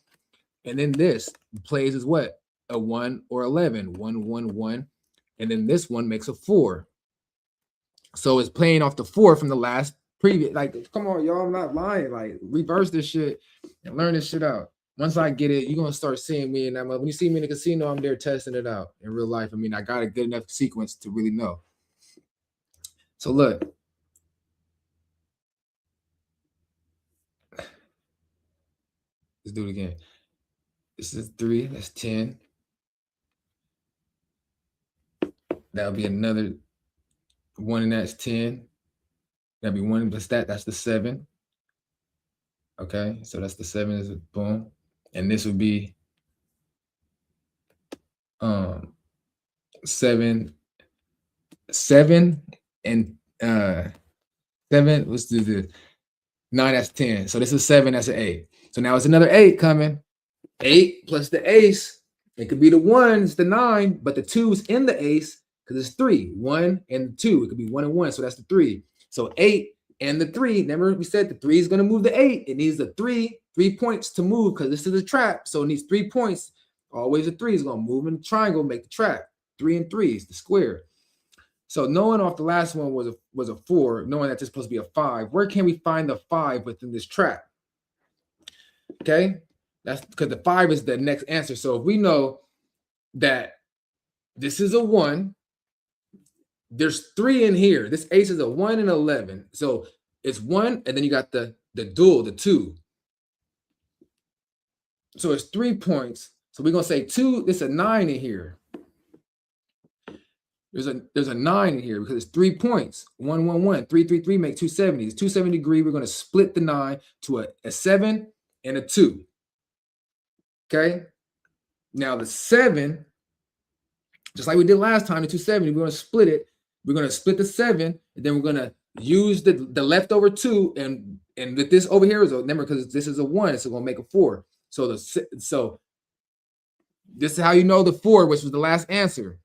And then this plays as what? A 1 or 11. 1, 1, 1. And then this one makes a 4. So it's playing off the 4 from the last previous. Like, come on, y'all. I'm not lying. Like, reverse this shit and learn this shit out. Once I get it, you're going to start seeing me in that. When you see me in the casino, I'm there testing it out in real life. I got a good enough sequence to really know. So look. Let's do it again. This is 3. That's 10. That'll be another 1, and that's 10. That'll be 1 plus that. That's the 7. Okay, so that's the 7 is boom. And this would be 7 and 7. Let's do this. 9, that's 10. So this is 7, that's an 8. So now it's another 8 coming. 8 plus the ace. It could be the 1, it's the 9, but the 2's in the ace because it's 3. 1 and 2. It could be 1 and 1. So that's the 3. So 8 and the 3. Remember we said the 3 is going to move the 8. It needs the 3 points to move because this is a trap. So it needs 3 points. Always a 3 is going to move in the triangle, make the trap. 3 and 3 is the square. So knowing off the last one was a 4, knowing that this is supposed to be a 5, where can we find the 5 within this trap? Okay, that's because the 5 is the next answer. So if we know that this is a 1, there's 3 in here. This ace is a 1 and 11. So it's 1, and then you got the dual, the 2. So it's 3 points. So we're gonna say 2. There's a 9 in here. There's a 9 in here because it's 3 points. 1, 1, 1. 3, 3, 3 make 270. It's 270 degree. We're gonna split the 9 to a 7 and a 2. Okay. Now the 7, just like we did last time, the 270, we're gonna split it. We're gonna split the 7, and then we're gonna use the leftover 2, and with this over here is remember because this is a 1, so we're gonna make a 4. So this is how you know the 4, which was the last answer.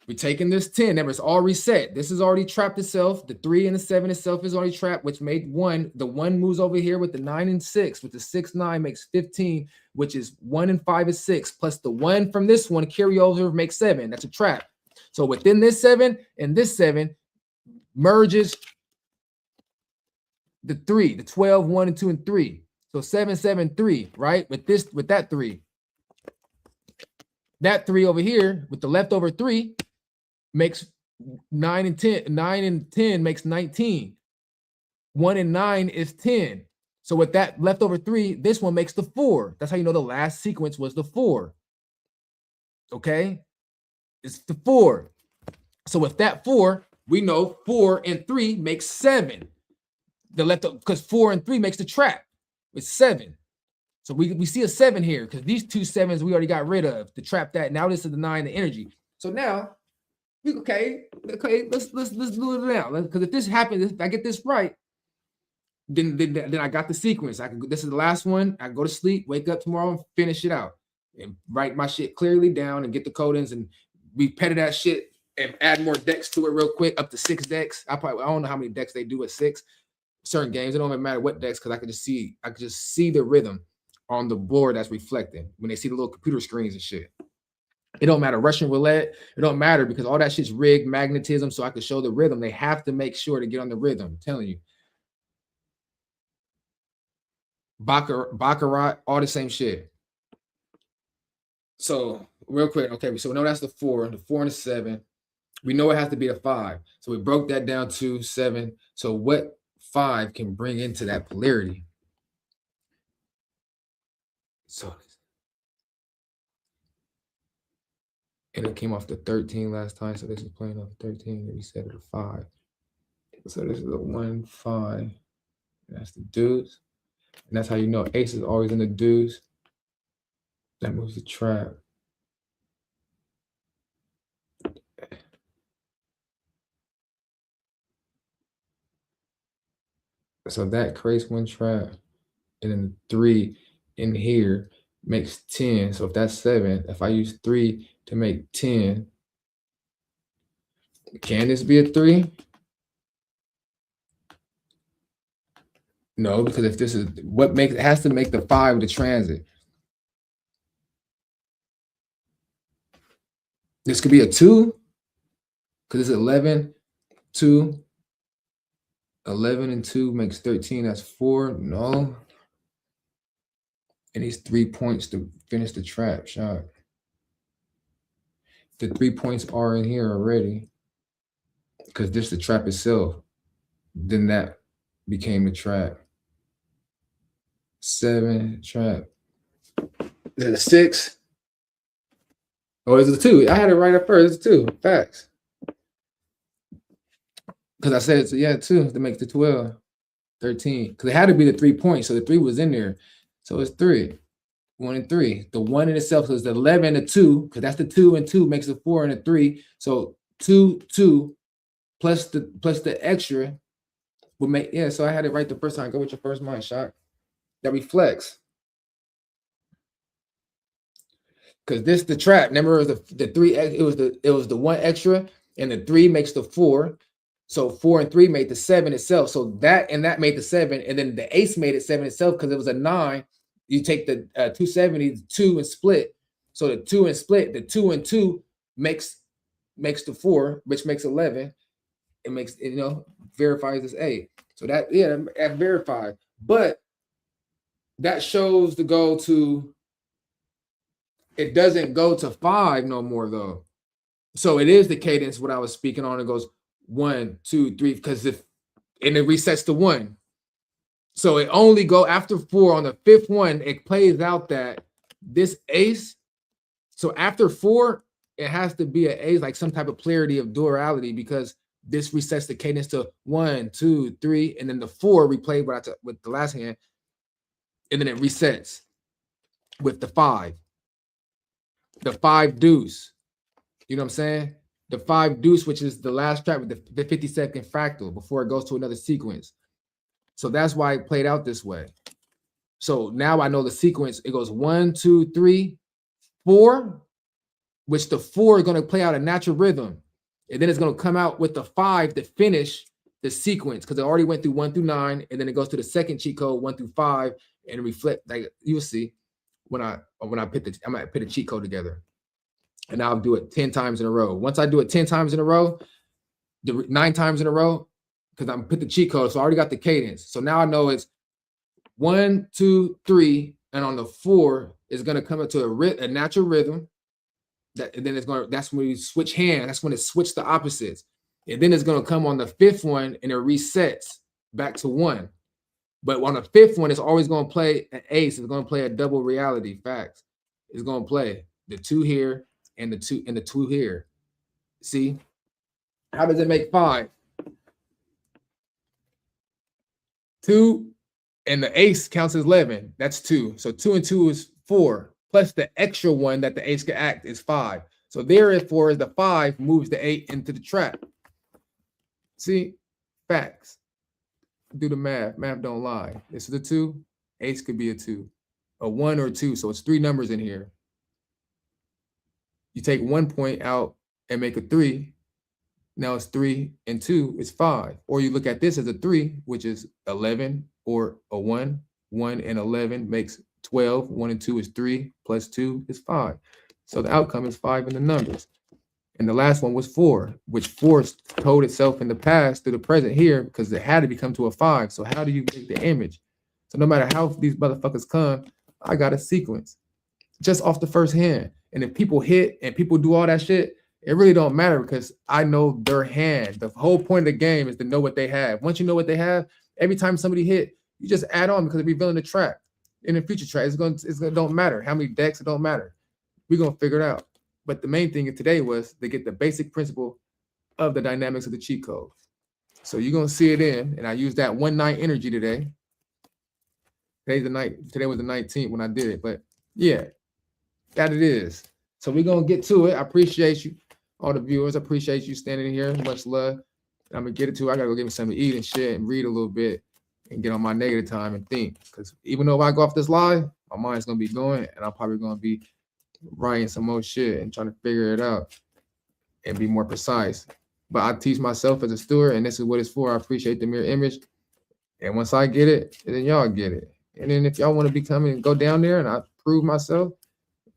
We're taking this 10. Remember, it's all reset. This is already trapped itself. The 3 and the 7 itself is already trapped, which made 1. The 1 moves over here with the 9 and 6. With the 6, 9 makes 15, which is 1 and 5 is 6. Plus the 1 from this one carry over makes 7. That's a trap. So within this 7 and this 7, merges the 3, the 12, 1, and 2, and 3. So 7, 7, 3, right? With that 3. That 3 over here with the leftover 3 makes 9 and 10. 9 and 10 makes 19. 1 and 9 is 10. So with that leftover 3, this one makes the 4. That's how you know the last sequence was the 4. Okay? It's the 4. So with that 4, we know 4 and 3 makes 7. Because 4 and 3 makes the trap. It's 7. So we see a 7 here because these two 7s we already got rid of to trap that. Now this is the 9, the energy. So now, okay, let's do it now. Because if this happens, if I get this right, then I got the sequence. This is the last one. I go to sleep, wake up tomorrow, and finish it out, and write my shit clearly down, and get the codings, and we petted that shit and add more decks to it real quick, up to 6 decks. I don't know how many decks they do at 6. Certain games, it don't even matter what decks, because I could just see the rhythm on the board that's reflecting when they see the little computer screens and shit. It don't matter. Russian roulette, it don't matter because all that shit's rigged, magnetism, so I can show the rhythm. They have to make sure to get on the rhythm. I'm telling you. Baccarat, all the same shit. So real quick, okay, so we know that's the 4 and the 7. We know it has to be a 5. So we broke that down to 7. So what 5 can bring into that polarity? So, and it came off the 13 last time, so this is playing off 13. We set it to 5. So this is a 1, 5. That's the deuce. And that's how you know ace is always in the deuce. That moves the trap. So that creates one trap. And then 3 in here makes 10. So if that's 7, if I use 3 to make 10, can this be a 3? No, because if this is what makes it has to make the 5 the transit. This could be a 2 because it's 11, 2. 11 and 2 makes 13. That's 4. No. And these 3 points to finish the trap shot. The 3 points are in here already because this is the trap itself. Then that became the trap. 7 trap. Then a 6. Oh, it's a 2. I had it right up first. It's 2. Facts. Because I said it's 2 to make the 12. 13. Because it had to be the 3 points. So the 3 was in there. So it's 3. 1 and 3. The 1 in itself is the 11 and the 2, because that's the 2 and 2 makes the 4 and a 3. So 2, 2 plus the extra will make, so I had it right the first time. Go with your first mind shot. That reflects. Because this the trap. Remember the 3, it was the 1 extra, and the 3 makes the 4. So 4 and 3 made the 7 itself. So that and that made the 7, and then the ace made it 7 itself because it was a 9. You take the 270, 2 and split. So the 2 and split, the 2 and 2 makes the 4, which makes 11. It makes, verifies as A. So that verified. But that shows the go to, it doesn't go to 5 no more though. So it is the cadence what I was speaking on. It goes 1, 2, 3, because and it resets to 1. So it only go after 4 on the 5th one. It plays out that this ace. So after 4, it has to be an ace, like some type of polarity of duality, because this resets the cadence to 1, 2, 3, and then the 4 replayed with the last hand, and then it resets with the 5. The 5 deuce. You know what I'm saying? The 5 deuce, which is the last trap with the 50-second fractal before it goes to another sequence. So that's why it played out this way. So now I know the sequence. It goes 1, 2, 3, 4, which the 4 is going to play out a natural rhythm. And then it's going to come out with the 5 to finish the sequence because it already went through 1 through 9. And then it goes to the second cheat code, 1 through 5, and reflect. Like you'll see when I put I might put a cheat code together. And I'll do it 10 times in a row. Once I do it 10 times in a row, the 9 times in a row because I'm put the cheat code. So I already got the cadence. So now I know it's 1, 2, 3, and on the 4 is gonna come into a natural rhythm. And then that's when you switch hands. That's when it switched the opposites. And then it's gonna come on the 5th one and it resets back to 1. But on the 5th one, it's always gonna play an ace. It's gonna play a double reality. Facts. It's gonna play the 2 here and the 2 here. See? How does it make 5? 2 and the ace counts as 11. That's 2. So 2 and 2 is 4. Plus the extra one that the ace can act is 5. So therefore, the 5 moves the 8 into the trap. See? Facts. Do the math. Math don't lie. This is a 2. Ace could be a 2. A 1 or 2. So it's 3 numbers in here. You take 1 point out and make a 3. Now it's 3 and 2 is 5. Or you look at this as a 3, which is 11, or a 1. 1 and 11 makes 12. 1 and 2 is 3, plus 2 is 5. So the outcome is 5 in the numbers. And the last one was 4, which 4 told itself in the past to the present here because it had to become to a 5. So how do you make the image? So no matter how these motherfuckers come, I got a sequence just off the first hand. And if people hit and people do all that shit, it really don't matter because I know their hand. The whole point of the game is to know what they have. Once you know what they have, every time somebody hit, you just add on because they're revealing the track. In the future track, it's gonna don't matter how many decks. It don't matter. We're gonna figure it out. But the main thing today was to get the basic principle of the dynamics of the cheat code. So you're gonna see it in, and I used that 1-9 energy today. Today was the 19th when I did it, but yeah, that it is. So we're gonna get to it. I appreciate you, all the viewers. I appreciate you standing here. Much love. I'm gonna get it to. I gotta go get me something to eat and shit and read a little bit and get on my negative time and think. Because even though if I go off this live, my mind's gonna be going, and I'm probably gonna be writing some more shit and trying to figure it out and be more precise. But I teach myself as a steward, and this is what it's for. I appreciate the mirror image. And once I get it, then y'all get it. And then if y'all want to become and go down there and I prove myself,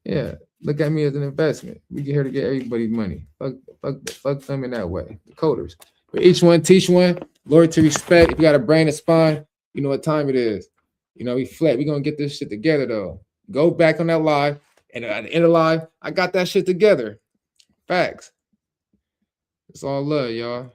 yeah, look at me as an investment. We get here to get everybody's money. Fuck them in that way. The coders. But each one teach one. Loyalty, respect. If you got a brain and spine, you know what time it is. You know, we flat. We're gonna get this shit together though. Go back on that live. And at the end of live, I got that shit together. Facts. It's all love, y'all.